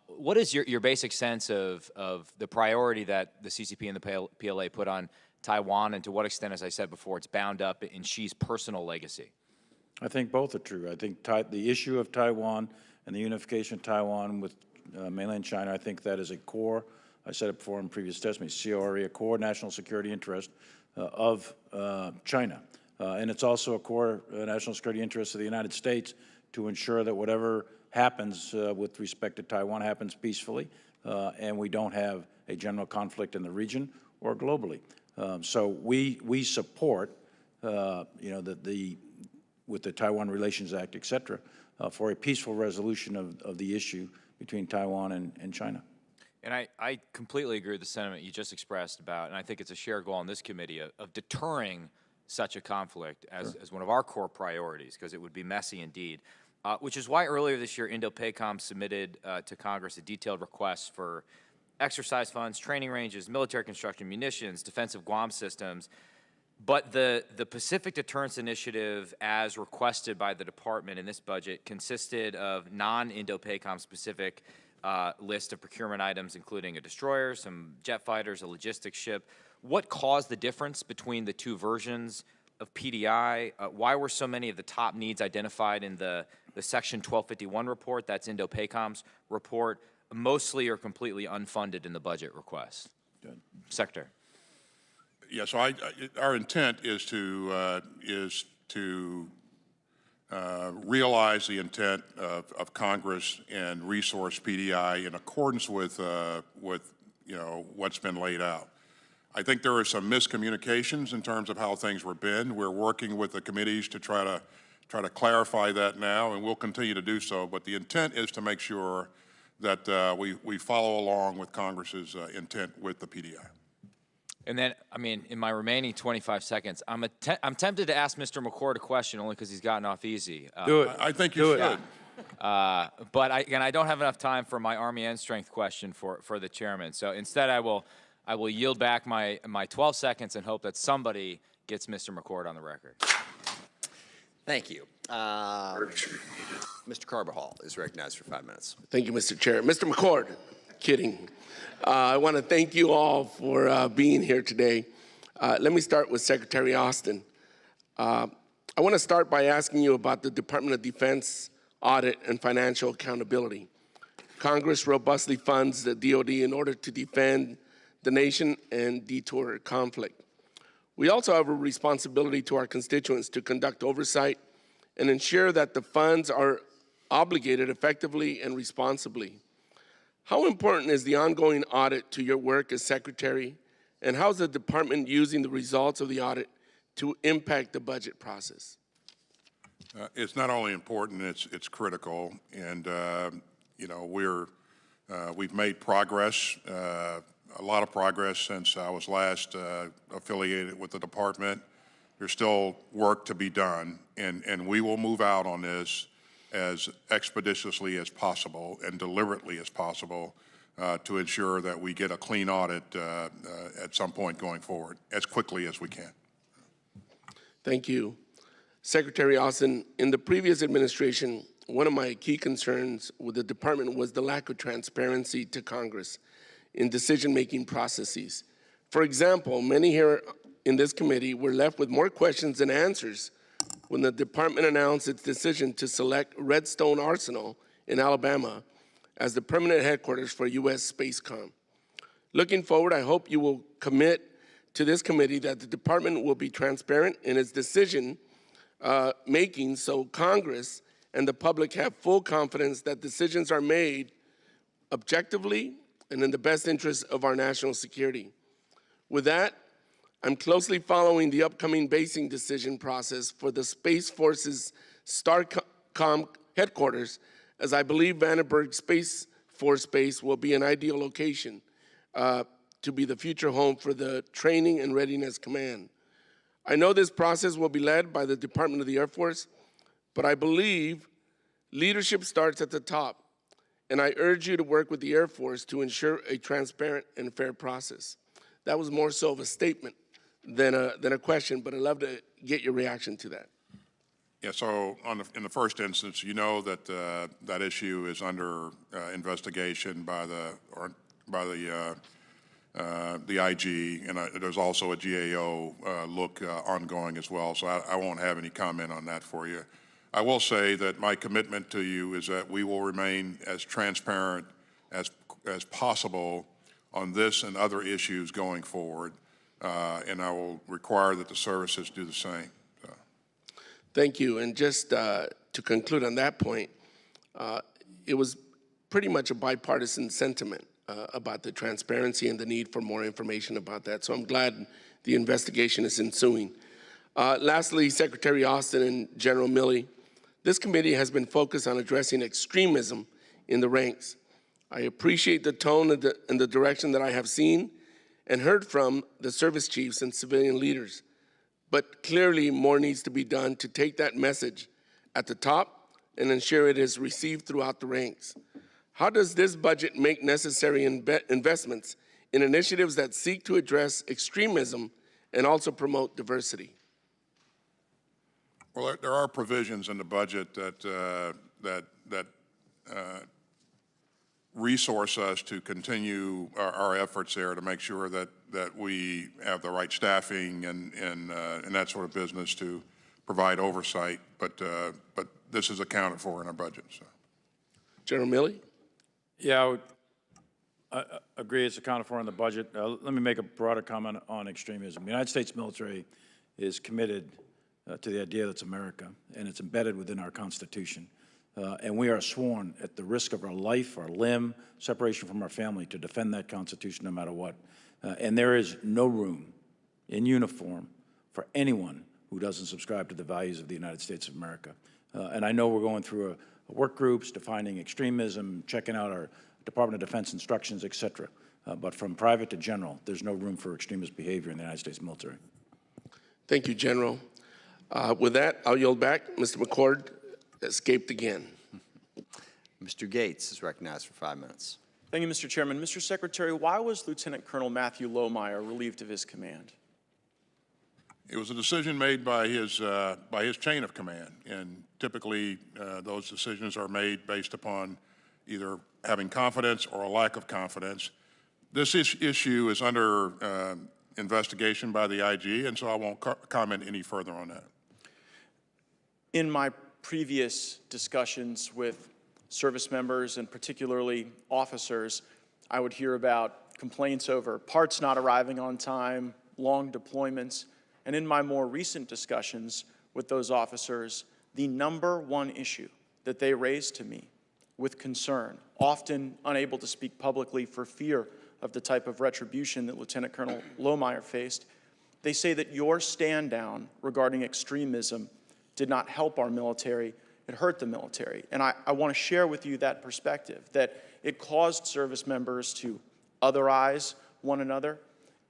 What is your basic sense of the priority that the CCP and the PLA put on Taiwan, and to what extent, as I said before, it's bound up in Xi's personal legacy? I think both are true. I think the issue of Taiwan and the unification of Taiwan with mainland China, I think that is a core, I said it before in previous testimony, CORE, a core national security interest of China. And it's also a core national security interest of the United States to ensure that whatever happens with respect to Taiwan happens peacefully, and we don't have a general conflict in the region or globally. So we support, with the Taiwan Relations Act, et cetera, for a peaceful resolution of the issue between Taiwan and China. And I completely agree with the sentiment you just expressed about, and I think it's a shared goal on this committee of deterring such a conflict as one of our core priorities, because it would be messy indeed. Which is why earlier this year, Indo-PACOM submitted to Congress a detailed request for exercise funds, training ranges, military construction, munitions, defensive Guam systems. But the Pacific Deterrence Initiative, as requested by the department in this budget, consisted of non-Indo-PACOM specific list of procurement items, including a destroyer, some jet fighters, a logistics ship. What caused the difference between the two versions of PDI? Why were so many of the top needs identified in the Section 1251 report, that's Indo-PACOM's report, mostly or completely unfunded in the budget request? Good. Secretary. Yeah, so our intent is to realize the intent of Congress and resource PDI in accordance with what's been laid out. I think there are some miscommunications in terms of how things were been. We're working with the committees to try to clarify that now, and we'll continue to do so. But the intent is to make sure that we follow along with Congress's intent with the PDI. And then, I mean, in my remaining 25 seconds, I'm tempted to ask Mr. McCord a question only because he's gotten off easy. Do it. I think you should. But again, I don't have enough time for my Army end strength question for the chairman. So instead, I will yield back my 12 seconds and hope that somebody gets Mr. McCord on the record. Thank you. Mr. Carbajal is recognized for 5 minutes. Thank you, Mr. Chair. Mr. McCord, kidding. I want to thank you all for being here today. Let me start with Secretary Austin. I want to start by asking you about the Department of Defense audit and financial accountability. Congress robustly funds the DoD in order to defend the nation and detour conflict. We also have a responsibility to our constituents to conduct oversight and ensure that the funds are obligated effectively and responsibly. How important is the ongoing audit to your work as Secretary, and how is the department using the results of the audit to impact the budget process? It's not only important; it's critical, and you know we've made progress, a lot of progress since I was last affiliated with the department. There's still work to be done, and we will move out on this as expeditiously as possible and deliberately as possible to ensure that we get a clean audit at some point going forward, as quickly as we can. Thank you. Secretary Austin, in the previous administration, one of my key concerns with the department was the lack of transparency to Congress in decision-making processes. For example, many here in this committee were left with more questions than answers when the department announced its decision to select Redstone Arsenal in Alabama as the permanent headquarters for U.S. Spacecom. Looking forward, I hope you will commit to this committee that the department will be transparent in its decision making so Congress and the public have full confidence that decisions are made objectively and in the best interest of our national security. With that, I'm closely following the upcoming basing decision process for the Space Force's STARCOM headquarters, as I believe Vandenberg Space Force Base will be an ideal location to be the future home for the Training and Readiness Command. I know this process will be led by the Department of the Air Force, but I believe leadership starts at the top, and I urge you to work with the Air Force to ensure a transparent and fair process. That was more so of a statement than a question, but I'd love to get your reaction to that. Yeah, so in the first instance, you know that that issue is under investigation by the IG, and there's also a GAO look ongoing as well, so I won't have any comment on that for you. I will say that my commitment to you is that we will remain as transparent as possible on this and other issues going forward, and I will require that the services do the same. So. Thank you, and just to conclude on that point, it was pretty much a bipartisan sentiment about the transparency and the need for more information about that. So I'm glad the investigation is ensuing. Lastly, Secretary Austin and General Milley, this committee has been focused on addressing extremism in the ranks. I appreciate the tone and the direction that I have seen and heard from the service chiefs and civilian leaders. But clearly more needs to be done to take that message at the top and ensure it is received throughout the ranks. How does this budget make necessary investments in initiatives that seek to address extremism and also promote diversity? Well, there are provisions in the budget that resource us to continue our efforts there to make sure that we have the right staffing and that sort of business to provide oversight. But this is accounted for in our budget. So. General Milley? Yeah, I agree it's accounted for in the budget. Let me make a broader comment on extremism. The United States military is committed to the idea that's America, and it's embedded within our Constitution. And we are sworn at the risk of our life, our limb, separation from our family to defend that Constitution no matter what. And there is no room in uniform for anyone who doesn't subscribe to the values of the United States of America. And I know we're going through work groups, defining extremism, checking out our Department of Defense instructions, et cetera. But from private to general, there's no room for extremist behavior in the United States military. Thank you, General. With that, I'll yield back. Mr. McCord escaped again. Mr. Gates is recognized for 5 minutes. Thank you, Mr. Chairman. Mr. Secretary, why was Lieutenant Colonel Matthew Lohmeyer relieved of his command? It was a decision made by his chain of command, and typically those decisions are made based upon either having confidence or a lack of confidence. This issue is under investigation by the IG, and so I won't comment any further on that. In my previous discussions with service members and particularly officers, I would hear about complaints over parts not arriving on time, long deployments, and in my more recent discussions with those officers, the #1 issue that they raised to me with concern, often unable to speak publicly for fear of the type of retribution that Lieutenant Colonel Lohmeyer faced, they say that your stand down regarding extremism did not help our military, it hurt the military. And I want to share with you that perspective, that it caused service members to otherize one another,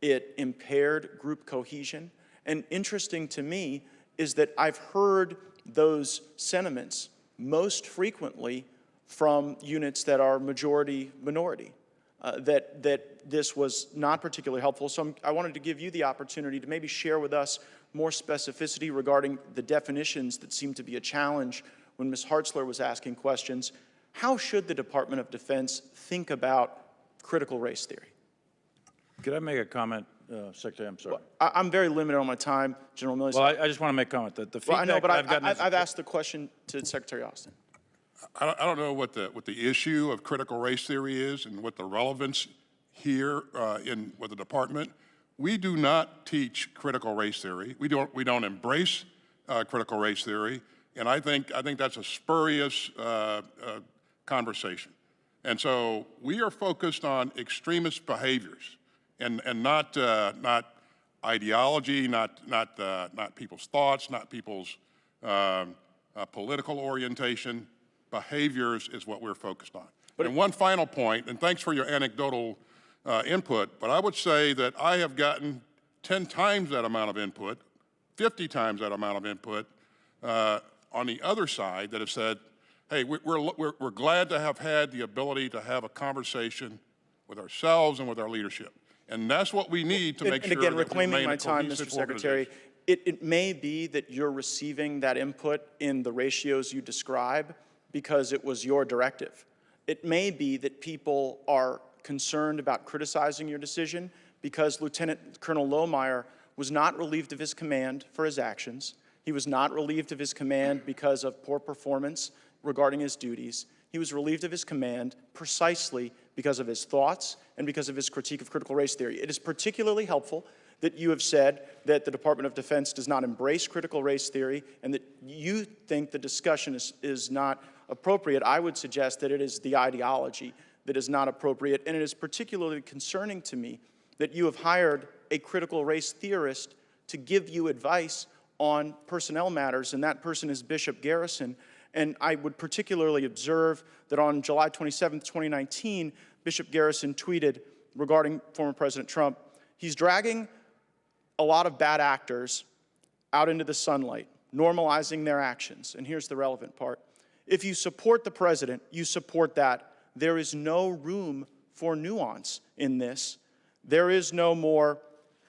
it impaired group cohesion, and interesting to me is that I've heard those sentiments most frequently from units that are majority-minority, that this was not particularly helpful. So I wanted to give you the opportunity to maybe share with us more specificity regarding the definitions that seem to be a challenge when Ms. Hartzler was asking questions. How should the Department of Defense think about critical race theory? Could I make a comment, Secretary? I'm sorry. Well, I'm very limited on my time, General Milley. Well, I just want to make a comment that the feedback I know, but I've asked the question to Secretary Austin. I don't know what the issue of critical race theory is and what the relevance here with the department. We do not teach critical race theory. We don't embrace critical race theory, and I think that's a spurious conversation. And so we are focused on extremist behaviors, and not ideology, not people's thoughts, not people's political orientation. Behaviors is what we're focused on. And one final point, and thanks for your anecdotal input, but I would say that I have gotten 10 times that amount of input, 50 times that amount of input on the other side that have said, hey, we're glad to have had the ability to have a conversation with ourselves and with our leadership. And that's what we need to make sure that we remain a cohesive organization. Reclaiming my time, Mr. Secretary, it may be that you're receiving that input in the ratios you describe because it was your directive. It may be that people are concerned about criticizing your decision because Lieutenant Colonel Lohmeyer was not relieved of his command for his actions. He was not relieved of his command because of poor performance regarding his duties. He was relieved of his command precisely because of his thoughts and because of his critique of critical race theory. It is particularly helpful that you have said that the Department of Defense does not embrace critical race theory and that you think the discussion is not appropriate. I would suggest that it is the ideology that is not appropriate, and it is particularly concerning to me that you have hired a critical race theorist to give you advice on personnel matters, and that person is Bishop Garrison. And I would particularly observe that on July 27, 2019, Bishop Garrison tweeted regarding former President Trump, he's dragging a lot of bad actors out into the sunlight, normalizing their actions. And here's the relevant part. If you support the president, you support that. There is no room for nuance in this. There is no more,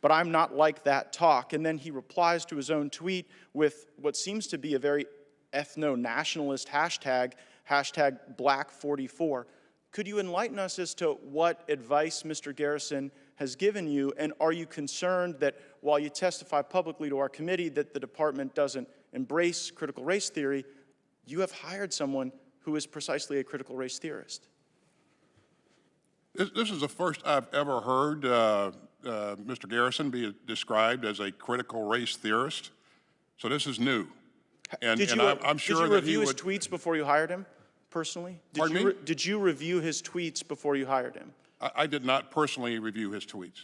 but I'm not like that talk. And then he replies to his own tweet with what seems to be a very ethno-nationalist hashtag, hashtag Black44. Could you enlighten us as to what advice Mr. Garrison has given you, and are you concerned that while you testify publicly to our committee that the department doesn't embrace critical race theory, you have hired someone who is precisely a critical race theorist? This is the first I've ever heard Mr. Garrison be described as a critical race theorist. So this is new. And, I'm sure did you that review he his would. tweets before you hired him, personally? Pardon me? Did you review his tweets before you hired him? I did not personally review his tweets.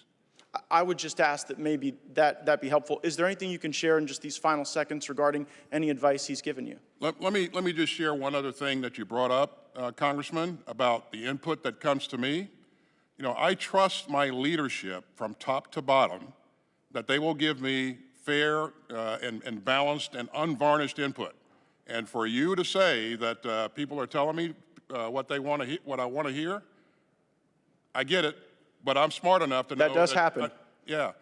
I would just ask that maybe that be helpful. Is there anything you can share in just these final seconds regarding any advice he's given you? Let me just share one other thing that you brought up, Congressman, about the input that comes to me. You know, I trust my leadership from top to bottom that they will give me fair and balanced and unvarnished input. And for you to say that people are telling me what they want to what I want to hear, I get it, but I'm smart enough to know that does happen. Yeah.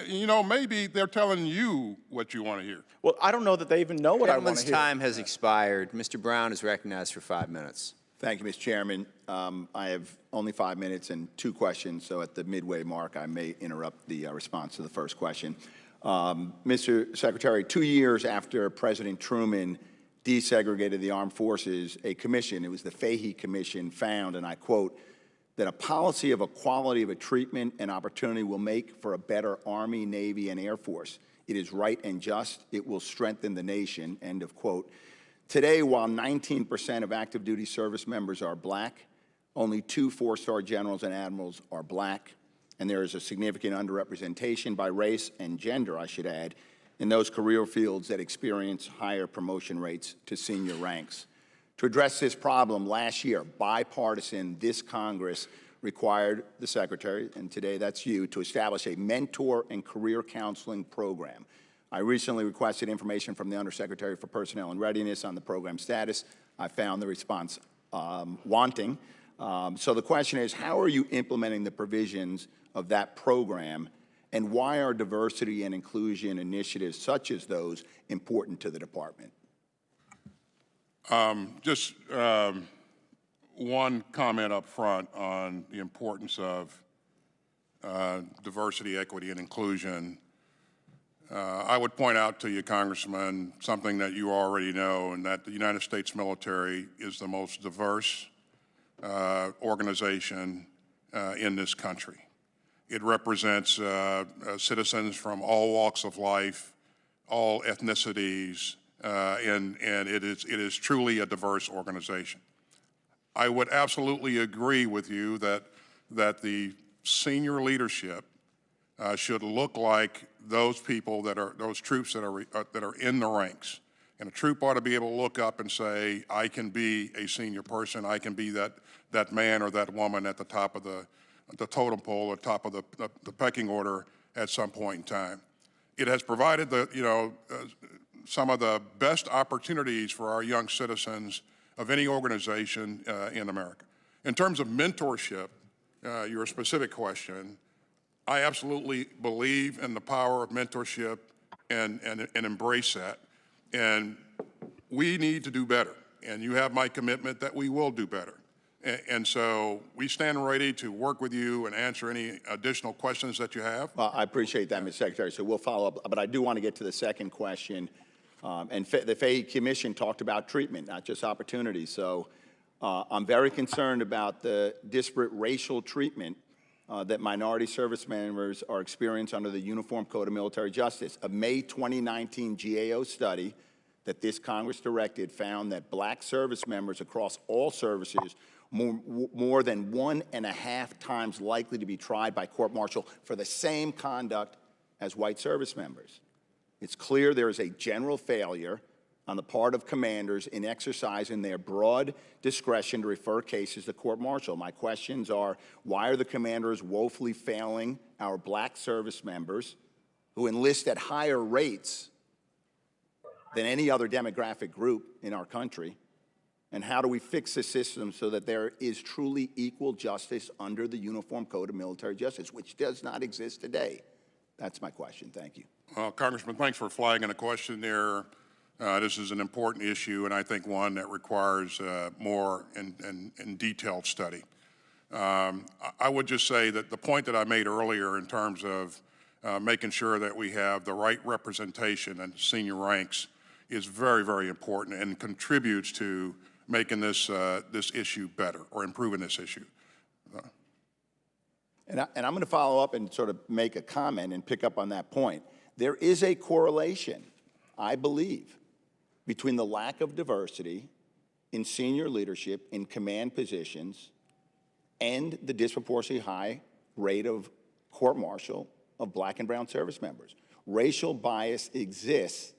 You know, maybe they're telling you what you want to hear. Well, I don't know that they even know what I want Gentleman's to hear. time has expired. Mr. Brown is recognized for 5 minutes. Thank you, Mr. Chairman. I have only 5 minutes and 2 questions, so at the midway mark, I may interrupt the response to the first question. Mr. Secretary, 2 years after President Truman desegregated the armed forces, a commission, it was the Fahey Commission, found, and I quote, that a policy of equality of a treatment and opportunity will make for a better Army, Navy, and Air Force. It is right and just. It will strengthen the nation, end of quote. Today, while 19% of active duty service members are black, only 2 4-star generals and admirals are black, and there is a significant underrepresentation by race and gender, I should add, in those career fields that experience higher promotion rates to senior ranks. To address this problem, last year, bipartisan, this Congress required the Secretary, and today that's you, to establish a mentor and career counseling program. I recently requested information from the Undersecretary for Personnel and Readiness on the program status. I found the response wanting. So the question is, how are you implementing the provisions of that program, and why are diversity and inclusion initiatives such as those important to the department? Just one comment up front on the importance of diversity, equity, and inclusion. I would point out to you, Congressman, something that you already know, and that the United States military is the most diverse organization in this country. It represents citizens from all walks of life, all ethnicities, and it is truly a diverse organization. I would absolutely agree with you that the senior leadership should look like those people those troops that are in the ranks. And a troop ought to be able to look up and say, I can be a senior person. I can be that man or that woman at the top of the totem pole or top of the pecking order at some point in time. It has provided some of the best opportunities for our young citizens of any organization in America. In terms of mentorship, your specific question, I absolutely believe in the power of mentorship and embrace that. And we need to do better. And you have my commitment that we will do better. And so we stand ready to work with you and answer any additional questions that you have. Well, I appreciate that, Mr. Secretary, so we'll follow up. But I do want to get to the second question. The Fahey Commission talked about treatment, not just opportunities. So I'm very concerned about the disparate racial treatment that minority service members are experiencing under the Uniform Code of Military Justice. A May 2019 GAO study that this Congress directed found that black service members across all services more than 1.5 times likely to be tried by court-martial for the same conduct as white service members. It's clear there is a general failure on the part of commanders in exercising their broad discretion to refer cases to court-martial. My questions are, why are the commanders woefully failing our black service members who enlist at higher rates than any other demographic group in our country? And how do we fix the system so that there is truly equal justice under the Uniform Code of Military Justice, which does not exist today? That's my question. Thank you. Well, Congressman, thanks for flagging a question there. This is an important issue, and I think one that requires more and detailed study. I would just say that the point that I made earlier in terms of making sure that we have the right representation in senior ranks is very, very important and contributes to making this issue better or improving this issue. And I'm going to follow up and sort of make a comment and pick up on that point. There is a correlation I believe, between the lack of diversity in senior leadership in command positions and the disproportionately high rate of court-martial of black and brown service members. Racial bias exists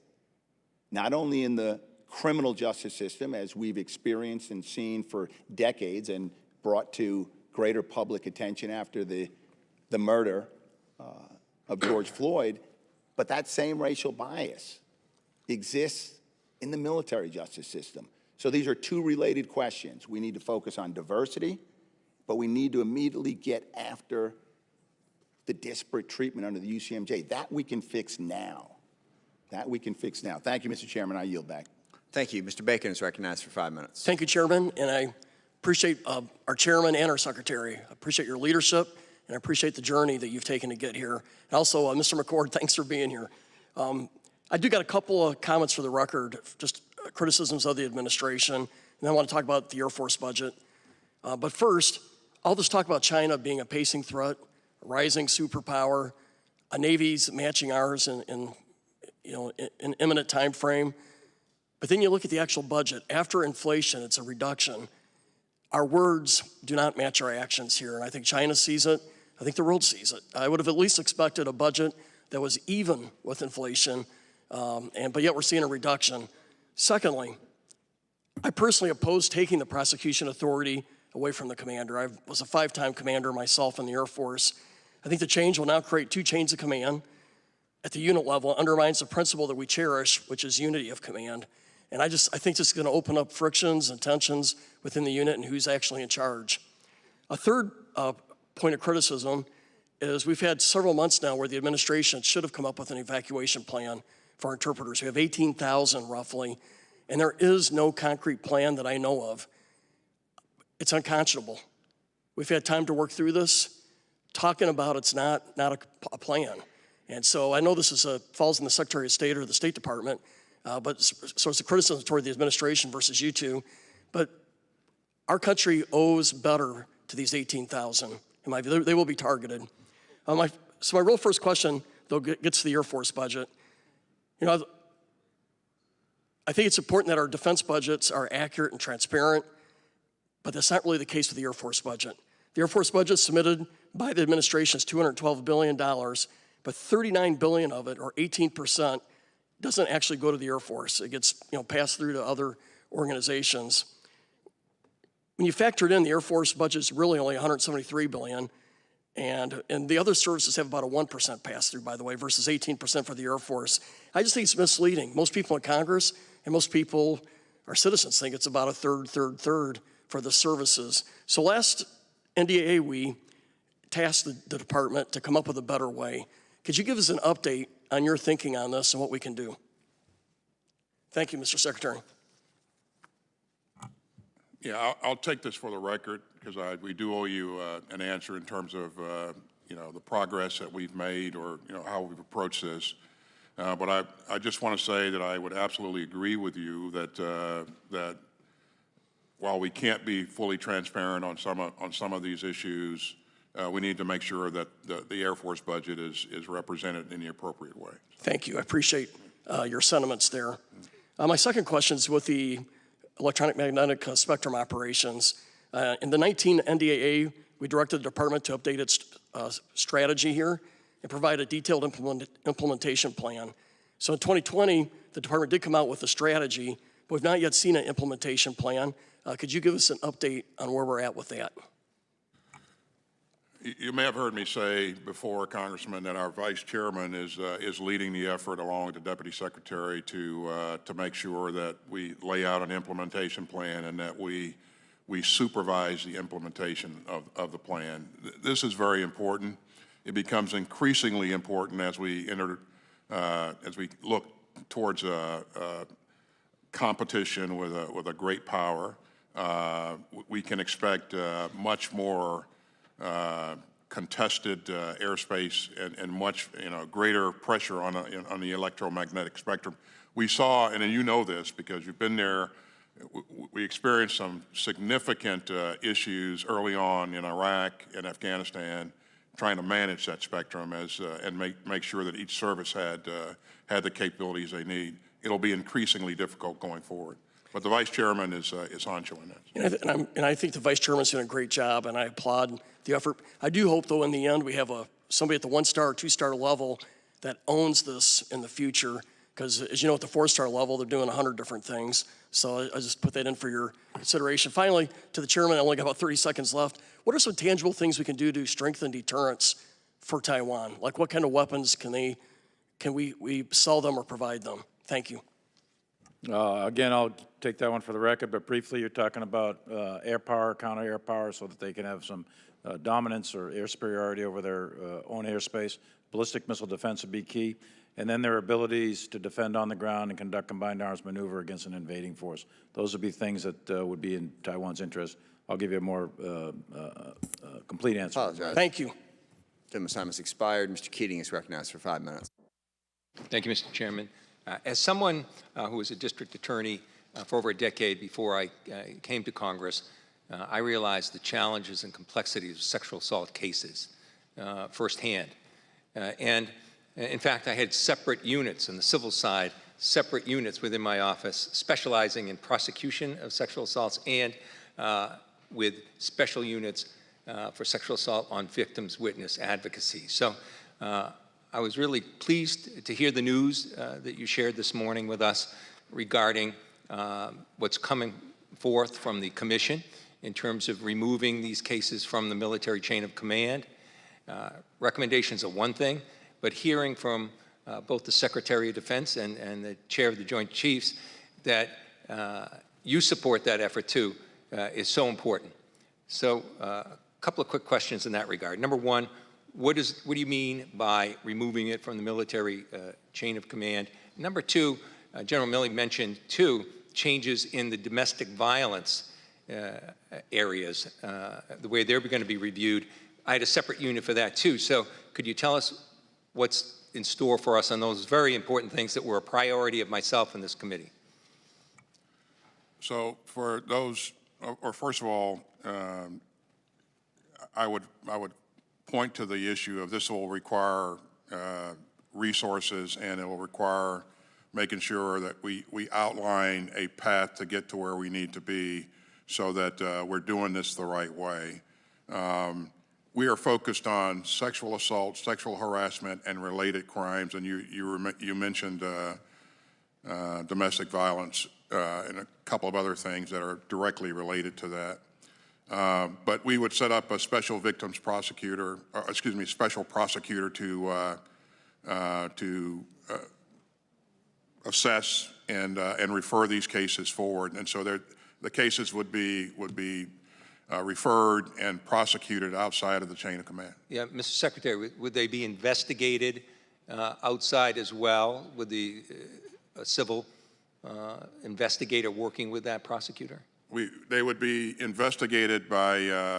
not only in the criminal justice system, as we've experienced and seen for decades and brought to greater public attention after the murder of George Floyd, but that same racial bias exists in the military justice system. So these are two related questions. We need to focus on diversity, but we need to immediately get after the disparate treatment under the UCMJ. That we can fix now. That we can fix now. Thank you, Mr. Chairman. I yield back. Thank you. Mr. Bacon is recognized for 5 minutes. Thank you, Chairman, and I appreciate our Chairman and our Secretary. I appreciate your leadership, and I appreciate the journey that you've taken to get here. And also, Mr. McCord, thanks for being here. I do got a couple of comments for the record, just criticisms of the administration, and then I want to talk about the Air Force budget. But first, I'll just talk about China being a pacing threat, a rising superpower, a Navy's matching ours in an imminent time frame. But then you look at the actual budget. After inflation, it's a reduction. Our words do not match our actions here, and I think China sees it. I think the world sees it. I would have at least expected a budget that was even with inflation, but yet we're seeing a reduction. Secondly, I personally oppose taking the prosecution authority away from the commander. I was a 5-time commander myself in the Air Force. I think the change will now create 2 chains of command at the unit level, undermines the principle that we cherish, which is unity of command. And I think this is going to open up frictions and tensions within the unit and who's actually in charge. A third point of criticism is we've had several months now where the administration should have come up with an evacuation plan for our interpreters. We have 18,000 roughly, and there is no concrete plan that I know of. It's unconscionable. We've had time to work through this. Talking about it's not a plan. And so I know this falls in the Secretary of State or the State Department, so it's a criticism toward the administration versus you two. But our country owes better to these 18,000. In my view, they will be targeted. So my real first question, though, gets to the Air Force budget. I think it's important that our defense budgets are accurate and transparent, but that's not really the case with the Air Force budget. The Air Force budget submitted by the administration is $212 billion, but $39 billion of it, or 18%, doesn't actually go to the Air Force. It gets passed through to other organizations. When you factor it in, the Air Force budget is really only $173 billion, and the other services have about a 1% pass-through, by the way, versus 18% for the Air Force. I just think it's misleading. Most people in Congress and most people, our citizens, think it's about a third for the services. So last NDAA, we tasked the department to come up with a better way. Could you give us an update on your thinking on this and what we can do? Thank you, Mr. Secretary. Yeah, I'll take this for the record because we do owe you an answer in terms of the progress that we've made or how we've approached this. But I just want to say that I would absolutely agree with you that while we can't be fully transparent on some of these issues, we need to make sure that the Air Force budget is represented in the appropriate way. Thank you. I appreciate your sentiments there. My second question is with the electronic magnetic spectrum operations. In the 19 NDAA, we directed the department to update its strategy here and provide a detailed implementation plan. So in 2020, the department did come out with a strategy, but we've not yet seen an implementation plan. Could you give us an update on where we're at with that? You may have heard me say before, Congressman, that our Vice Chairman is leading the effort along with the Deputy Secretary to make sure that we lay out an implementation plan and that we supervise the implementation of the plan. This is very important. It becomes increasingly important as we look towards competition with a great power. We can expect much more contested airspace and much greater pressure on the electromagnetic spectrum. We saw, and you know this because you've been there, we experienced some significant issues early on in Iraq and Afghanistan trying to manage that spectrum and make sure that each service had the capabilities they need. it'll be increasingly difficult going forward. But the Vice Chairman is honcho in that. And I think the Vice Chairman's doing a great job, and I applaud the effort. I do hope, though, in the end, we have somebody at the 1-star or 2-star level that owns this in the future, because as you know, at the 4-star level, they're doing 100 different things. So I just put that in for your consideration. Finally, to the Chairman, I only got about 30 seconds left. What are some tangible things we can do to strengthen deterrence for Taiwan? Like what kind of weapons can we sell them or provide them? Thank you. Again, I'll take that one for the record, but briefly, you're talking about air power, counter air power, so that they can have some dominance or air superiority over their own airspace. Ballistic missile defense would be key. And then their abilities to defend on the ground and conduct combined arms maneuver against an invading force. Those would be things that would be in Taiwan's interest. I'll give you a more complete answer. Apologize. Thank you. Gentleman's time has expired. Mr. Keating is recognized for 5 minutes. Thank you, Mr. Chairman. As someone who was a district attorney for over a decade before I came to Congress, I realized the challenges and complexities of sexual assault cases firsthand. And in fact, I had separate units on the civil side, separate units within my office specializing in prosecution of sexual assaults and with special units for sexual assault on victims' witness advocacy. So I was really pleased to hear the news that you shared this morning with us regarding what's coming forth from the Commission in terms of removing these cases from the military chain of command. Recommendations are one thing, but hearing from both the Secretary of Defense and the Chair of the Joint Chiefs that you support that effort too is so important. So a couple of quick questions in that regard. Number one, what do you mean by removing it from the military chain of command? Number two, General Milley mentioned too, changes in the domestic violence areas, the way they're going to be reviewed. I had a separate unit for that too. So could you tell us what's in store for us on those very important things that were a priority of myself and this committee? So for those, or first of all, I would point to the issue of this will require resources, and it will require making sure that we outline a path to get to where we need to be so that we're doing this the right way. We are focused on sexual assault, sexual harassment, and related crimes, and you mentioned domestic violence and a couple of other things that are directly related to that. But we would set up a special victims prosecutor, special prosecutor to assess and refer these cases forward. And so the cases would be referred and prosecuted outside of the chain of command. Yeah, Mr. Secretary, would they be investigated outside as well with the civil investigator working with that prosecutor? They would be investigated by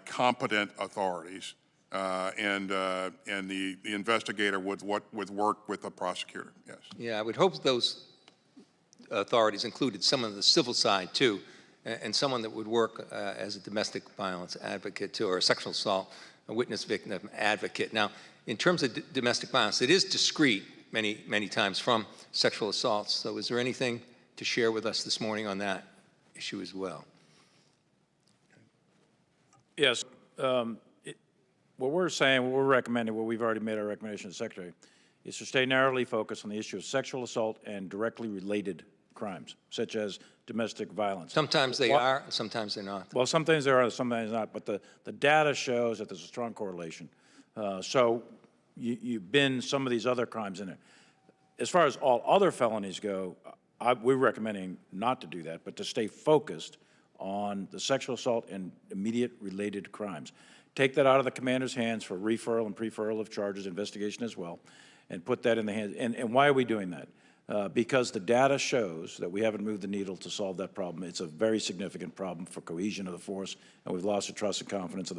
competent authorities, and the investigator would work with the prosecutor. Yes. Yeah, I would hope those authorities included someone on the civil side too, and someone that would work as a domestic violence advocate too, or a sexual assault, a witness victim advocate. Now, in terms of domestic violence, it is discrete many times from sexual assaults. So, is there anything to share with us this morning on that issue as well? Yes. What we're saying, what we're recommending, what we've already made our recommendation to the Secretary, is to stay narrowly focused on the issue of sexual assault and directly related crimes, such as domestic violence. Sometimes they are, sometimes they're not. Well, sometimes there are, sometimes not, but the data shows that there's a strong correlation. So you bin some of these other crimes in it. As far as all other felonies go, we're recommending not to do that, but to stay focused on the sexual assault and immediate related crimes. Take that out of the commander's hands for referral and pre-furl of charges, investigation as well, and put that in the hands. And why are we doing that? Because the data shows that we haven't moved the needle to solve that problem. It's a very significant problem for cohesion of the force, and we've lost the trust and confidence of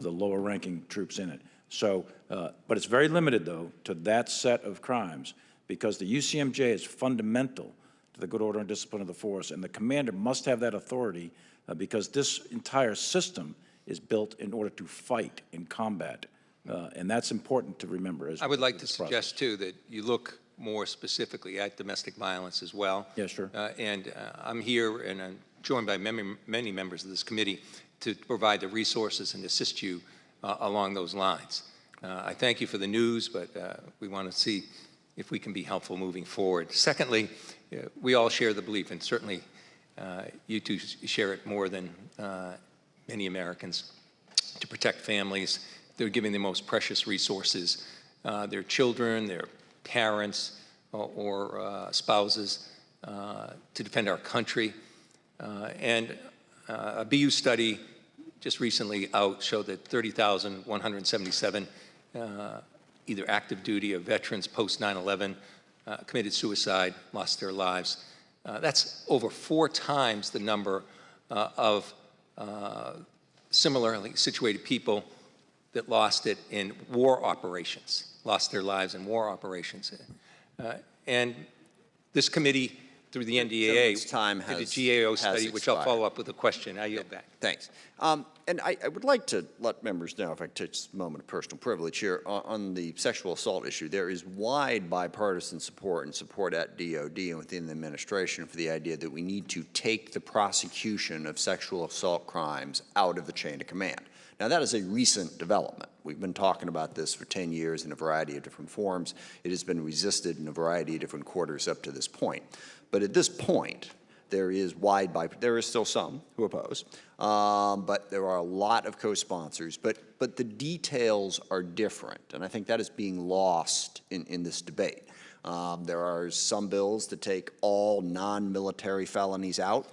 the lower-ranking troops in it. So, but it's very limited, though, to that set of crimes, because the UCMJ is fundamental to the good order and discipline of the force, and the commander must have that authority because this entire system is built in order to fight in combat, and that's important to remember. I would like to suggest, too, that you look more specifically at domestic violence as well. Yeah, sure. I'm here and I'm joined by many members of this committee to provide the resources and assist you along those lines. I thank you for the news, but we want to see if we can be helpful moving forward. Secondly, we all share the belief, and certainly you two share it more than many Americans, to protect families. They're giving the most precious resources, their children, their parents, or spouses, to defend our country. A BU study just recently out showed that 30,177 either active duty or veterans post 9/11 committed suicide, lost their lives. That's over 4 times the number of similarly situated people that lost it in war operations, lost their lives in war operations. And this committee, through the NDAA, did a GAO study, which I'll follow up with a question. I yield back. Thanks. And I would like to let members know, if I could take just a moment of personal privilege here, on the sexual assault issue, there is wide bipartisan support and support at DOD and within the administration for the idea that we need to take the prosecution of sexual assault crimes out of the chain of command. Now, that is a recent development. We've been talking about this for 10 years in a variety of different forms. It has been resisted in a variety of different quarters up to this point. But at this point, there is there is still some who oppose, but there are a lot of co-sponsors. But the details are different, and I think that is being lost in this debate. There are some bills that take all non-military felonies out.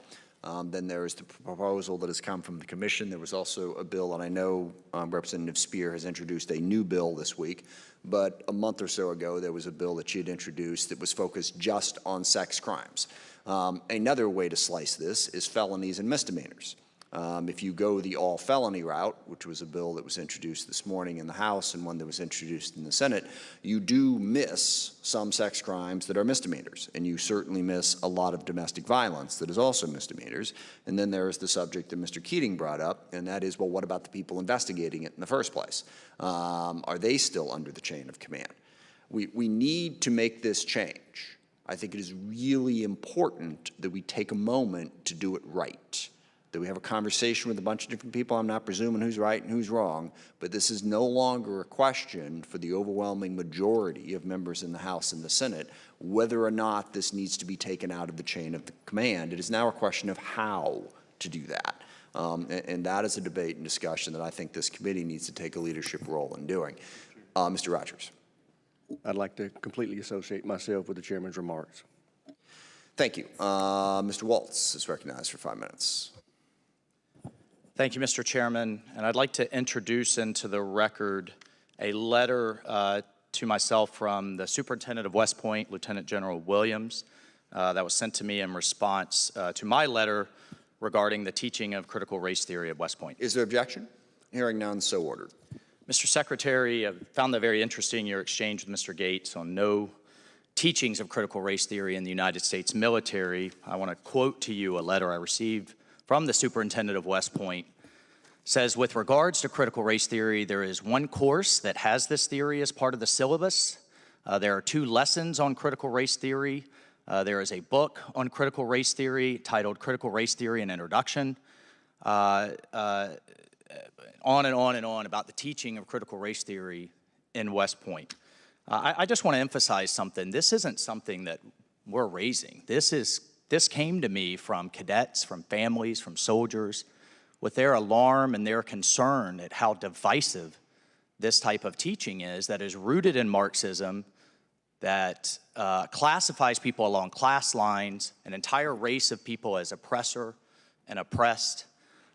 Then there is the proposal that has come from the commission. There was also a bill, and I know Representative Speer has introduced a new bill this week, but a month or so ago there was a bill that she had introduced that was focused just on sex crimes. Another way to slice this is felonies and misdemeanors. If you go the all-felony route, which was a bill that was introduced this morning in the House and one that was introduced in the Senate, you do miss some sex crimes that are misdemeanors, and you certainly miss a lot of domestic violence that is also misdemeanors. And then there is the subject that Mr. Keating brought up, and that is, well, what about the people investigating it in the first place? Are they still under the chain of command? We need to make this change. I think it is really important that we take a moment to do it right, that we have a conversation with a bunch of different people. I'm not presuming who's right and who's wrong, but this is no longer a question for the overwhelming majority of members in the House and the Senate whether or not this needs to be taken out of the chain of command. It is now a question of how to do that. And that is a debate and discussion that I think this committee needs to take a leadership role in doing. Mr. Rogers. I'd like to completely associate myself with the chairman's remarks. Thank you. Mr. Waltz is recognized for 5 minutes. Thank you, Mr. Chairman. And I'd like to introduce into the record a letter to myself from the Superintendent of West Point, Lieutenant General Williams, that was sent to me in response to my letter regarding the teaching of critical race theory at West Point. Is there objection? Hearing none, so ordered. Mr. Secretary, I found that very interesting, your exchange with Mr. Gates on no teachings of critical race theory in the United States military. I want to quote to you a letter I received from the Superintendent of West Point. It says, with regards to critical race theory, there is one course that has this theory as part of the syllabus. There are 2 lessons on critical race theory. There is a book on critical race theory titled Critical Race Theory and Introduction. On and on and on about the teaching of critical race theory in West Point. I just want to emphasize something. This isn't something that we're raising. This came to me from cadets, from families, from soldiers, with their alarm and their concern at how divisive this type of teaching is that is rooted in Marxism, that classifies people along class lines, an entire race of people as oppressor and oppressed.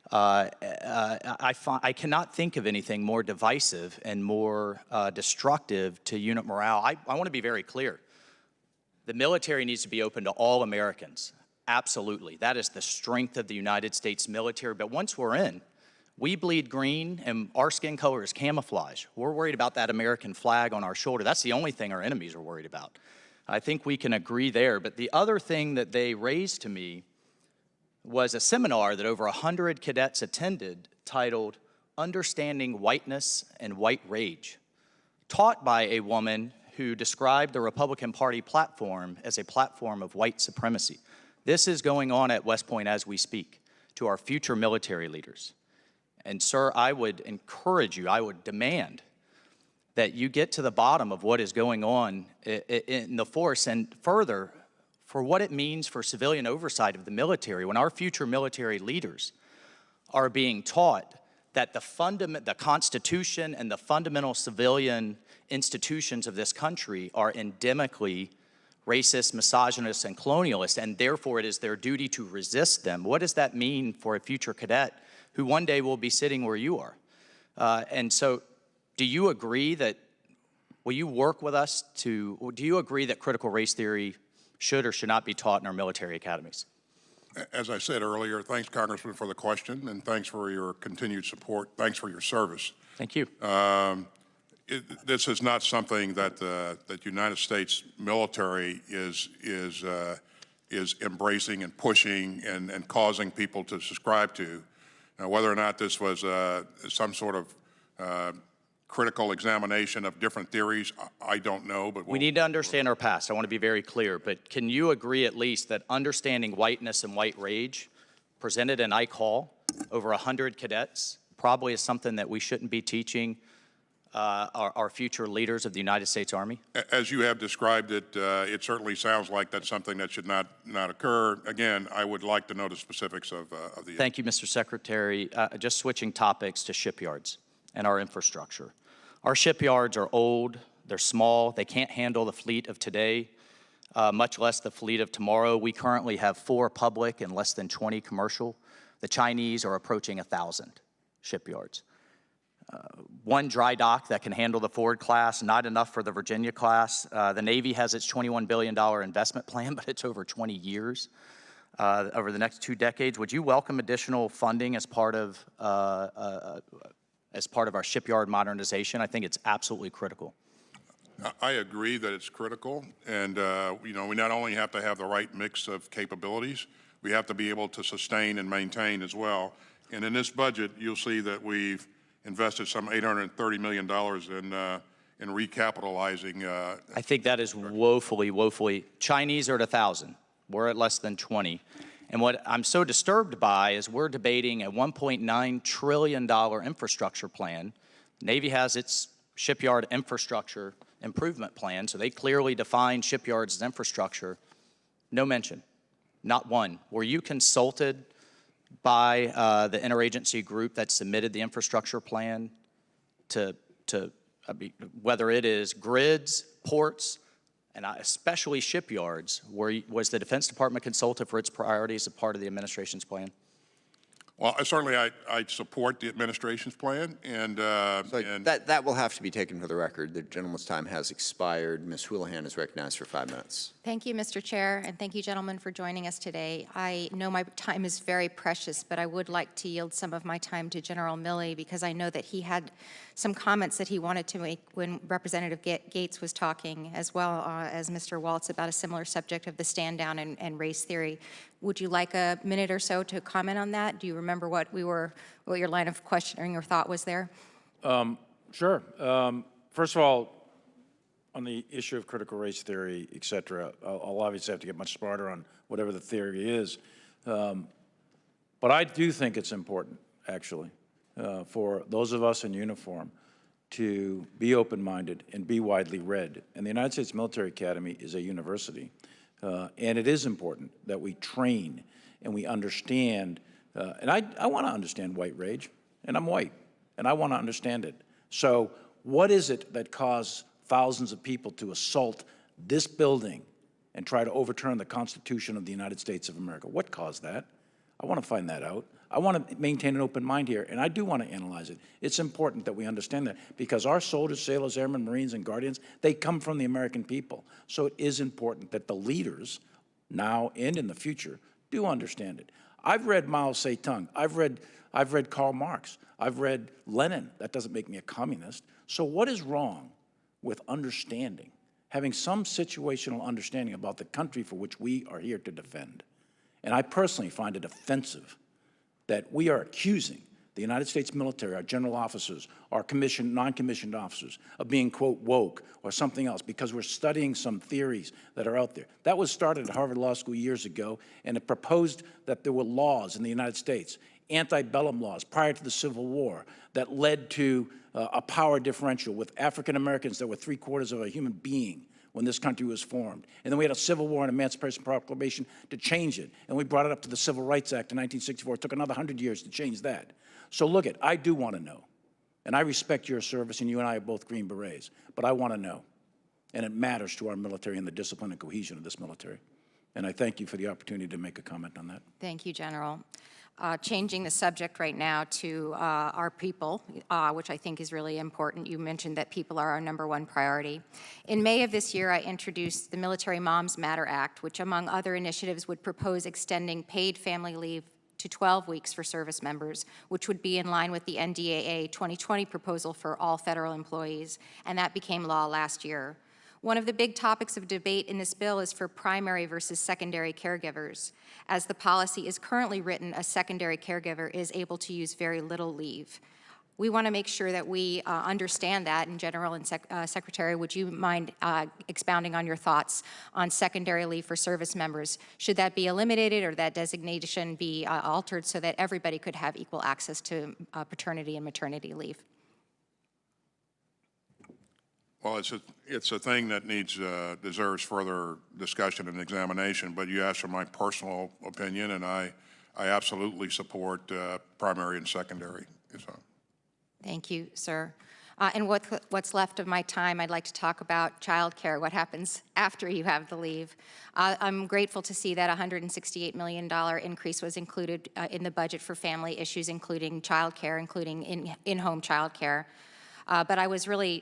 I cannot think of anything more divisive and more destructive to unit morale. I want to be very clear. The military needs to be open to all Americans. Absolutely. That is the strength of the United States military. But once we're in, we bleed green and our skin color is camouflage. We're worried about that American flag on our shoulder. That's the only thing our enemies are worried about. I think we can agree there. But the other thing that they raised to me was a seminar that over 100 cadets attended titled Understanding Whiteness and White Rage, taught by a woman who described the Republican Party platform as a platform of white supremacy. This is going on at West Point as we speak to our future military leaders. And sir, I would encourage you, I would demand that you get to the bottom of what is going on in the force, and further, for what it means for civilian oversight of the military when our future military leaders are being taught that the Constitution and the fundamental civilian institutions of this country are endemically racist, misogynist, and colonialist, and therefore it is their duty to resist them. What does that mean for a future cadet who one day will be sitting where you are? And so, do you agree that, will you work with us to, do you agree that critical race theory should or should not be taught in our military academies? As I said earlier, thanks, Congressman, for the question, and thanks for your continued support. Thanks for your service. Thank you. This is not something that that United States military is embracing and pushing and causing people to subscribe to. Now, whether or not this was some sort of critical examination of different theories, I don't know. But we need to understand our past. I want to be very clear. But can you agree at least that understanding whiteness and white rage presented in Ike Hall over 100 cadets probably is something that we shouldn't be teaching our future leaders of the United States Army? As you have described it, it certainly sounds like that's something that should not occur. Again, I would like to know the specifics of the... Thank you, Mr. Secretary. Just switching topics to shipyards and our infrastructure. Our shipyards are old, they're small, they can't handle the fleet of today, much less the fleet of tomorrow. We currently have 4 public and less than 20 commercial. The Chinese are approaching 1,000 shipyards. 1 dry dock that can handle the Ford class, not enough for the Virginia class. The Navy has its $21 billion investment plan, but it's over 20 years, over the next 2 decades. Would you welcome additional funding as part of our shipyard modernization? I think it's absolutely critical. I agree that it's critical, and you know, we not only have to have the right mix of capabilities, we have to be able to sustain and maintain as well. And in this budget, you'll see that we've invested some $830 million in recapitalizing. I think that is woefully. Chinese are at 1,000. We're at less than 20. And what I'm so disturbed by is we're debating a $1.9 trillion infrastructure plan. Navy has its shipyard infrastructure improvement plan, so they clearly define shipyards as infrastructure. No mention, not one. Were you consulted by the interagency group that submitted the infrastructure plan whether it is grids, ports, and especially shipyards? Was the Defense Department consulted for its priorities as part of the administration's plan? Well, certainly I support the administration's plan, and that will have to be taken for the record. The gentleman's time has expired. Ms. Houlihan is recognized for 5 minutes. Thank you, Mr. Chair, and thank you, gentlemen, for joining us today. I know my time is very precious, but I would like to yield some of my time to General Milley because I know that he had some comments that he wanted to make when Representative Gates was talking, as well as Mr. Waltz, about a similar subject of the stand down and race theory. Would you like a minute or so to comment on that? Do you remember what your line of questioning or thought was there? Sure. First of all, on the issue of critical race theory, et cetera, I'll obviously have to get much smarter on whatever the theory is. But I do think it's important, actually, for those of us in uniform to be open-minded and be widely read. And the United States Military Academy is a university. And it is important that we train and we understand, and I want to understand white rage, and I'm white, and I want to understand it. So what is it that caused thousands of people to assault this building and try to overturn the Constitution of the United States of America? What caused that? I want to find that out. I want to maintain an open mind here, and I do want to analyze it. It's important that we understand that because our soldiers, sailors, airmen, Marines, and Guardians, they come from the American people. So it is important that the leaders, now and in the future, do understand it. I've read Mao Zedong. I've read Karl Marx. I've read Lenin. That doesn't make me a communist. So what is wrong with understanding, having some situational understanding about the country for which we are here to defend? And I personally find it offensive that we are accusing the United States military, our general officers, our commissioned, non-commissioned officers, of being, quote, woke or something else because we're studying some theories that are out there. That was started at Harvard Law School years ago, and it proposed that there were laws in the United States, antebellum laws prior to the Civil War, that led to a power differential with African Americans that were 3/4 of a human being when this country was formed. And then we had a Civil War and Emancipation Proclamation to change it. And we brought it up to the Civil Rights Act in 1964. It took another 100 years to change that. So look, I do want to know. And I respect your service, and you and I are both Green Berets. But I want to know. And it matters to our military and the discipline and cohesion of this military. And I thank you for the opportunity to make a comment on that. Thank you, General. Changing the subject right now to our people, which I think is really important. You mentioned that people are our #1 priority. In May of this year, I introduced the Military Moms Matter Act, which among other initiatives would propose extending paid family leave to 12 weeks for service members, which would be in line with the NDAA 2020 proposal for all federal employees, and that became law last year. One of the big topics of debate in this bill is for primary versus secondary caregivers. As the policy is currently written, a secondary caregiver is able to use very little leave. We want to make sure that we understand that. And General and Secretary, would you mind expounding on your thoughts on secondary leave for service members? Should that be eliminated or that designation be altered so that everybody could have equal access to paternity and maternity leave? Well, it's a thing that deserves further discussion and examination, but you asked for my personal opinion, and I absolutely support primary and secondary. So. Thank you, sir. And what's left of my time, I'd like to talk about child care, what happens after you have the leave. I'm grateful to see that $168 million increase was included in the budget for family issues, including child care, including in-home child care. But I was really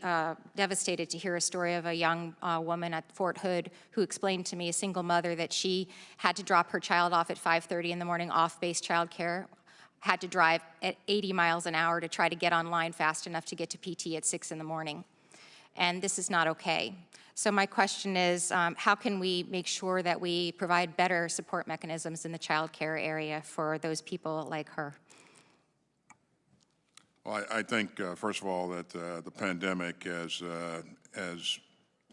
devastated to hear a story of a young woman at Fort Hood who explained to me, a single mother, that she had to drop her child off at 5:30 in the morning, off-base child care, had to drive at 80 miles an hour to try to get online fast enough to get to PT at 6 in the morning. And this is not okay. So my question is, how can we make sure that we provide better support mechanisms in the child care area for those people like her? Well, I think, first of all, that the pandemic has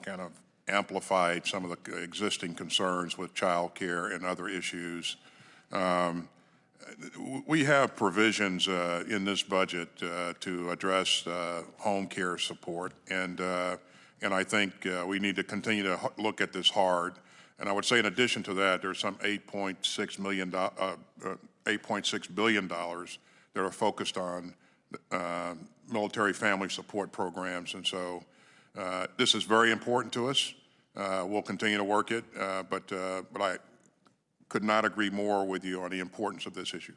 kind of amplified some of the existing concerns with child care and other issues. We have provisions in this budget to address home care support, and I think we need to continue to look at this hard. And I would say, in addition to that, there's some $8.6 billion that are focused on military family support programs, and so this is very important to us. We'll continue to work it, but I could not agree more with you on the importance of this issue.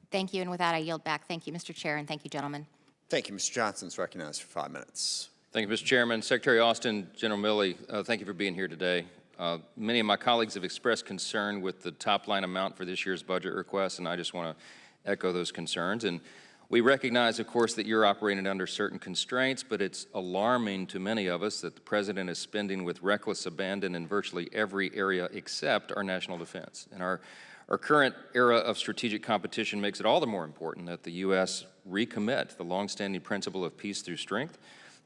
Thank you, and with that, I yield back. Thank you, Mr. Chair, and thank you, gentlemen. Thank you. Mr. Johnson is recognized for 5 minutes. Thank you, Mr. Chairman. Secretary Austin, General Milley, thank you for being here today. Many of my colleagues have expressed concern with the top-line amount for this year's budget request, and I just want to echo those concerns. And we recognize, of course, that you're operating under certain constraints, but it's alarming to many of us that the President is spending with reckless abandon in virtually every area except our national defense. And our current era of strategic competition makes it all the more important that the U.S. recommit the longstanding principle of peace through strength,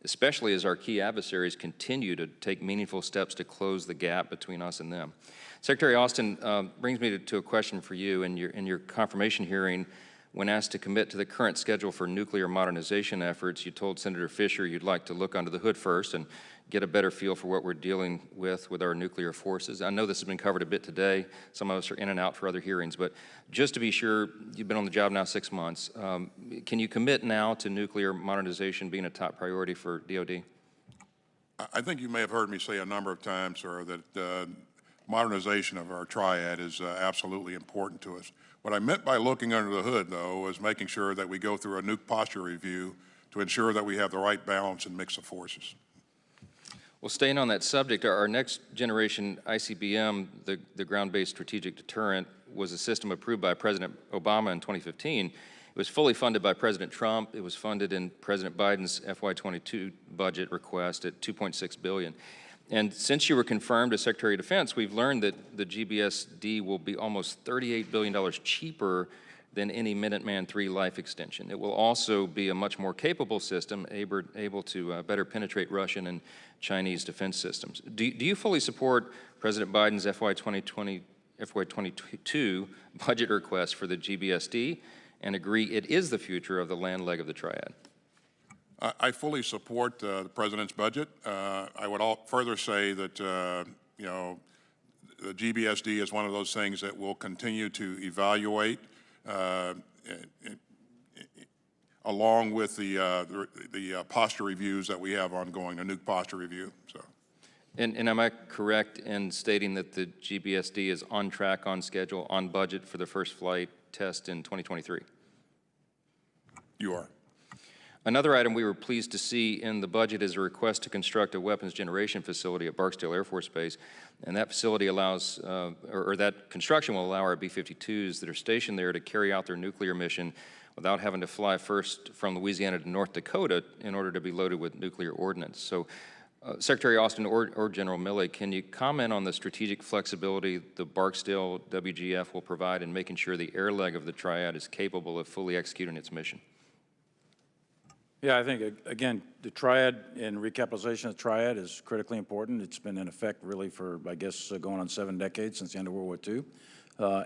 especially as our key adversaries continue to take meaningful steps to close the gap between us and them. Secretary Austin brings me to a question for you. In your confirmation hearing, when asked to commit to the current schedule for nuclear modernization efforts, you told Senator Fisher you'd like to look under the hood first and get a better feel for what we're dealing with our nuclear forces. I know this has been covered a bit today. Some of us are in and out for other hearings, but just to be sure, you've been on the job now 6 months. Can you commit now to nuclear modernization being a top priority for DOD? I think you may have heard me say a number of times, sir, that modernization of our triad is absolutely important to us. What I meant by looking under the hood, though, was making sure that we go through a nuke posture review to ensure that we have the right balance and mix of forces. Well, staying on that subject, our next generation ICBM, the ground-based strategic deterrent, was a system approved by President Obama in 2015. It was fully funded by President Trump. It was funded in President Biden's FY22 budget request at $2.6 billion. And since you were confirmed as Secretary of Defense, we've learned that the GBSD will be almost $38 billion cheaper than any Minuteman III life extension. It will also be a much more capable system, able to better penetrate Russian and Chinese defense systems. Do you fully support President Biden's FY22 budget request for the GBSD and agree it is the future of the land leg of the triad? I fully support the President's budget. I would further say that, you know, the GBSD is one of those things that we'll continue to evaluate along with the posture reviews that we have ongoing, the nuke posture review. So. And am I correct in stating that the GBSD is on track, on schedule, on budget for the first flight test in 2023? You are. Another item we were pleased to see in the budget is a request to construct a weapons generation facility at Barksdale Air Force Base. And that facility allows, or that construction will allow our B-52s that are stationed there to carry out their nuclear mission without having to fly first from Louisiana to North Dakota in order to be loaded with nuclear ordnance. So, Secretary Austin or General Milley, can you comment on the strategic flexibility the Barksdale WGF will provide in making sure the air leg of the triad is capable of fully executing its mission? Yeah, I think, again, the triad and recapitalization of the triad is critically important. It's been in effect really for, I guess, going on 7 decades since the end of World War II.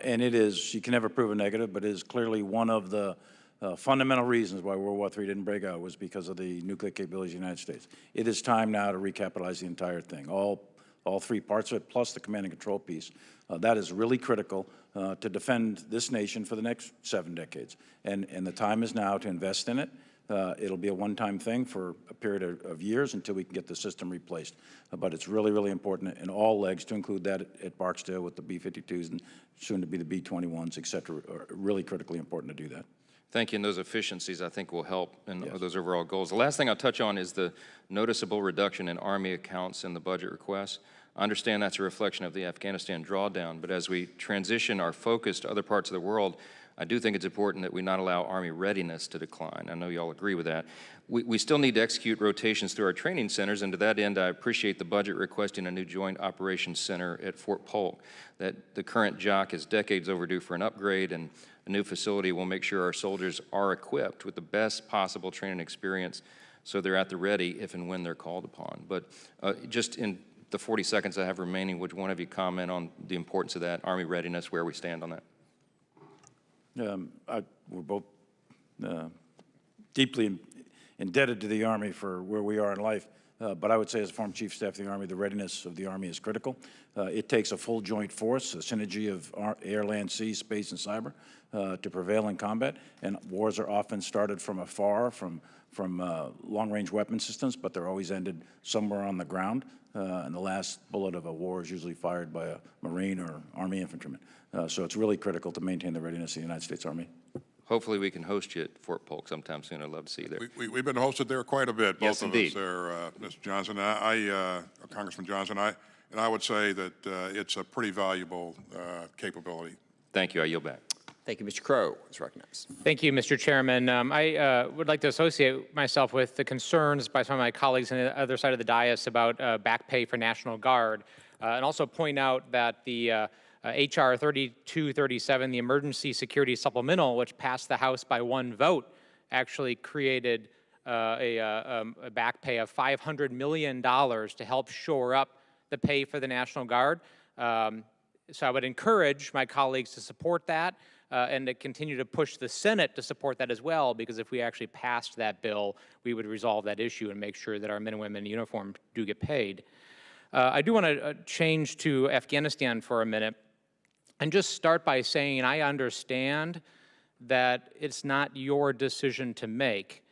And it is, you can never prove a negative, but it is clearly one of the fundamental reasons why World War III didn't break out was because of the nuclear capabilities of the United States. It is time now to recapitalize the entire thing, all 3 parts of it, plus the command and control piece. That is really critical to defend this nation for the next 7 decades. And the time is now to invest in it. It'll be a one-time thing for a period of years until we can get the system replaced. But it's really, really important in all legs to include that at Barksdale with the B-52s and soon to be the B-21s, et cetera. Really critically important to do that. Thank you, and those efficiencies I think will help in those overall goals. The last thing I'll touch on is the noticeable reduction in Army accounts in the budget request. I understand that's a reflection of the Afghanistan drawdown, but as we transition our focus to other parts of the world, I do think it's important that we not allow Army readiness to decline. I know you all agree with that. We still need to execute rotations through our training centers, and to that end, I appreciate the budget requesting a new Joint Operations Center at Fort Polk. That the current JOC is decades overdue for an upgrade, and a new facility will make sure our soldiers are equipped with the best possible training experience so they're at the ready if and when they're called upon. But just in the 40 seconds I have remaining, would one of you comment on the importance of that, Army readiness, where we stand on that? We're both deeply indebted to the Army for where we are in life. But I would say as former Chief of Staff of the Army, the readiness of the Army is critical. It takes a full joint force, a synergy of air, land, sea, space, and cyber to prevail in combat. And wars are often started from afar, from long-range weapon systems, but they're always ended somewhere on the ground. And the last bullet of a war is usually fired by a Marine or Army infantryman. So it's really critical to maintain the readiness of the United States Army. Hopefully we can host you at Fort Polk sometime soon. I'd love to see you there. We've been hosted there quite a bit, both Yes, of indeed. us there, Mr. Johnson. Congressman Johnson, and I would say that it's a pretty valuable capability. Thank you. I yield back. Thank you. Mr. Crow is recognized. Thank you, Mr. Chairman. I would like to associate myself with the concerns by some of my colleagues on the other side of the dais about back pay for National Guard, and also point out that the H.R. 3237, the Emergency Security Supplemental, which passed the House by 1 vote, actually created a back pay of $500 million to help shore up the pay for the National Guard. So I would encourage my colleagues to support that and to continue to push the Senate to support that as well, because if we actually passed that bill, we would resolve that issue and make sure that our men and women in uniform do get paid. I do want to change to Afghanistan for a minute and just start by saying I understand that it's not your decision to make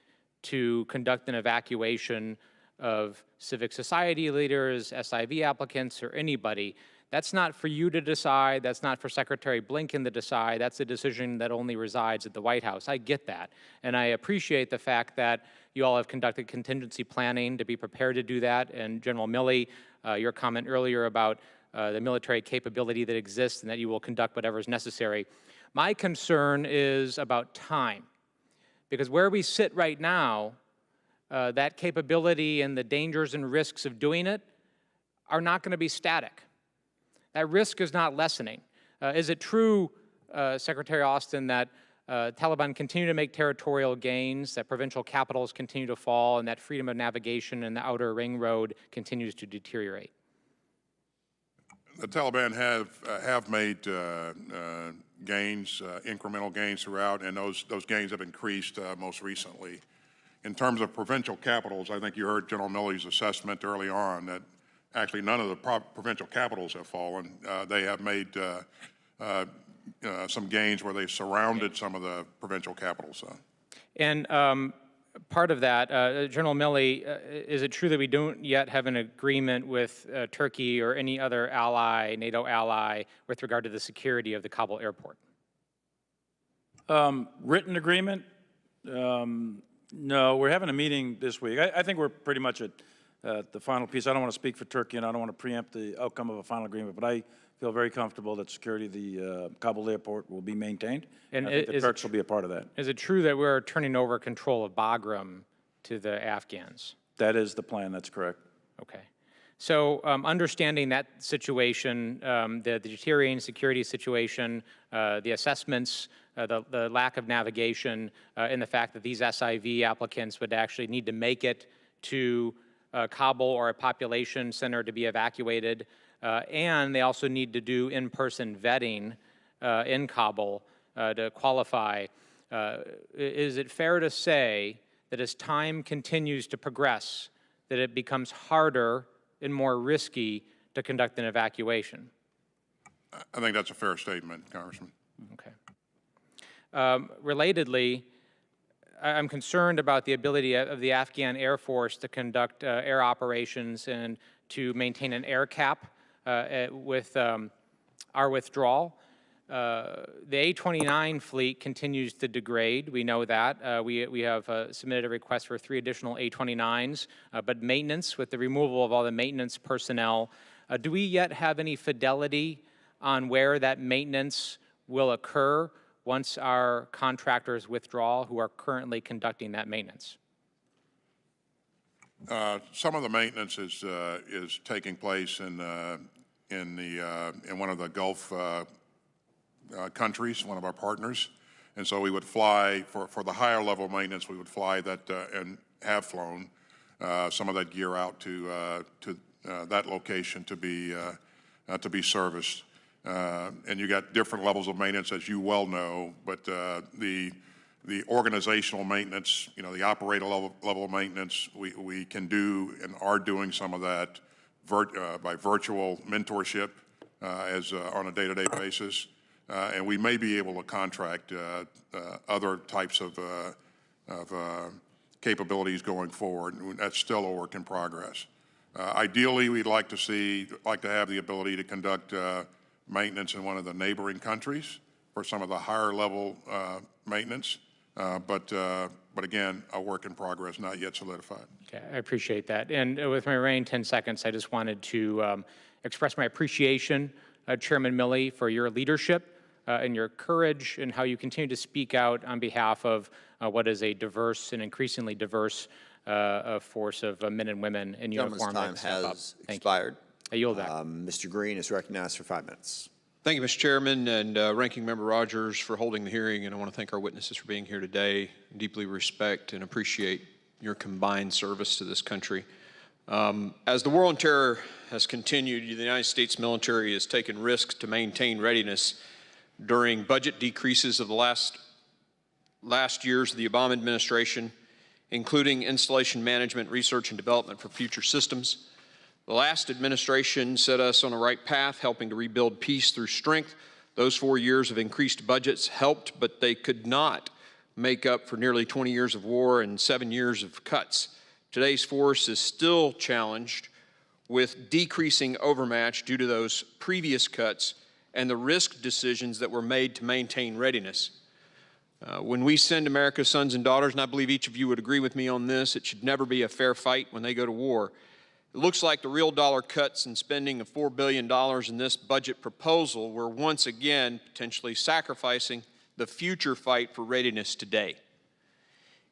to conduct an evacuation of civic society leaders, SIV applicants, or anybody. That's not for you to decide. That's not for Secretary Blinken to decide. That's a decision that only resides at the White House. I get that. And I appreciate the fact that you all have conducted contingency planning to be prepared to do that. And General Milley, your comment earlier about the military capability that exists and that you will conduct whatever is necessary. My concern is about time. Because where we sit right now, that capability and the dangers and risks of doing it are not going to be static. That risk is not lessening. Is it true, Secretary Austin, that Taliban continue to make territorial gains, that provincial capitals continue to fall, and that freedom of navigation in the outer ring road continues to deteriorate? The Taliban have made gains, incremental gains throughout, and those gains have increased most recently. In terms of provincial capitals, I think you heard General Milley's assessment early on that actually none of the provincial capitals have fallen. They have made some gains where they surrounded some of the provincial capitals. And part of that, General Milley, is it true that we don't yet have an agreement with Turkey or any other ally, NATO ally, with regard to the security of the Kabul airport? Written agreement? No, we're having a meeting this week. I think we're pretty much at the final piece. I don't want to speak for Turkey, and I don't want to preempt the outcome of a final agreement, but I feel very comfortable that security of the Kabul airport will be maintained, and I think the Turks will be a part of that. Is it true that we're turning over control of Bagram to the Afghans? That is the plan, that's correct. Okay. So understanding that situation, the deteriorating security situation, the assessments, the lack of navigation, and the fact that these SIV applicants would actually need to make it to Kabul or a population center to be evacuated, and they also need to do in-person vetting in Kabul to qualify. Is it fair to say that as time continues to progress, that it becomes harder and more risky to conduct an evacuation? I think that's a fair statement, Congressman. Okay. Relatedly, I'm concerned about the ability of the Afghan Air Force to conduct air operations and to maintain an air cap with our withdrawal. The A-29 fleet continues to degrade. We know that. We have submitted a request for 3 additional A-29s, but maintenance, with the removal of all the maintenance personnel, do we yet have any fidelity on where that maintenance will occur once our contractors withdraw who are currently conducting that maintenance? Some of the maintenance is taking place in one of the Gulf countries, one of our partners, and so we would fly for the higher level maintenance. We would fly that and have flown some of that gear out to that location to be serviced. And you got different levels of maintenance, as you well know, but the organizational maintenance, you know, the operator level maintenance, we can do and are doing some of that by virtual mentorship on a day-to-day basis. And we may be able to contract other types of capabilities going forward. That's still a work in progress. Ideally, we'd like to have the ability to conduct maintenance in one of the neighboring countries for some of the higher level maintenance, but again, a work in progress, not yet solidified. Okay, I appreciate that. And with my remaining 10 seconds, I just wanted to express my appreciation, Chairman Milley, for your leadership and your courage and how you continue to speak out on behalf of what is a diverse and increasingly diverse force of men and women in uniform. Gentleman's time has expired. I yield back. Mr. Green is recognized for 5 minutes. Thank you, Mr. Chairman, and Ranking Member Rogers for holding the hearing, and I want to thank our witnesses for being here today. Deeply respect and appreciate your combined service to this country. As the war on terror has continued, the United States military has taken risks to maintain readiness during budget decreases of the last years of the Obama administration, including installation management, research and development for future systems. The last administration set us on the right path, helping to rebuild peace through strength. Those 4 years of increased budgets helped, but they could not make up for nearly 20 years of war and 7 years of cuts. Today's force is still challenged with decreasing overmatch due to those previous cuts and the risk decisions that were made to maintain readiness. When we send America's sons and daughters, and I believe each of you would agree with me on this, it should never be a fair fight when they go to war. It looks like the real dollar cuts and spending of $4 billion in this budget proposal were once again potentially sacrificing the future fight for readiness today.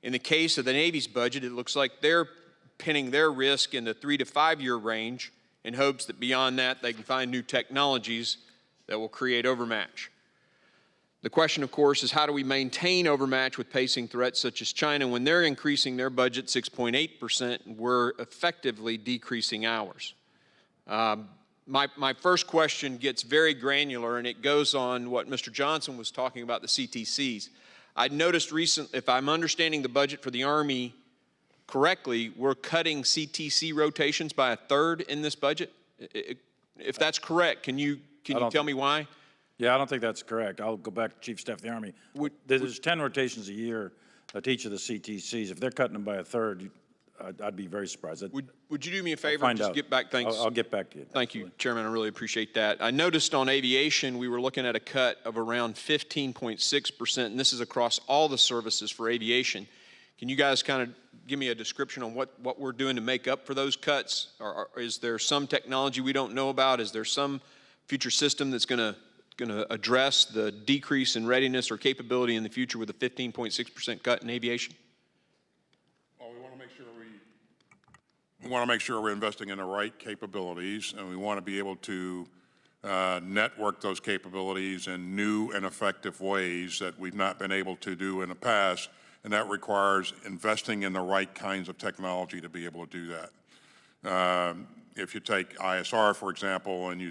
In the case of the Navy's budget, it looks like they're pinning their risk in the 3 to 5 year range in hopes that beyond that they can find new technologies that will create overmatch. The question, of course, is how do we maintain overmatch with pacing threats such as China when they're increasing their budget 6.8% and we're effectively decreasing ours? My first question gets very granular, and it goes on what Mr. Johnson was talking about, the CTCs. I noticed recently, if I'm understanding the budget for the Army correctly, we're cutting CTC rotations by 1/3 in this budget. If that's correct, can you tell me why? Yeah, I don't think that's correct. I'll go back to Chief of Staff of the Army. There's 10 rotations a year at each of the CTCs. If they're cutting them by 1/3, I'd be very surprised. Would you do me a favor and just get back? Thanks. I'll get back to you. Thank you, Chairman. I really appreciate that. I noticed on aviation, we were looking at a cut of around 15.6%, and this is across all the services for aviation. Can you guys kind of give me a description on what we're doing to make up for those cuts? Or is there some technology we don't know about? Is there some future system that's going to address the decrease in readiness or capability in the future with a 15.6% cut in aviation? Well, we want to make sure we're investing in the right capabilities, and we want to be able to network those capabilities in new and effective ways that we've not been able to do in the past, and that requires investing in the right kinds of technology to be able to do that. If you take ISR, for example, and you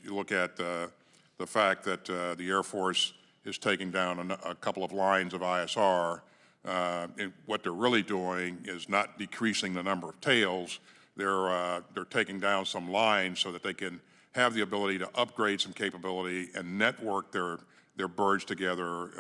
look at the fact that the Air Force is taking down a couple of lines of ISR, what they're really doing is not decreasing the number of tails. They're taking down some lines so that they can have the ability to upgrade some capability and network their birds together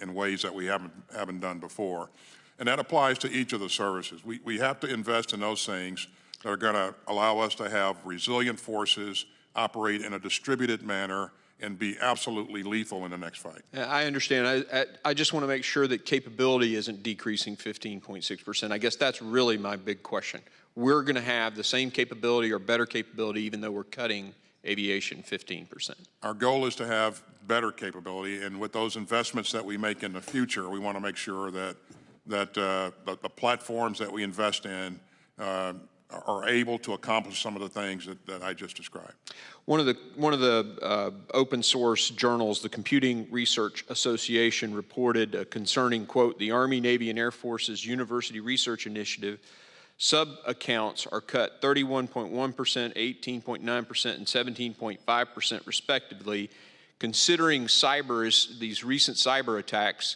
in ways that we haven't done before. And that applies to each of the services. We have to invest in those things that are going to allow us to have resilient forces, operate in a distributed manner, and be absolutely lethal in the next fight. I understand. I just want to make sure that capability isn't decreasing 15.6%. I guess that's really my big question. We're going to have the same capability or better capability even though we're cutting aviation 15%. Our goal is to have better capability, and with those investments that we make in the future, we want to make sure that the platforms that we invest in are able to accomplish some of the things that I just described. One of the open source journals, the Computing Research Association, reported concerning, quote, the Army, Navy, and Air Force's University Research Initiative, sub-accounts are cut 31.1%, 18.9%, and 17.5% respectively. Considering these recent cyber attacks,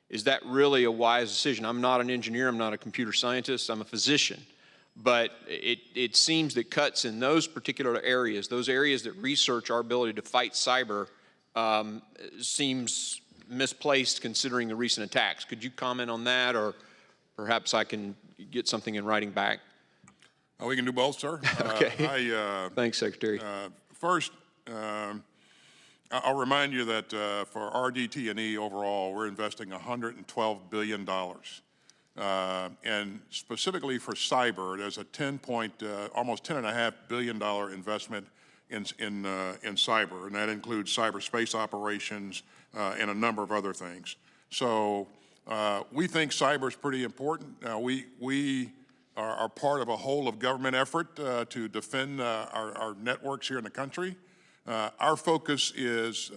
is that really a wise decision? I'm not an engineer, I'm not a computer scientist, I'm a physician. But it seems that cuts in those particular areas, those areas that research our ability to fight cyber, seems misplaced considering the recent attacks. Could you comment on that, or perhaps I can get something in writing back? We can do both, sir. Okay. Thanks, Secretary. First, I'll remind you that for RDT&E overall, we're investing $112 billion. And specifically for cyber, there's a almost $10.5 billion investment in cyber, and that includes cyberspace operations and a number of other things. So we think cyber is pretty important. We are part of a whole of government effort to defend our networks here in the country. Our focus is,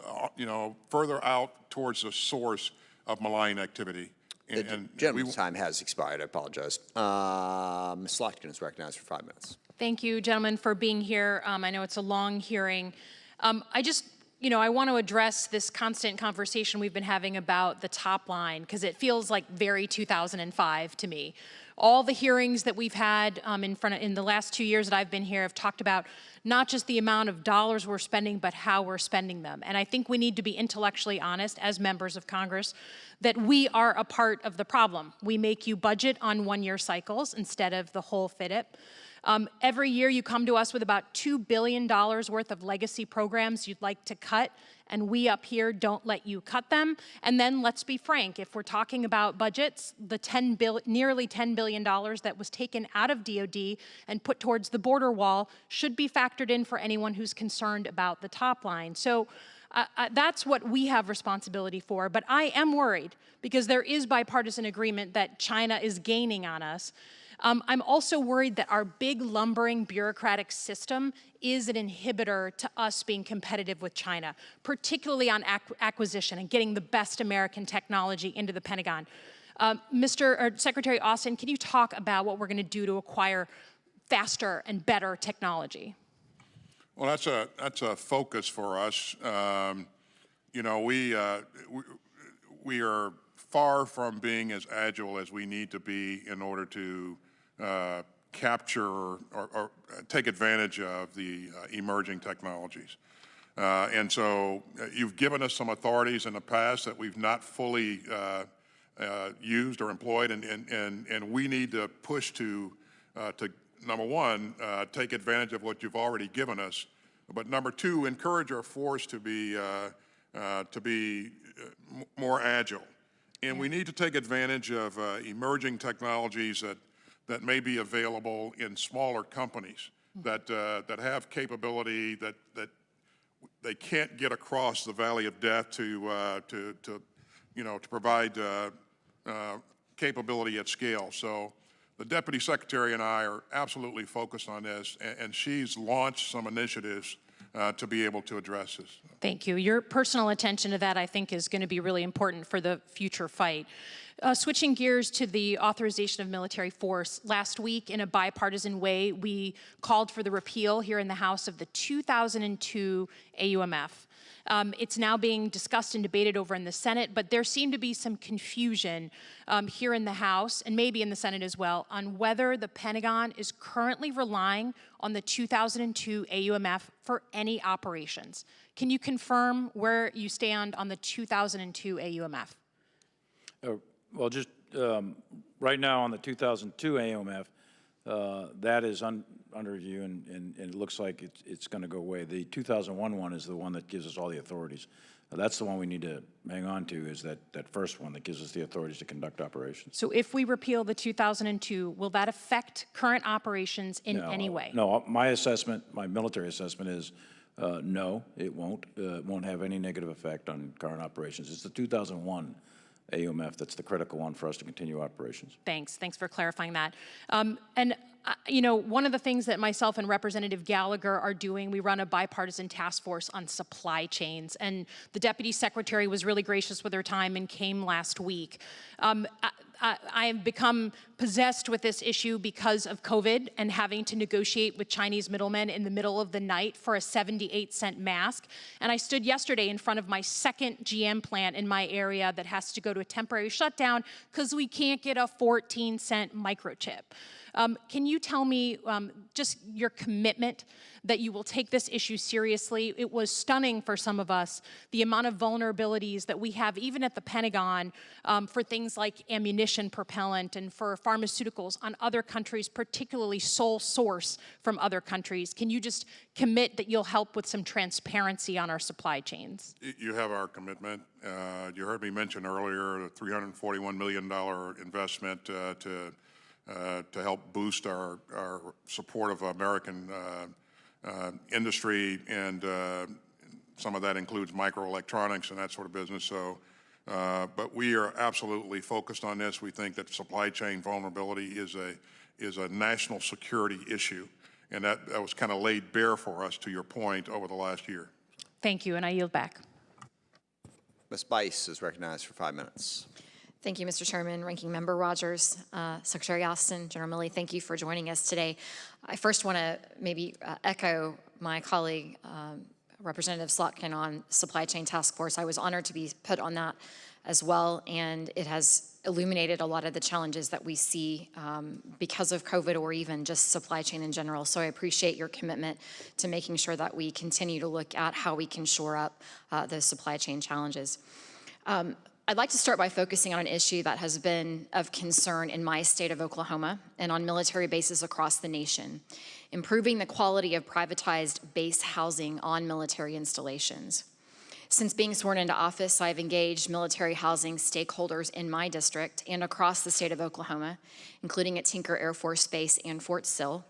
further out towards the source of malign activity. The gentleman's time has expired. I apologize. Ms. Slotkin is recognized for 5 minutes. Thank you, gentlemen, for being here. I know it's a long hearing. I want to address this constant conversation we've been having about the top line, because it feels like very 2005 to me. All the hearings that we've had in the last 2 years that I've been here have talked about not just the amount of dollars we're spending, but how we're spending them. And I think we need to be intellectually honest as members of Congress that we are a part of the problem. We make you budget on one-year cycles instead of the whole FYDP. Every year you come to us with about $2 billion worth of legacy programs you'd like to cut, and we up here don't let you cut them. And then let's be frank, if we're talking about budgets, the nearly $10 billion that was taken out of DOD and put towards the border wall should be factored in for anyone who's concerned about the top line. So That's what we have responsibility for. But I am worried because there is bipartisan agreement that China is gaining on us. I'm also worried that our big lumbering bureaucratic system is an inhibitor to us being competitive with China, particularly on acquisition and getting the best American technology into the Pentagon. Secretary Austin, can you talk about what we're going to do to acquire faster and better technology? Well, that's a focus for us. You know, we are far from being as agile as we need to be in order to capture or take advantage of the emerging technologies. And so you've given us some authorities in the past that we've not fully used or employed, and we need to push to number one, take advantage of what you've already given us, but number two, encourage our force to be more agile. And we need to take advantage of emerging technologies that may be available in smaller companies that have capability that they can't get across the valley of death to provide capability at scale. So the Deputy Secretary and I are absolutely focused on this, and she's launched some initiatives to be able to address this. Thank you. Your personal attention to that, I think, is going to be really important for the future fight. Switching gears to the authorization of military force, last week in a bipartisan way, we called for the repeal here in the House of the 2002 AUMF. It's now being discussed and debated over in the Senate, but there seemed to be some confusion here in the House, and maybe in the Senate as well, on whether the Pentagon is currently relying on the 2002 AUMF for any operations. Can you confirm where you stand on the 2002 AUMF? Well, just right now on the 2002 AUMF, that is under review, and it looks like it's going to go away. The 2001 one is the one that gives us all the authorities. That's the one we need to hang on to, is that first one that gives us the authorities to conduct operations. So if we repeal the 2002, will that affect current operations in any way? No, my assessment, my military assessment is no, it won't. It won't have any negative effect on current operations. It's the 2001 AUMF that's the critical one for us to continue operations. Thanks for clarifying that. You know, one of the things that myself and Representative Gallagher are doing, we run a bipartisan task force on supply chains, and the Deputy Secretary was really gracious with her time and came last week. I have become possessed with this issue because of COVID and having to negotiate with Chinese middlemen in the middle of the night for a 78-cent mask. And I stood yesterday in front of my second GM plant in my area that has to go to a temporary shutdown because we can't get a 14-cent microchip. Can you tell me just your commitment that you will take this issue seriously? It was stunning for some of us, the amount of vulnerabilities that we have even at the Pentagon for things like ammunition propellant and for pharmaceuticals on other countries, particularly sole source from other countries. Can you just commit that you'll help with some transparency on our supply chains? You have our commitment. You heard me mention earlier the $341 million investment to help boost our support of American industry, and some of that includes microelectronics and that sort of business. So, but we are absolutely focused on this. We think that supply chain vulnerability is a national security issue, and that was kind of laid bare for us, to your point, over the last year. Thank you, and I yield back. Ms. Bice is recognized for 5 minutes. Thank you, Mr. Chairman, Ranking Member Rogers, Secretary Austin, General Milley, thank you for joining us today. I first want to maybe echo my colleague, Representative Slotkin, on Supply Chain Task Force. I was honored to be put on that as well, and it has illuminated a lot of the challenges that we see because of COVID or even just supply chain in general. So I appreciate your commitment to making sure that we continue to look at how we can shore up those supply chain challenges. I'd like to start by focusing on an issue that has been of concern in my state of Oklahoma and on military bases across the nation: improving the quality of privatized base housing on military installations. Since being sworn into office, I've engaged military housing stakeholders in my district and across the state of Oklahoma, including at Tinker Air Force Base and Fort Sill.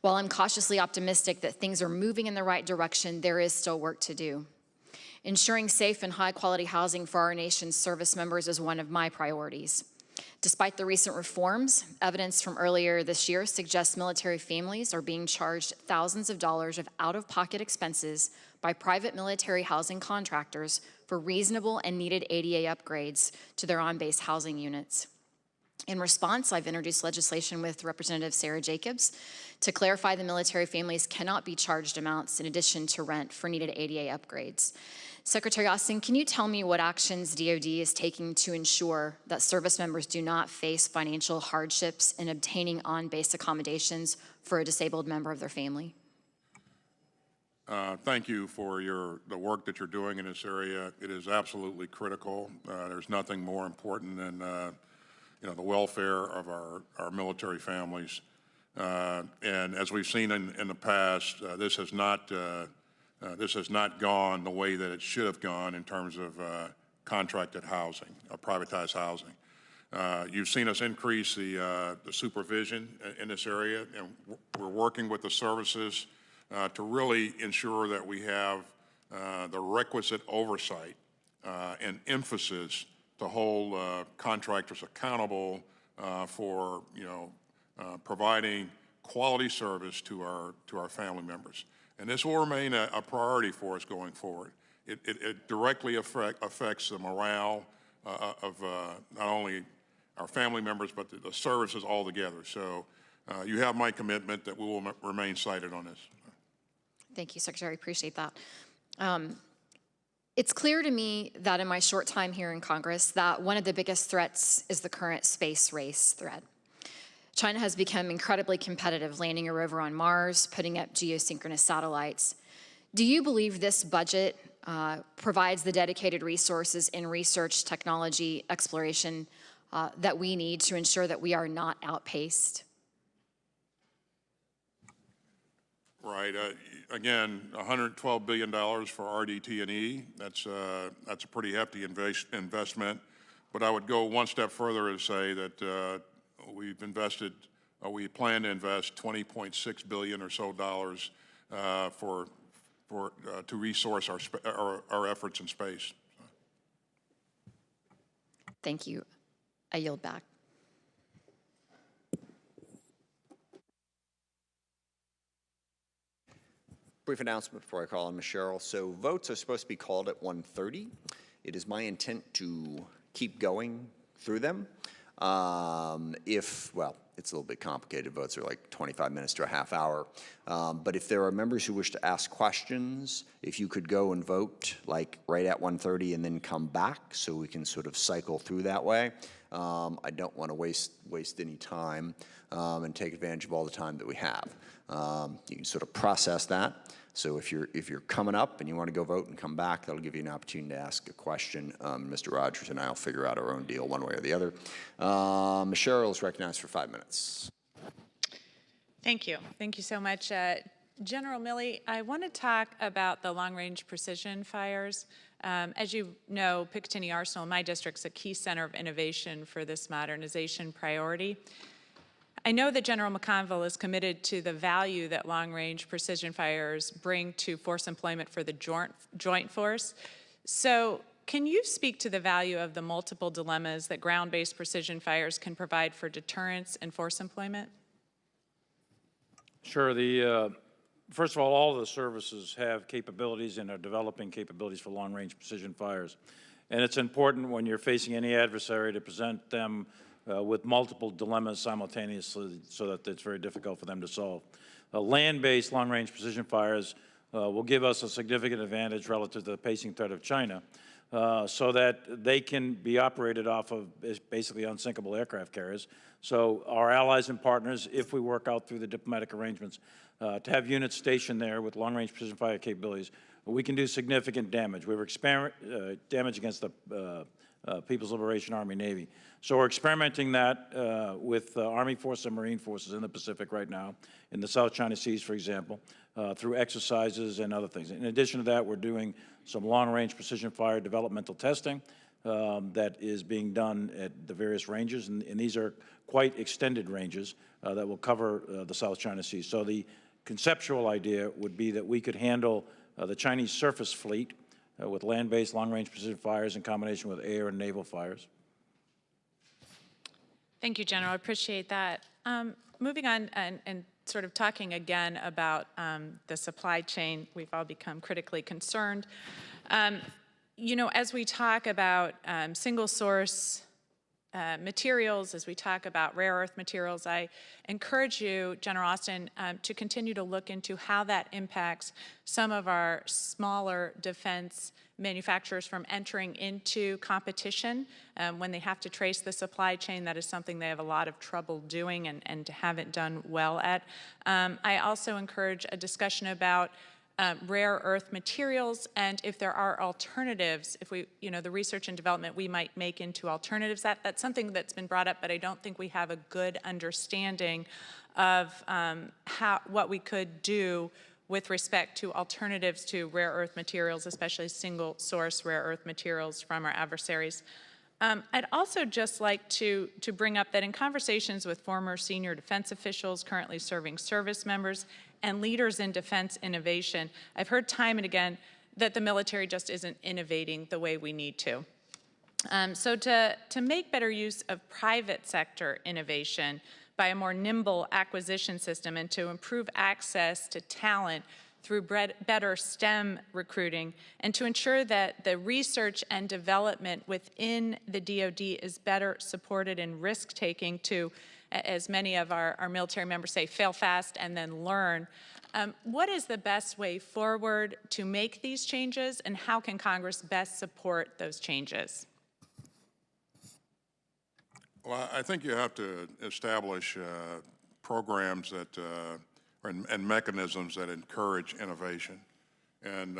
While I'm cautiously optimistic that things are moving in the right direction, there is still work to do. Ensuring safe and high-quality housing for our nation's service members is one of my priorities. Despite the recent reforms, evidence from earlier this year suggests military families are being charged thousands of dollars of out-of-pocket expenses by private military housing contractors for reasonable and needed ADA upgrades to their on-base housing units. In response, I've introduced legislation with Representative Sarah Jacobs to clarify the military families cannot be charged amounts in addition to rent for needed ADA upgrades. Secretary Austin, can you tell me what actions DoD is taking to ensure that service members do not face financial hardships in obtaining on-base accommodations for a disabled member of their family? Thank you for the work that you're doing in this area. It is absolutely critical. There's nothing more important than the welfare of our military families. And as we've seen in the past, this has not gone the way that it should have gone in terms of contracted housing, privatized housing. You've seen us increase the supervision in this area, and we're working with the services to really ensure that we have the requisite oversight and emphasis to hold contractors accountable for providing quality service to our family members. And this will remain a priority for us going forward. It directly affects the morale of not only our family members, but the services altogether. So you have my commitment that we will remain cited on this. Thank you, Secretary. Appreciate that. It's clear to me that in my short time here in Congress that one of the biggest threats is the current space race threat. China has become incredibly competitive, landing a rover on Mars, putting up geosynchronous satellites. Do you believe this budget provides the dedicated resources in research, technology, exploration that we need to ensure that we are not outpaced? Right. Again, $112 billion for RDT&E. That's a pretty hefty investment. But I would go one step further and say that we've invested, we plan to invest $20.6 billion or so dollars to resource our efforts in space. Thank you. I yield back. Brief announcement before I call on Ms. Sherrill. So votes are supposed to be called at 1:30. It is my intent to keep going through them. Well, it's a little bit complicated. Votes are like 25 minutes to a half hour. But if there are members who wish to ask questions, if you could go and vote like right at 1:30 and then come back so we can sort of cycle through that way. I don't want to waste any time and take advantage of all the time that we have. You can sort of process that. So if you're coming up and you want to go vote and come back, that'll give you an opportunity to ask a question. Mr. Rogers and I will figure out our own deal one way or the other. Ms. Sherrill is recognized for 5 minutes. Thank you. Thank you so much. General Milley, I want to talk about the long-range precision fires. As you know, Picatinny Arsenal in my district is a key center of innovation for this modernization priority. I know that General McConville is committed to the value that long-range precision fires bring to force employment for the joint force. So can you speak to the value of the multiple dilemmas that ground-based precision fires can provide for deterrence and force employment? Sure. First of all of the services have capabilities and are developing capabilities for long-range precision fires. And it's important when you're facing any adversary to present them with multiple dilemmas simultaneously so that it's very difficult for them to solve. Land-based long-range precision fires will give us a significant advantage relative to the pacing threat of China so that they can be operated off of basically unsinkable aircraft carriers. So our allies and partners, if we work out through the diplomatic arrangements, to have units stationed there with long-range precision fire capabilities, we can do significant damage. We were damage against the People's Liberation Army Navy. So we're experimenting that with Army Forces and Marine Forces in the Pacific right now, in the South China Seas, for example, through exercises and other things. In addition to that, we're doing some long-range precision fire developmental testing that is being done at the various ranges, and these are quite extended ranges that will cover the South China Sea. So the conceptual idea would be that we could handle the Chinese surface fleet with land-based long-range precision fires in combination with air and naval fires. Thank you, General. I appreciate that. Moving on and sort of talking again about the supply chain, we've all become critically concerned. You know, as we talk about single source materials, as we talk about rare earth materials, I encourage you, General Austin, to continue to look into how that impacts some of our smaller defense manufacturers from entering into competition when they have to trace the supply chain. That is something they have a lot of trouble doing and haven't done well at. I also encourage a discussion about rare earth materials, and if there are alternatives, if we, you know, the research and development we might make into alternatives. That's something that's been brought up, but I don't think we have a good understanding of what we could do with respect to alternatives to rare earth materials, especially single source rare earth materials from our adversaries. I'd also just like to bring up that in conversations with former senior defense officials currently serving service members and leaders in defense innovation, I've heard time and again that the military just isn't innovating the way we need to. So to make better use of private sector innovation by a more nimble acquisition system and to improve access to talent through better STEM recruiting, and to ensure that the research and development within the DoD is better supported in risk-taking to, as many of our military members say, fail fast and then learn. What is the best way forward to make these changes, and how can Congress best support those changes? Well, I think you have to establish programs that and mechanisms that encourage innovation. And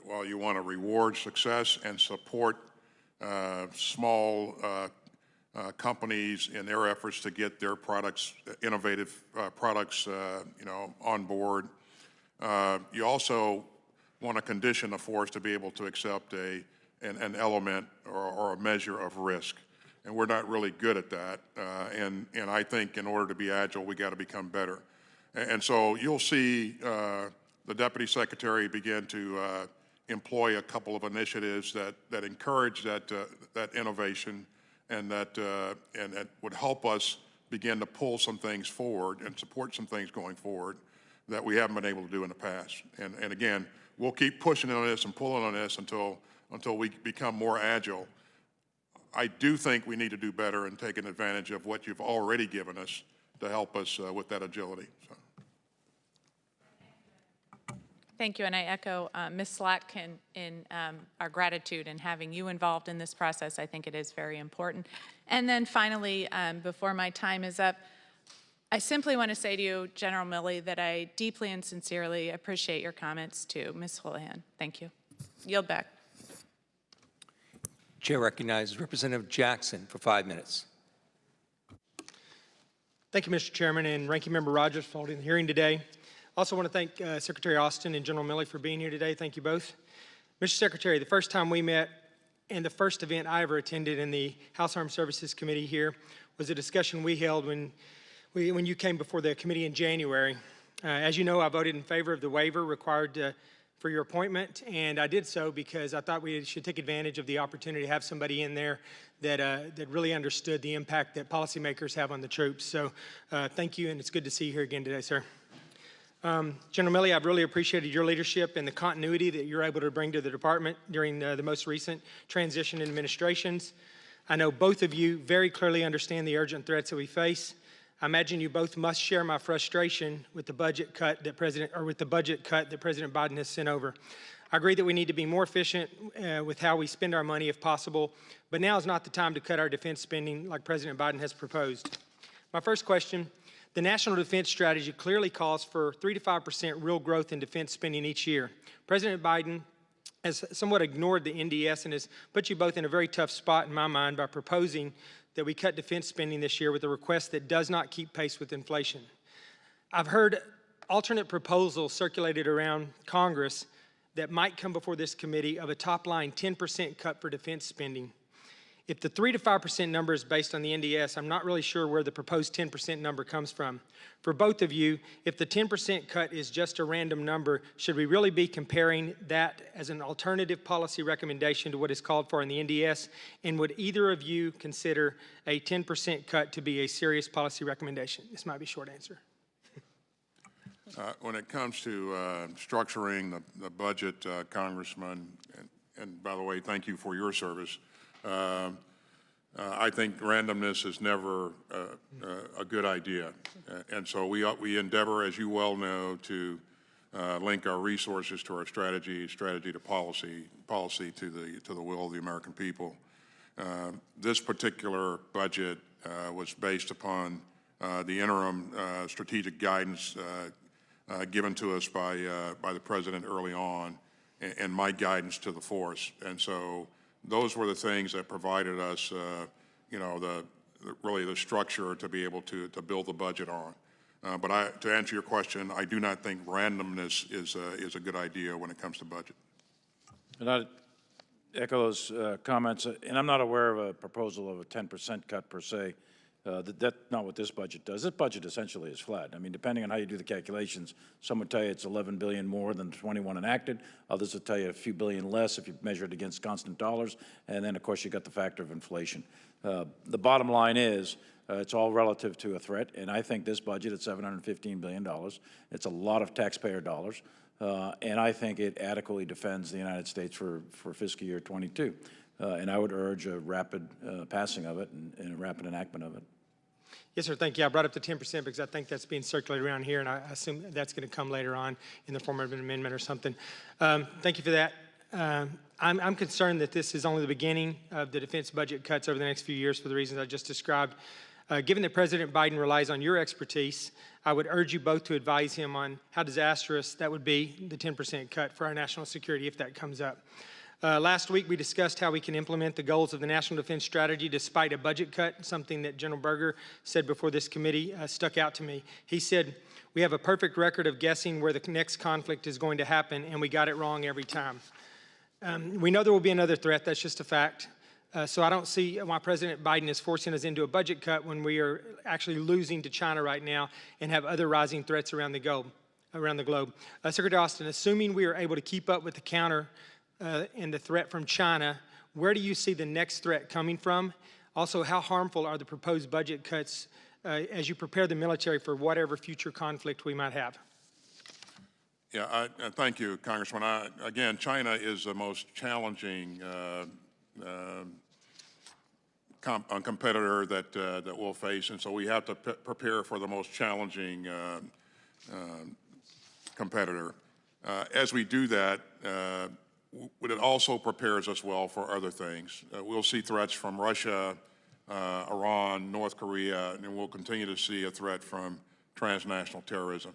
while you want to reward success and support small companies in their efforts to get their products, innovative products, you know, on board, you also want to condition the force to be able to accept an element or a measure of risk. And we're not really good at that. And I think in order to be agile, we got to become better. And so you'll see the Deputy Secretary begin to employ a couple of initiatives that encourage that innovation and that would help us begin to pull some things forward and support some things going forward that we haven't been able to do in the past. And again, we'll keep pushing on this and pulling on this until we become more agile. I do think we need to do better in taking advantage of what you've already given us to help us with that agility. So. Thank you, and I echo Ms. Slotkin in our gratitude in having you involved in this process. I think it is very important. And then finally, before my time is up, I simply want to say to you, General Milley, that I deeply and sincerely appreciate your comments to Ms. Houlihan. Thank you. Yield back. Chair recognizes Representative Jackson for 5 minutes. Thank you, Mr. Chairman, and Ranking Member Rogers for holding the hearing today. I also want to thank Secretary Austin and General Milley for being here today. Thank you both. Mr. Secretary, the first time we met and the first event I ever attended in the House Armed Services Committee here was a discussion we held when you came before the committee in January. As you know, I voted in favor of the waiver required for your appointment, and I did so because I thought we should take advantage of the opportunity to have somebody in there that really understood the impact that policymakers have on the troops. So thank you, and it's good to see you here again today, sir. General Milley, I've really appreciated your leadership and the continuity that you're able to bring to the department during the most recent transition administrations. I know both of you very clearly understand the urgent threats that we face. I imagine you both must share my frustration with the budget cut that President Biden has sent over. I agree that we need to be more efficient with how we spend our money if possible, but now is not the time to cut our defense spending like President Biden has proposed. My first question, the National Defense Strategy clearly calls for 3 to 5% real growth in defense spending each year. President Biden has somewhat ignored the NDS and has put you both in a very tough spot in my mind by proposing that we cut defense spending this year with a request that does not keep pace with inflation. I've heard alternate proposals circulated around Congress that might come before this committee of a top-line 10% cut for defense spending. If the 3 to 5% number is based on the NDS, I'm not really sure where the proposed 10% number comes from. For both of you, if the 10% cut is just a random number, should we really be comparing that as an alternative policy recommendation to what is called for in the NDS? And would either of you consider a 10% cut to be a serious policy recommendation? This might be a short answer. When it comes to structuring the budget, Congressman, and by the way, thank you for your service, I think randomness is never a good idea. And so we endeavor, as you well know, to link our resources to our strategy to policy to the will of the American people. This particular budget was based upon the interim strategic guidance given to us by the President early on, and my guidance to the force. And so those were the things that provided us, really the structure to be able to build the budget on. But to answer your question, I do not think randomness is a good idea when it comes to budget. And I echo those comments, and I'm not aware of a proposal of a 10% cut per se. That's not what this budget does. This budget essentially is flat. I mean, depending on how you do the calculations, some would tell you it's 11 billion more than the 21 enacted. Others would tell you a few billion less if you measure it against constant dollars. And then, of course, you got the factor of inflation. The bottom line is it's all relative to a threat. And I think this budget at $715 billion, it's a lot of taxpayer dollars. And I think it adequately defends the United States for fiscal year 22. And I would urge a rapid passing of it and a rapid enactment of it. Yes, sir. Thank you. I brought up the 10% because I think that's being circulated around here, and I assume that's going to come later on in the form of an amendment or something. Thank you for that. I'm concerned that this is only the beginning of the defense budget cuts over the next few years for the reasons I just described. Given that President Biden relies on your expertise, I would urge you both to advise him on how disastrous that would be, the 10% cut for our national security if that comes up. Last week, we discussed how we can implement the goals of the National Defense Strategy despite a budget cut, something that General Berger said before this committee stuck out to me. He said, "We have a perfect record of guessing where the next conflict is going to happen, and we got it wrong every time." We know there will be another threat. That's just a fact. So I don't see why President Biden is forcing us into a budget cut when we are actually losing to China right now and have other rising threats around the globe. Secretary Austin, assuming we are able to keep up with the counter and the threat from China, where do you see the next threat coming from? Also, how harmful are the proposed budget cuts as you prepare the military for whatever future conflict we might have? Yeah, thank you, Congressman. Again, China is the most challenging competitor that we'll face, and so we have to prepare for the most challenging competitor. As we do that, it also prepares us well for other things. We'll see threats from Russia, Iran, North Korea, and we'll continue to see a threat from transnational terrorism.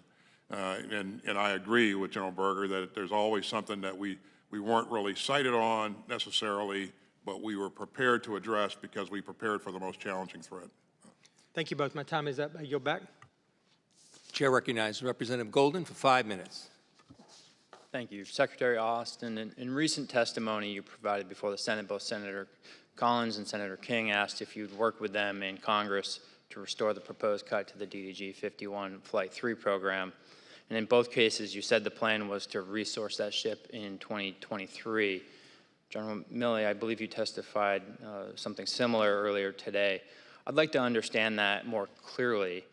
And I agree with General Berger that there's always something that we weren't really cited on necessarily, but we were prepared to address because we prepared for the most challenging threat. Thank you both. My time is up. I yield back. Chair recognizes Representative Golden for 5 minutes. Thank you. Secretary Austin, in recent testimony you provided before the Senate, both Senator Collins and Senator King asked if you'd work with them in Congress to restore the proposed cut to the DDG-51 Flight 3 program. And in both cases, you said the plan was to resource that ship in 2023. General Milley, I believe you testified something similar earlier today. I'd like to understand that more clearly.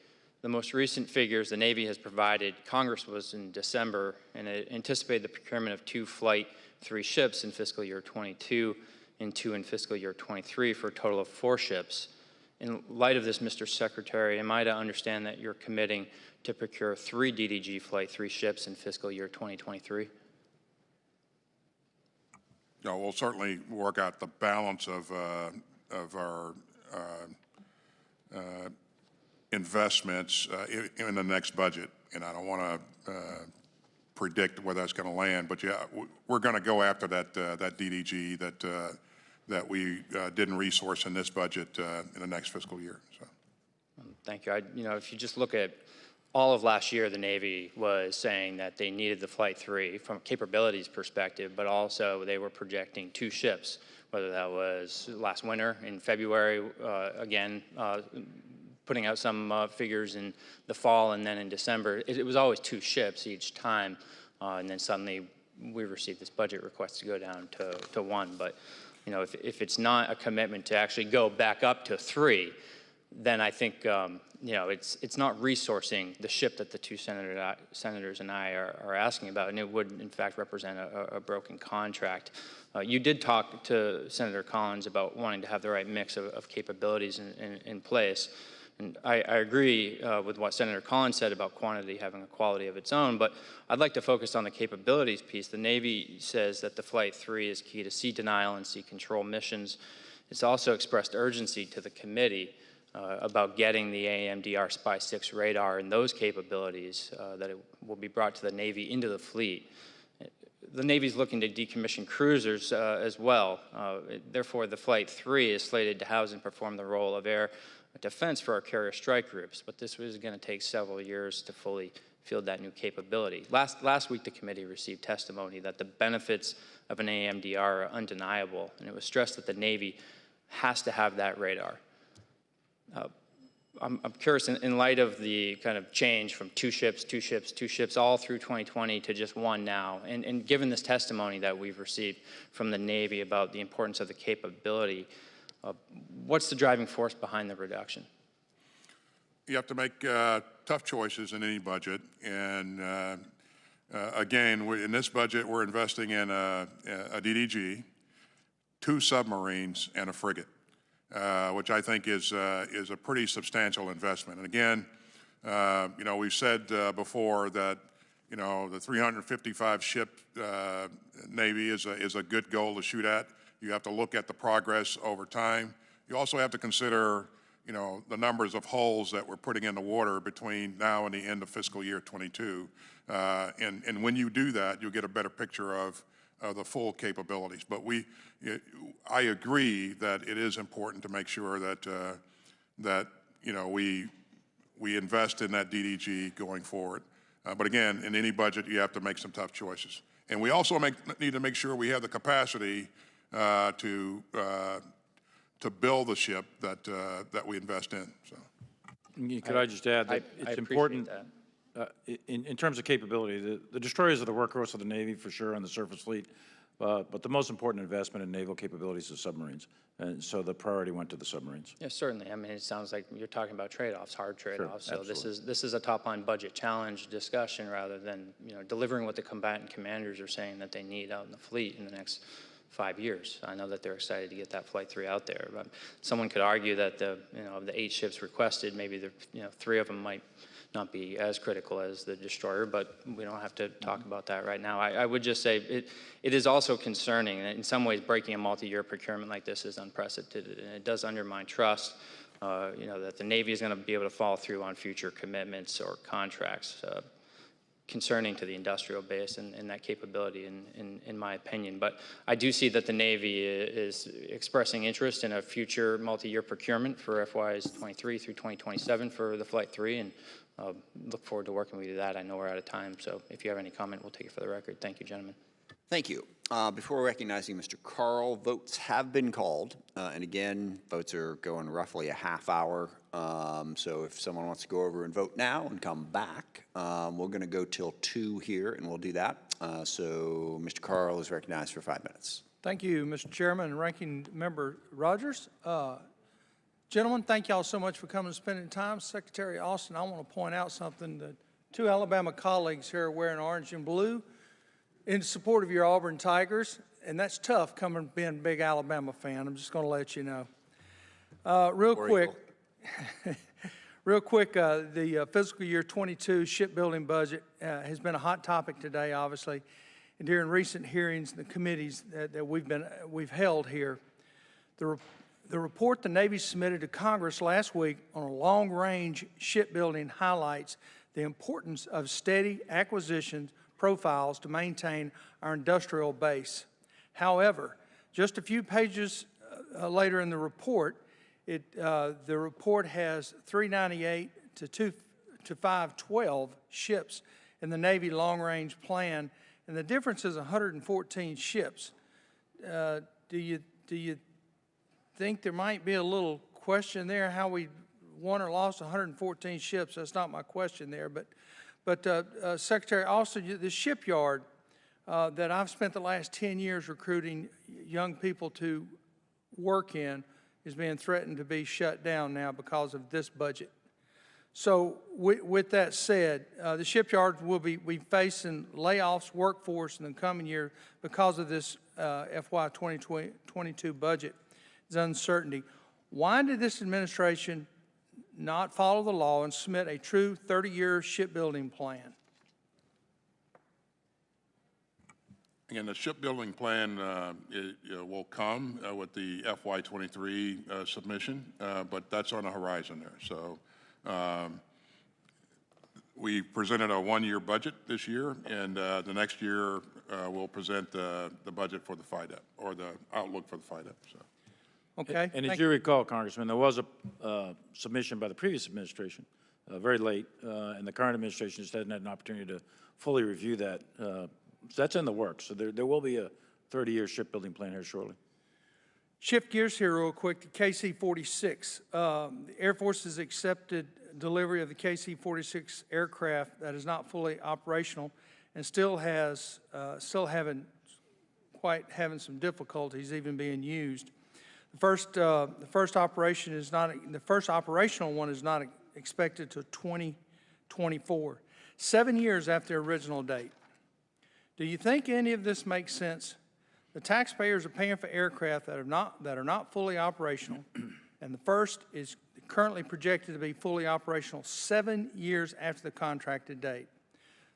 The most recent figures the Navy has provided, Congress was in December, and it anticipated the procurement of 2 Flight 3 ships in fiscal year 22 and 2 in fiscal year 23 for a total of 4 ships. In light of this, Mr. Secretary, am I to understand that you're committing to procure 3 DDG Flight 3 ships in fiscal year 2023? No, we'll certainly work out the balance of our investments in the next budget, and I don't want to predict where that's going to land. But yeah, we're going to go after that DDG that we didn't resource in this budget in the next fiscal year. So, thank you. If you just look at all of last year, the Navy was saying that they needed the Flight 3 from a capabilities perspective, but also they were projecting 2 ships, whether that was last winter in February, again, putting out some figures in the fall and then in December. It was always 2 ships each time, and then suddenly we received this budget request to go down to 1. But you know, if it's not a commitment to actually go back up to 3, then I think you know, it's not resourcing the ship that the 2 senators and I are asking about, and it would in fact represent a broken contract. You did talk to Senator Collins about wanting to have the right mix of capabilities in place. And I agree with what Senator Collins said about quantity having a quality of its own, but I'd like to focus on the capabilities piece. The Navy says that the Flight 3 is key to sea denial and sea control missions. It's also expressed urgency to the committee about getting the AMDR Spy-6 radar and those capabilities that it will be brought to the Navy into the fleet. The Navy's looking to decommission cruisers as well. Therefore, the Flight 3 is slated to house and perform the role of air defense for our carrier strike groups, but this was going to take several years to fully field that new capability. Last week, the committee received testimony that the benefits of an AMDR are undeniable, and it was stressed that the Navy has to have that radar. I'm curious, in light of the kind of change from 2 ships all through 2020 to just 1 now, and given this testimony that we've received from the Navy about the importance of the capability, what's the driving force behind the reduction? You have to make tough choices in any budget, and again, in this budget, we're investing in a DDG, 2 submarines, and a frigate. Which I think is a pretty substantial investment. And again, you know, we've said before that, you know, the 355 ship Navy is a good goal to shoot at. You have to look at the progress over time. You also have to consider, you know, the numbers of hulls that we're putting in the water between now and the end of fiscal year 22. And when you do that, you'll get a better picture of the full capabilities. But I agree that it is important to make sure that that you know we invest in that DDG going forward. But again, in any budget, you have to make some tough choices. And we also need to make sure we have the capacity to build the ship that we invest in. So, could I just add that it's important. In terms of capability, the destroyers are the workhorse of the Navy for sure on the surface fleet, but the most important investment in naval capabilities is submarines, and so the priority went to the submarines. Yeah, certainly. I mean, it sounds like you're talking about trade-offs, hard trade-offs. Sure, so this is a top-line budget challenge discussion rather than, you know, delivering what the combatant commanders are saying that they need out in the fleet in the next 5 years. I know that they're excited to get that Flight 3 out there, but someone could argue that the 8 ships requested, maybe 3 of them might not be as critical as the destroyer, but we don't have to talk about that right now. I would just say it is also concerning, and in some ways breaking a multi-year procurement like this is unprecedented, and it does undermine trust, you know, that the Navy is going to be able to follow through on future commitments or contracts. Concerning to the industrial base and that capability, in my opinion. But I do see that the Navy is expressing interest in a future multi-year procurement for FYs 23 through 2027 for the Flight 3, and look forward to working with you that. I know we're out of time, so if you have any comment, we'll take it for the record. Thank you, gentlemen. Thank you. Before recognizing Mr. Carl, votes have been called. And again, votes are going roughly a half hour. So if someone wants to go over and vote now and come back, we're going to go till 2 here, and we'll do that. So Mr. Carl is recognized for 5 minutes. Thank you, Mr. Chairman and Ranking Member Rogers. Gentlemen, thank y'all so much for coming and spending time. Secretary Austin, I want to point out something. The 2 Alabama colleagues here are wearing orange and blue in support of your Auburn Tigers, and that's tough coming being a big Alabama fan. I'm just going to let you know. Real quick, the fiscal year 22 shipbuilding budget has been a hot topic today, obviously, and during recent hearings in the committees that we've held here. The report the Navy submitted to Congress last week on a long-range shipbuilding highlights the importance of steady acquisition profiles to maintain our industrial base. However, just a few pages later in the report, the report has 398 to 512 ships in the Navy long-range plan, and the difference is 114 ships. Do do you think there might be a little question there how we won or lost 114 ships? That's not my question there, but Secretary Austin, the shipyard that I've spent the last 10 years recruiting young people to work in is being threatened to be shut down now because of this budget. So with that said, the shipyards will be facing layoffs, workforce in the coming year because of this FY 2022 budget. It's uncertainty. Why did this administration not follow the law and submit a true 30-year shipbuilding plan? Again, the shipbuilding plan will come with the FY23 submission, but that's on the horizon there. So we presented a one-year budget this year, and the next year we'll present the budget for the FIDEP, or the outlook for the FIDEP. So. Okay. And as you recall, Congressman, there was a submission by the previous administration, very late, and the current administration just hadn't had an opportunity to fully review that. So that's in the works. So there will be a 30-year shipbuilding plan here shortly. Shift gears here real quick to KC-46. The Air Force has accepted delivery of the KC-46 aircraft that is not fully operational and still having some difficulties even being used. The first operational one is not expected to 2024, 7 years after the original date. Do you think any of this makes sense? The taxpayers are paying for aircraft that are not fully operational, and the first is currently projected to be fully operational 7 years after the contracted date.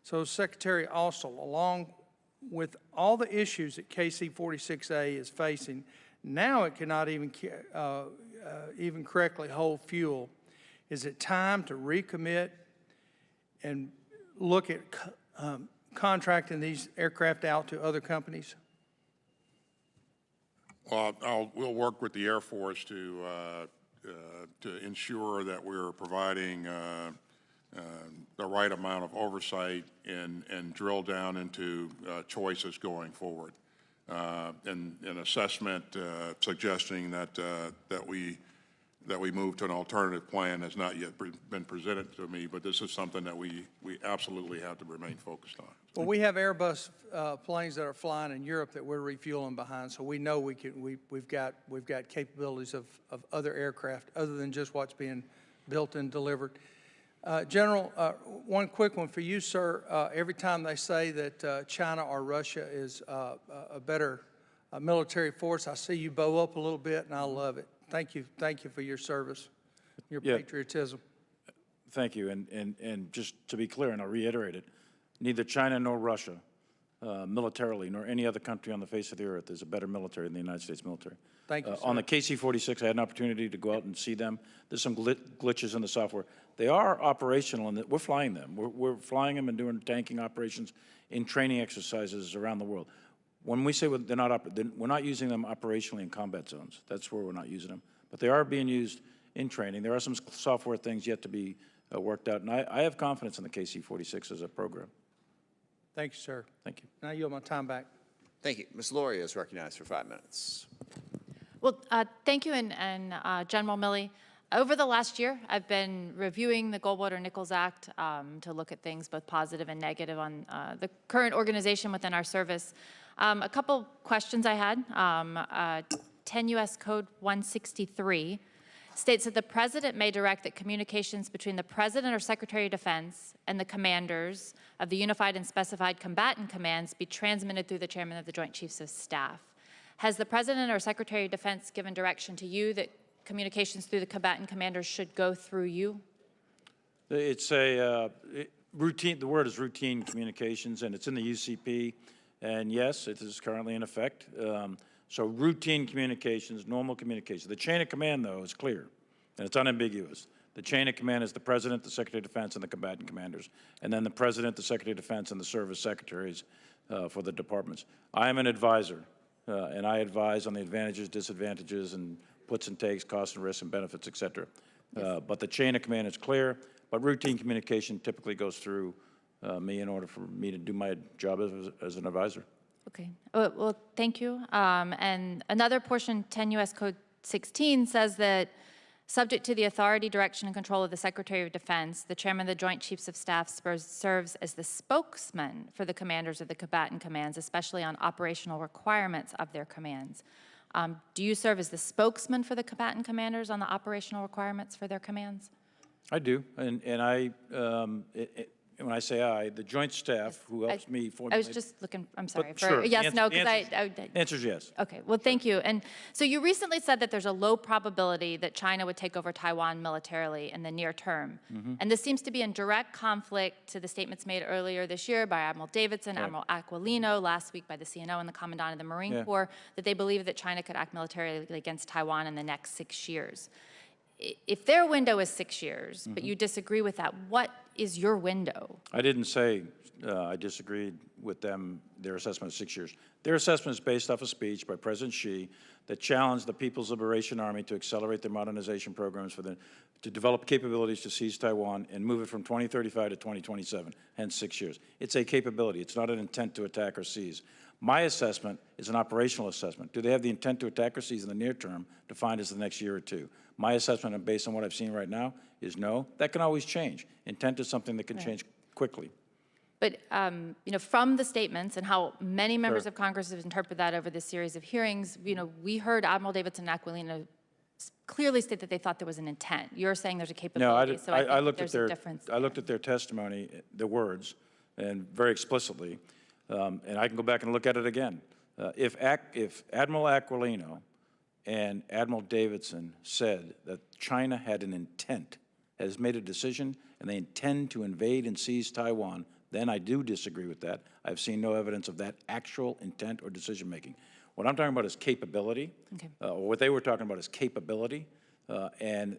So, Secretary Austin, along with all the issues that KC-46A is facing, now it cannot even correctly hold fuel. Is it time to recommit and look at contracting these aircraft out to other companies? Well, we'll work with the Air Force to ensure that we're providing the right amount of oversight and drill down into choices going forward. And an assessment suggesting that we move to an alternative plan has not yet been presented to me, but this is something that we absolutely have to remain focused on. Well, we have Airbus planes that are flying in Europe that we're refueling behind, so we know we've got capabilities of other aircraft other than just what's being built and delivered. General, one quick one for you, sir. Every time they say that China or Russia is a better military force, I see you bow up a little bit, and I love it. Thank you for your service, your patriotism. Thank you, and just to be clear, and I'll reiterate it, neither China nor Russia, militarily, nor any other country on the face of the earth is a better military than the United States military. Thank you, sir. On the KC-46, I had an opportunity to go out and see them. There's some glitches in the software. They are operational, and we're flying them. We're flying them and doing tanking operations in training exercises around the world. When we say we're not using them operationally in combat zones. That's where we're not using them. But they are being used in training. There are some software things yet to be worked out, and I have confidence in the KC-46 as a program. Thank you, sir. Thank you. Now I yield my time back. Thank you. Ms. Lauria is recognized for 5 minutes. Well, thank you, and General Milley. Over the last year, I've been reviewing the Goldwater-Nichols Act to look at things both positive and negative on the current organization within our service. A couple questions I had. 10 U.S. Code 163 states that the President may direct that communications between the President or Secretary of Defense and the commanders of the Unified and Specified Combatant Commands be transmitted through the Chairman of the Joint Chiefs of Staff. Has the President or Secretary of Defense given direction to you that communications through the combatant commanders should go through you? It's a routine, the word is routine communications, and it's in the UCP, and yes, it is currently in effect. So routine communications, normal communication. The chain of command, though, is clear, and it's unambiguous. The chain of command is the President, the Secretary of Defense, and the combatant commanders, and then the President, the Secretary of Defense, and the service secretaries for the departments. I am an advisor, and I advise on the advantages, disadvantages, and puts and takes, costs and risks and benefits, et cetera. But the chain of command is clear, but routine communication typically goes through me in order for me to do my job as an advisor. Okay. Well, thank you. And another portion, 10 U.S. Code 16, says that subject to the authority, direction, and control of the Secretary of Defense, the Chairman of the Joint Chiefs of Staff serves as the spokesman for the commanders of the combatant commands, especially on operational requirements of their commands. Do you serve as the spokesman for the combatant commanders on the operational requirements for their commands? I do, and when I say I, the Joint Staff, who helps me formulate. I was just looking, I'm sorry, for sure. yes, no, because Answer's yes. Okay, well, thank you. And so you recently said that there's a low probability that China would take over Taiwan militarily in the near term. And this seems to be in direct conflict to the statements made earlier this year by Admiral Davidson, Admiral Aquilino, last week by the CNO and the Commandant of the Marine Corps, that they believe that China could act militarily against Taiwan in the next 6 years. If their window is 6 years, but you disagree with that, what is your window? I didn't say I disagreed with them, their assessment of 6 years. Their assessment is based off a speech by President Xi that challenged the People's Liberation Army to accelerate their modernization programs to develop capabilities to seize Taiwan and move it from 2035 to 2027, hence 6 years. It's a capability. It's not an intent to attack or seize. My assessment is an operational assessment. Do they have the intent to attack or seize in the near term, defined as the next year or two? My assessment, and based on what I've seen right now, is no. That can always change. Intent is something that can change quickly. But you know, from the statements and how many members of Congress have interpreted that over this series of hearings, you know, we heard Admiral Davidson and Aquilino clearly state that they thought there was an intent. You're saying there's a capability, No, so I think there's a difference. I looked at their testimony, the words, and very explicitly, and I can go back and look at it again. If Admiral Aquilino and Admiral Davidson said that China had an intent, has made a decision, and they intend to invade and seize Taiwan, then I do disagree with that. I've seen no evidence of that actual intent or decision-making. What I'm talking about is capability, or what they were talking about is capability, and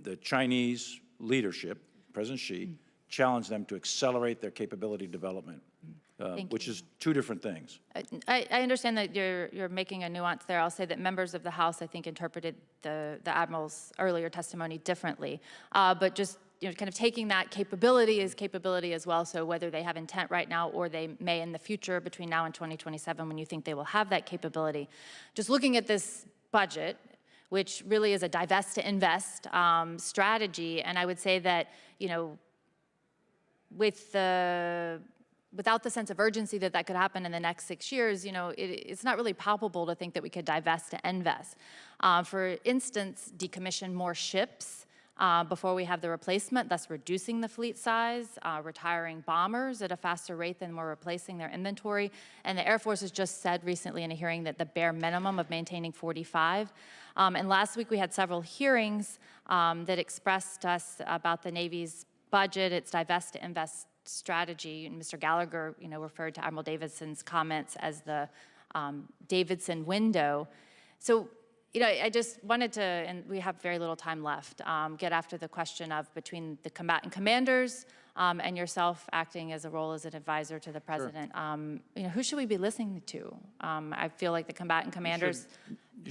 the Chinese leadership, President Xi, challenged them to accelerate their capability development. Which is two different things. I understand that you're making a nuance there. I'll say that members of the House, I think, interpreted the Admiral's earlier testimony differently. But just kind of taking that capability as well, so whether they have intent right now or they may in the future between now and 2027 when you think they will have that capability. Just looking at this budget, which really is a divest to invest strategy, and I would say that, you know, without the sense of urgency that could happen in the next 6 years, you know, it's not really palpable to think that we could divest to invest. For instance, decommission more ships before we have the replacement, thus reducing the fleet size, retiring bombers at a faster rate than we're replacing their inventory. And the Air Force has just said recently in a hearing that the bare minimum of maintaining 45. And last week we had several hearings that expressed us about the Navy's budget, its divest to invest strategy, and Mr. Gallagher, you know, referred to Admiral Davidson's comments as the Davidson window. So, you know, I just wanted to, and we have very little time left, get after the question of between the combatant commanders and yourself acting as a role as an advisor to the president. You know, who should we be listening to? I feel like the combatant commanders,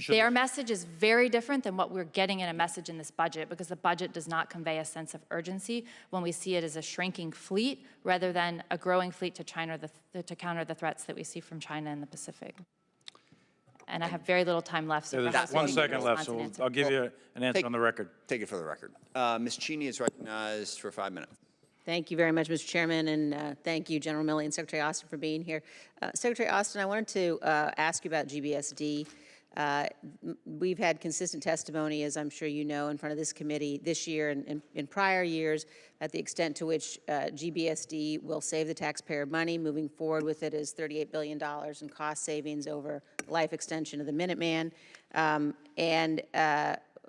their message is very different than what we're getting in a message in this budget, because the budget does not convey a sense of urgency when we see it as a shrinking fleet rather than a growing fleet to counter the threats that we see from China in the Pacific. And I have very little time left. So there's 1 second left, so I'll give you an answer on the record. Take it for the record. Ms. Cheney is recognized for 5 minutes. Thank you very much, Mr. Chairman, and thank you, General Milley and Secretary Austin, for being here. Secretary Austin, I wanted to ask you about GBSD. We've had consistent testimony, as I'm sure you know, in front of this committee this year and in prior years at the extent to which GBSD will save the taxpayer money. Moving forward with it is $38 billion in cost savings over life extension of the Minuteman.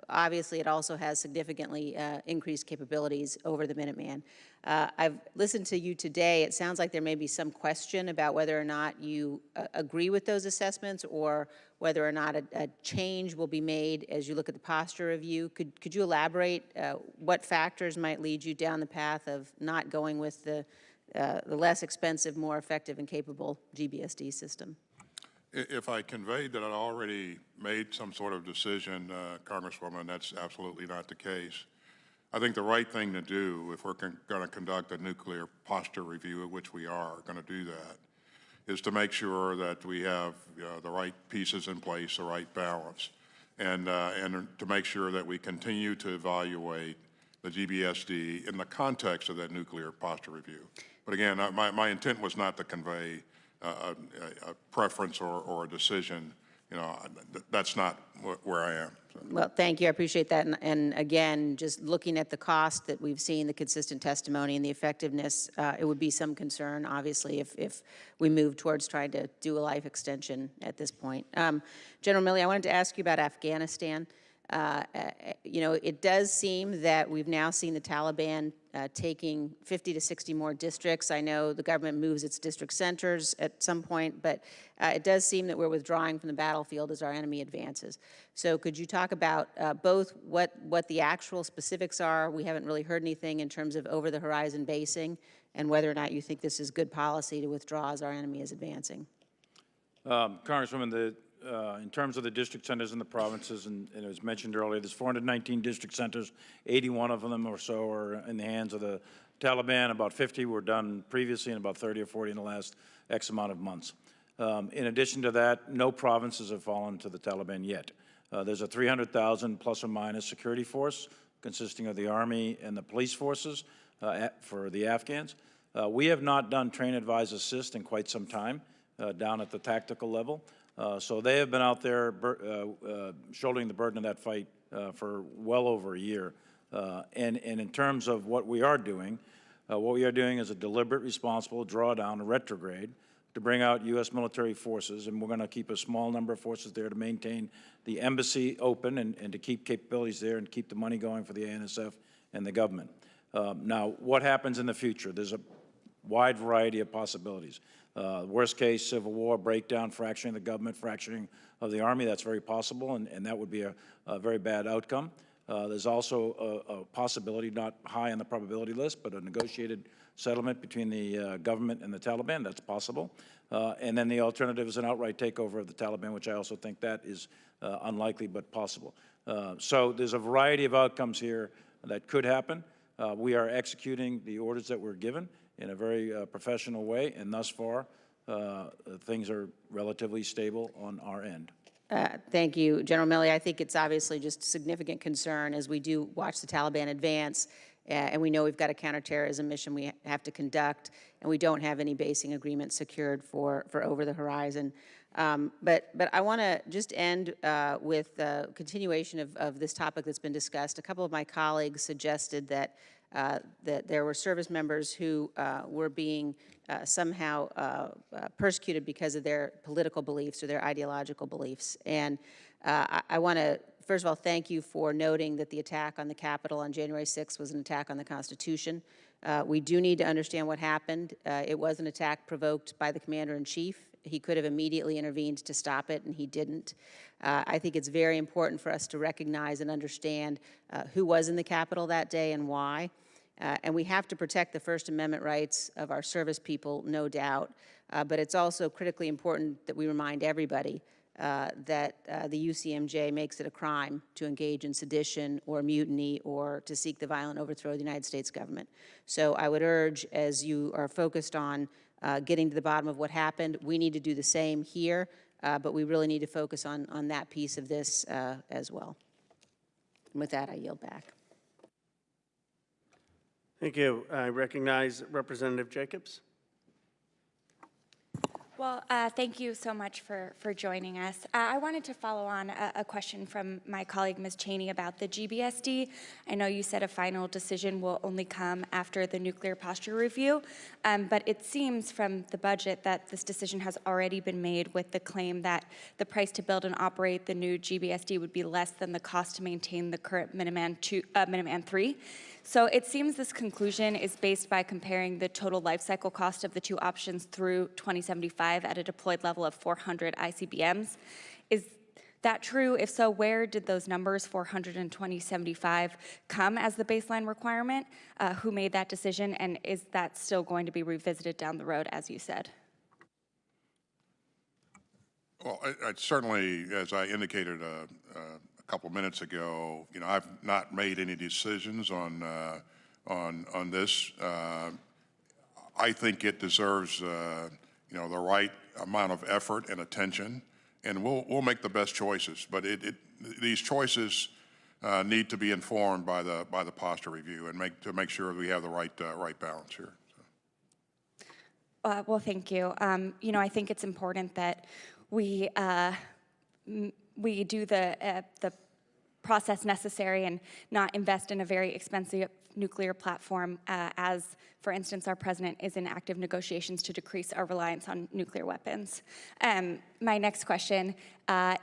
Obviously, it also has significantly increased capabilities over the Minuteman. I've listened to you today. It sounds like there may be some question about whether or not you agree with those assessments or whether or not a change will be made as you look at the posture review. Could you elaborate what factors might lead you down the path of not going with the less expensive, more effective and capable GBSD system? If I conveyed that I'd already made some sort of decision, Congresswoman, that's absolutely not the case. I think the right thing to do, if we're going to conduct a nuclear posture review, of which we are going to do that, is to make sure that we have the right pieces in place, the right balance, and to make sure that we continue to evaluate the GBSD in the context of that nuclear posture review. But again, my intent was not to convey a preference or a decision. You know, that's not where I am. So. Well, thank you. I appreciate that. And again, just looking at the cost that we've seen, the consistent testimony and the effectiveness, it would be some concern, obviously, if we move towards trying to do a life extension at this point. General Milley, I wanted to ask you about Afghanistan. You know, it does seem that we've now seen the Taliban taking 50 to 60 more districts. I know the government moves its district centers at some point, but it does seem that we're withdrawing from the battlefield as our enemy advances. So could you talk about both what the actual specifics are? We haven't really heard anything in terms of over-the-horizon basing, and whether or not you think this is good policy to withdraw as our enemy is advancing. Congresswoman, in terms of the district centers in the provinces, and it was mentioned earlier, there's 419 district centers, 81 of them or so are in the hands of the Taliban. About 50 were done previously, and about 30 or 40 in the last X amount of months. In addition to that, no provinces have fallen to the Taliban yet. There's a 300,000 plus or minus security force consisting of the Army and the police forces for the Afghans. We have not done train, advise, assist in quite some time down at the tactical level. So they have been out there shouldering the burden of that fight for well over a year. And in terms of what we are doing is a deliberate, responsible drawdown, a retrograde, to bring out U.S. military forces, and we're going to keep a small number of forces there to maintain the embassy open and to keep capabilities there and keep the money going for the ANSF and the government. Now, what happens in the future? There's a wide variety of possibilities. Worst case, civil war, breakdown, fracturing of the government, fracturing of the Army, that's very possible, and that would be a very bad outcome. There's also a possibility, not high on the probability list, but a negotiated settlement between the government and the Taliban, that's possible. And then the alternative is an outright takeover of the Taliban, which I also think that is unlikely but possible. So there's a variety of outcomes here that could happen. We are executing the orders that we're given in a very professional way, and thus far, things are relatively stable on our end. Thank you, General Milley. I think it's obviously just a significant concern as we do watch the Taliban advance, and we know we've got a counterterrorism mission we have to conduct, and we don't have any basing agreements secured for over the horizon. But I want to just end with a continuation of this topic that's been discussed. A couple of my colleagues suggested that there were service members who were being somehow persecuted because of their political beliefs or their ideological beliefs. And I want to, first of all, thank you for noting that the attack on the Capitol on January 6th was an attack on the Constitution. We do need to understand what happened. It was an attack provoked by the Commander-in-Chief. He could have immediately intervened to stop it, and he didn't. I think it's very important for us to recognize and understand who was in the Capitol that day and why. And we have to protect the First Amendment rights of our service people, no doubt. But it's also critically important that we remind everybody that the UCMJ makes it a crime to engage in sedition or mutiny or to seek the violent overthrow of the United States government. So I would urge, as you are focused on getting to the bottom of what happened, we need to do the same here, but we really need to focus on that piece of this as well. And with that, I yield back. Thank you. I recognize Representative Jacobs. Well, thank you so much for joining us. I wanted to follow on a question from my colleague, Ms. Cheney, about the GBSD. I know you said a final decision will only come after the nuclear posture review, but it seems from the budget that this decision has already been made with the claim that the price to build and operate the new GBSD would be less than the cost to maintain the current Minuteman 3. So it seems this conclusion is based by comparing the total life cycle cost of the two options through 2075 at a deployed level of 400 ICBMs. Is that true? If so, where did those numbers, 400 and 2075, come as the baseline requirement? Who made that decision, and is that still going to be revisited down the road, as you said? Well, I certainly, as I indicated a couple minutes ago, you know, I've not made any decisions on this. I think it deserves the right amount of effort and attention, and we'll make the best choices. But these choices need to be informed by the posture review and make sure we have the right balance here. Well, thank you. I think it's important that we do the process necessary and not invest in a very expensive nuclear platform as, for instance, our president is in active negotiations to decrease our reliance on nuclear weapons. My next question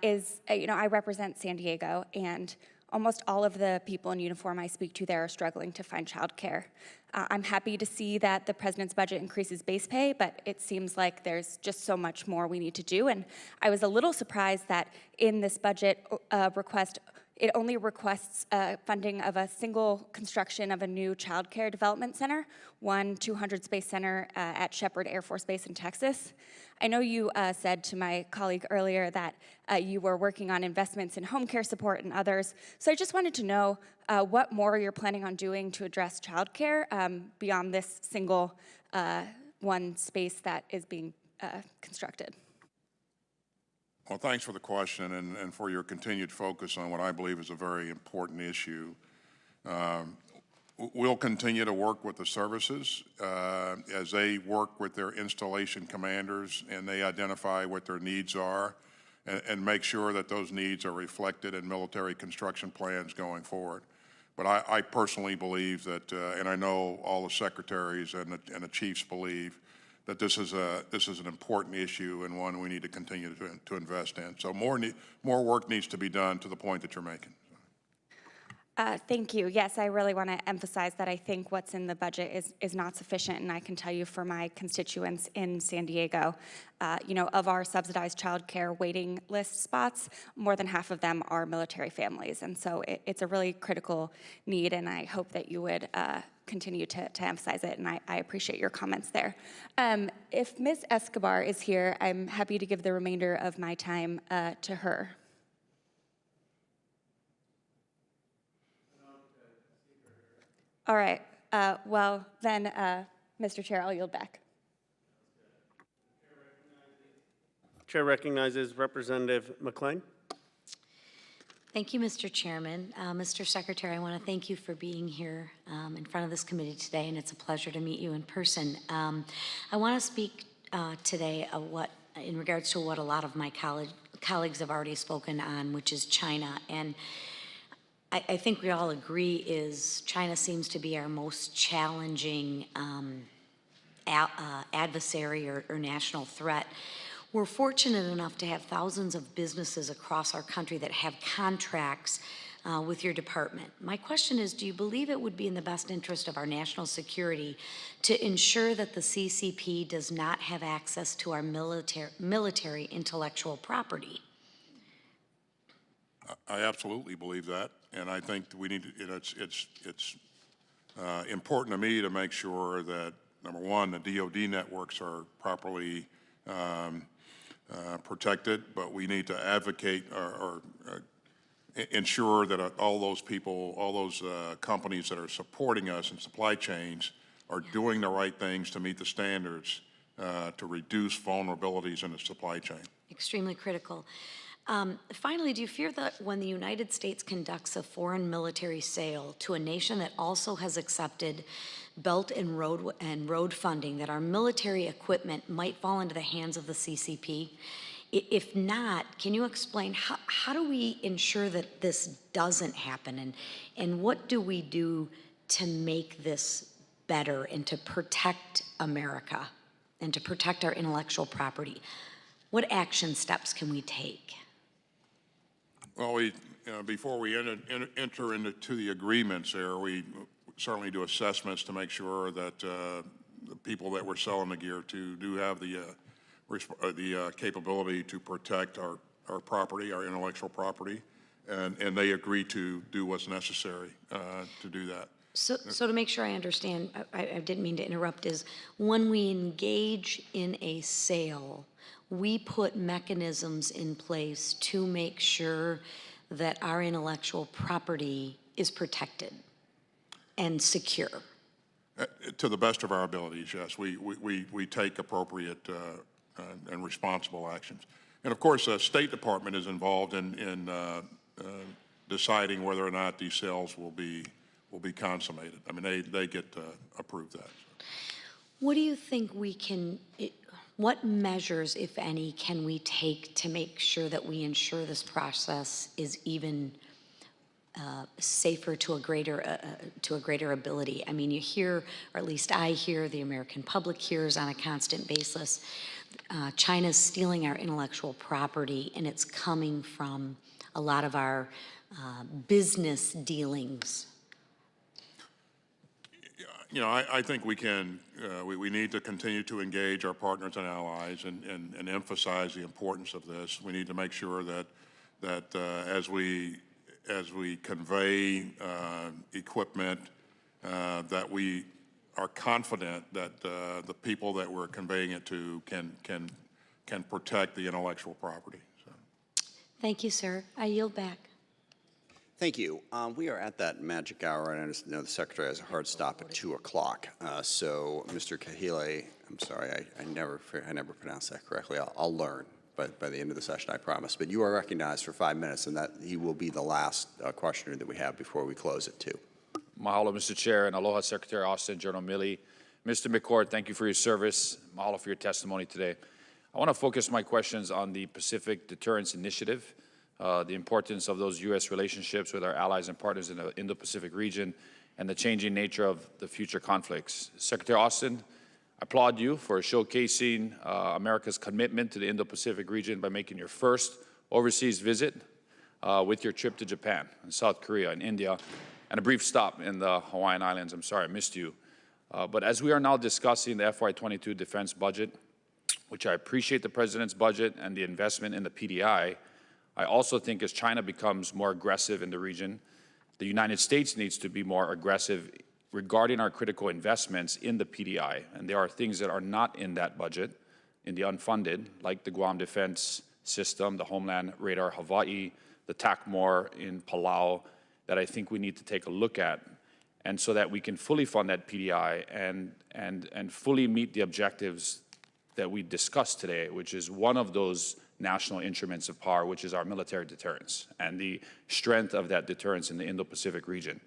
is, I represent San Diego, and almost all of the people in uniform I speak to there are struggling to find childcare. I'm happy to see that the president's budget increases base pay, but it seems like there's just so much more we need to do. And I was a little surprised that in this budget request, it only requests funding of a single construction of a new child care development center, one 200-space center at Shepherd Air Force Base in Texas. I know you said to my colleague earlier that you were working on investments in home care support and others. So I just wanted to know what more you're planning on doing to address child care beyond this single one space that is being constructed. Well, thanks for the question and for your continued focus on what I believe is a very important issue. We'll continue to work with the services as they work with their installation commanders and they identify what their needs are and make sure that those needs are reflected in military construction plans going forward. But I personally believe that, and I know all the secretaries and the chiefs believe, that this is an important issue and one we need to continue to invest in. So more work needs to be done to the point that you're making. Thank you. Yes, I really want to emphasize that I think what's in the budget is not sufficient, and I can tell you for my constituents in San Diego, of our subsidized child care waiting list spots, more than half of them are military families, and so it's a really critical need, and I hope that you would continue to emphasize it, and I appreciate your comments there. If Ms. Escobar is here, I'm happy to give the remainder of my time to her. All right. Well, then, Mr. Chair, I'll yield back. Chair recognizes Representative McClain. Thank you, Mr. Chairman. Mr. Secretary, I want to thank you for being here in front of this committee today, and it's a pleasure to meet you in person. I want to speak today in regards to what a lot of my colleagues have already spoken on, which is China. And I think we all agree is China seems to be our most challenging adversary or national threat. We're fortunate enough to have thousands of businesses across our country that have contracts with your department. My question is, do you believe it would be in the best interest of our national security to ensure that the CCP does not have access to our military intellectual property? I absolutely believe that, and I think we need to, it's important to me to make sure that, number one, the DoD networks are properly protected, but we need to advocate or ensure that all those people, all those companies that are supporting us in supply chains are doing the right things to meet the standards to reduce vulnerabilities in the supply chain. Extremely critical. Finally, do you fear that when the United States conducts a foreign military sale to a nation that also has accepted Belt and Road funding, that our military equipment might fall into the hands of the CCP? If not, can you explain how do we ensure that this doesn't happen, and what do we do to make this better and to protect America and to protect our intellectual property? What action steps can we take? Well, before we enter into the agreements there, we certainly do assessments to make sure that the people that we're selling the gear to do have the capability to protect our property, our intellectual property, and they agree to do what's necessary to do that. So to make sure I understand, I didn't mean to interrupt, is when we engage in a sale, we put mechanisms in place to make sure that our intellectual property is protected and secure. To the best of our abilities, yes. We take appropriate and responsible actions. And of course, the State Department is involved in deciding whether or not these sales will be consummated. I mean, they get to approve that. What do you think we can, what measures, if any, can we take to make sure that we ensure this process is even safer to a greater ability? I mean, you hear, or at least I hear, the American public hears on a constant basis, China's stealing our intellectual property, and it's coming from a lot of our business dealings. You know, I think we can, we need to continue to engage our partners and allies and emphasize the importance of this. We need to make sure that as we convey equipment, that we are confident that the people that we're conveying it to can protect the intellectual property. So. Thank you, sir. I yield back. Thank you. We are at that magic hour, and I know the Secretary has a hard stop at 2 o'clock. So, Mr. Kahile, I'm sorry, I never pronounced that correctly. I'll learn by the end of the session, I promise. But you are recognized for 5 minutes, and that he will be the last questioner that we have before we close at 2. Mahalo, Mr. Chair, and aloha, Secretary Austin, General Milley. Mr. McCord, thank you for your service. Mahalo for your testimony today. I want to focus my questions on the Pacific Deterrence Initiative, the importance of those U.S. relationships with our allies and partners in the Indo-Pacific region, and the changing nature of the future conflicts. Secretary Austin, I applaud you for showcasing America's commitment to the Indo-Pacific region by making your first overseas visit with your trip to Japan and South Korea and India, and a brief stop in the Hawaiian Islands. I'm sorry I missed you. But as we are now discussing the FY22 defense budget, which I appreciate the President's budget and the investment in the PDI, I also think as China becomes more aggressive in the region, the United States needs to be more aggressive regarding our critical investments in the PDI. And there are things that are not in that budget, in the unfunded, like the Guam Defense System, the Homeland Radar Hawaii, the TACMOR in Palau, that I think we need to take a look at, and so that we can fully fund that PDI and fully meet the objectives that we discussed today, which is one of those national instruments of power, which is our military deterrence and the strength of that deterrence in the Indo-Pacific region.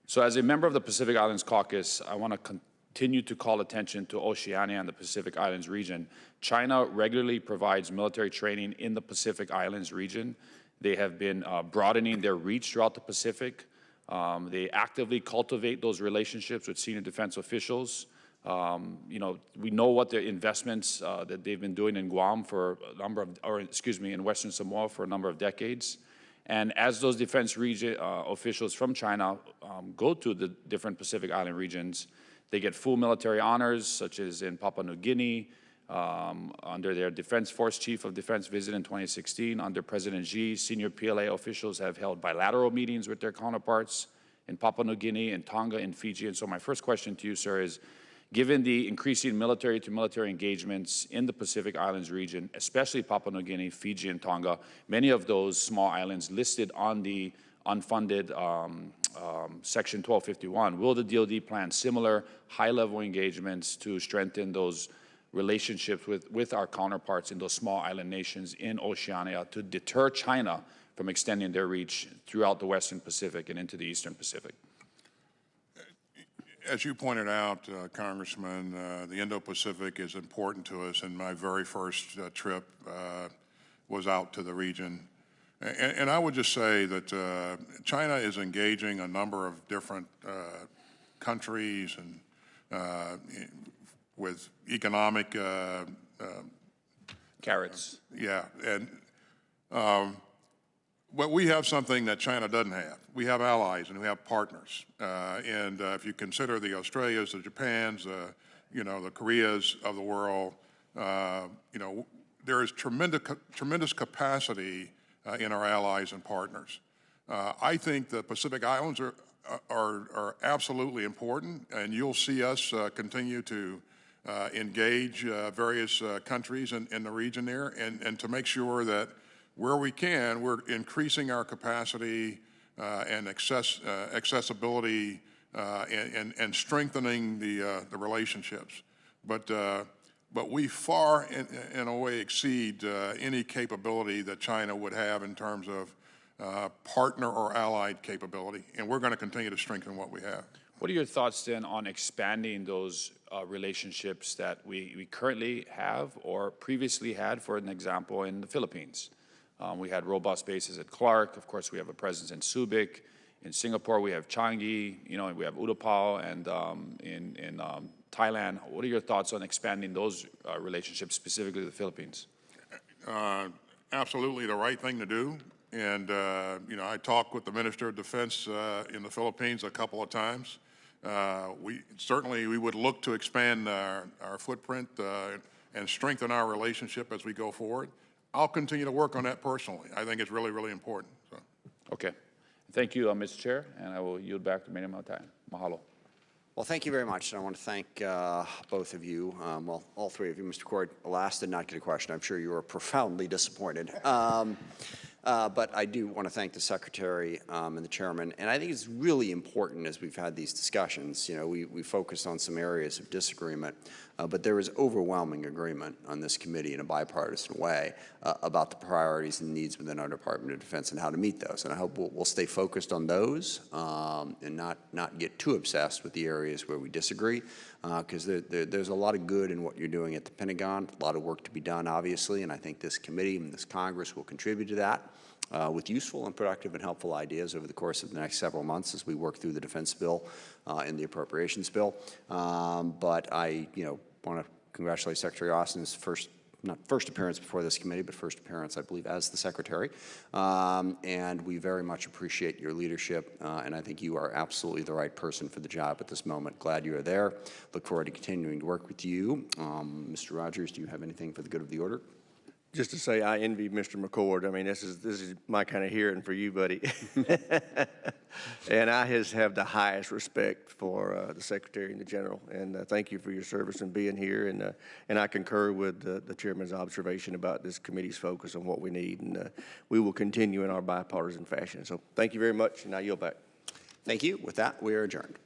So as a member of the Pacific Islands Caucus, I want to continue to call attention to Oceania and the Pacific Islands region. China regularly provides military training in the Pacific Islands region. They have been broadening their reach throughout the Pacific. They actively cultivate those relationships with senior defense officials. You know, we know what the investments that they've been doing in Guam for a number of, or excuse me, in Western Samoa for a number of decades. And as those defense region officials from China go to the different Pacific Island regions, they get full military honors, such as in Papua New Guinea, under their Defense Force Chief of Defense visit in 2016. Under President Xi, senior PLA officials have held bilateral meetings with their counterparts in Papua New Guinea, in Tonga, and Fiji. And so my first question to you, sir, is, given the increasing military-to-military engagements in the Pacific Islands region, especially Papua New Guinea, Fiji, and Tonga, many of those small islands listed on the unfunded Section 1251, will the DoD plan similar high-level engagements to strengthen those relationships with our counterparts in those small island nations in Oceania to deter China from extending their reach throughout the Western Pacific and into the Eastern Pacific? As you pointed out, Congressman, the Indo-Pacific is important to us, and my very first trip was out to the region. And I would just say that China is engaging a number of different countries and with economic carrots. Yeah, and but we have something that China doesn't have. We have allies and we have partners. And if you consider the Australias, the Japans, you know, the Koreas of the world, you know, there is tremendous capacity in our allies and partners. I think the Pacific Islands are absolutely important, and you'll see us continue to engage various countries in the region there, and to make sure that where we can, we're increasing our capacity and accessibility and strengthening the relationships. But but we far, in a way, exceed any capability that China would have in terms of partner or allied capability, and we're going to continue to strengthen what we have. What are your thoughts then on expanding those relationships that we currently have or previously had, for an example, in the Philippines? We had robust bases at Clark. Of course, we have a presence in Subic. In Singapore, we have Changi, and we have Utapao, and in Thailand. What are your thoughts on expanding those relationships, specifically the Philippines? Absolutely the right thing to do. And, I talked with the Minister of Defense in the Philippines a couple of times. We would look to expand our footprint and strengthen our relationship as we go forward. I'll continue to work on that personally. I think it's really, really important. So. Okay. Thank you, Mr. Chair, and I will yield back the remaining amount of time. Mahalo. Well, thank you very much, and I want to thank both of you, well, all three of you. Mr. Cord, last did not get a question. I'm sure you were profoundly disappointed. But I do want to thank the Secretary and the Chairman, and I think it's really important as we've had these discussions. We focused on some areas of disagreement, but there is overwhelming agreement on this committee in a bipartisan way about the priorities and needs within our Department of Defense and how to meet those. And I hope we'll stay focused on those and not get too obsessed with the areas where we disagree, because there's a lot of good in what you're doing at the Pentagon, a lot of work to be done, obviously, and I think this committee and this Congress will contribute to that. With useful and productive and helpful ideas over the course of the next several months as we work through the defense bill and the appropriations bill. But I, want to congratulate Secretary Austin's not first appearance before this committee, but first appearance, I believe, as the Secretary. And we very much appreciate your leadership, and I think you are absolutely the right person for the job at this moment. Glad you are there. Look forward to continuing to work with you. Mr. Rogers, do you have anything for the good of the order? Just to say, I envy Mr. McCord. I mean, this is my kind of hearing for you, buddy. And I have the highest respect for the Secretary and the General. And thank you for your service and being here. And I concur with the Chairman's observation about this committee's focus on what we need. And we will continue in our bipartisan fashion. So thank you very much, and I yield back. Thank you. With that, we are adjourned.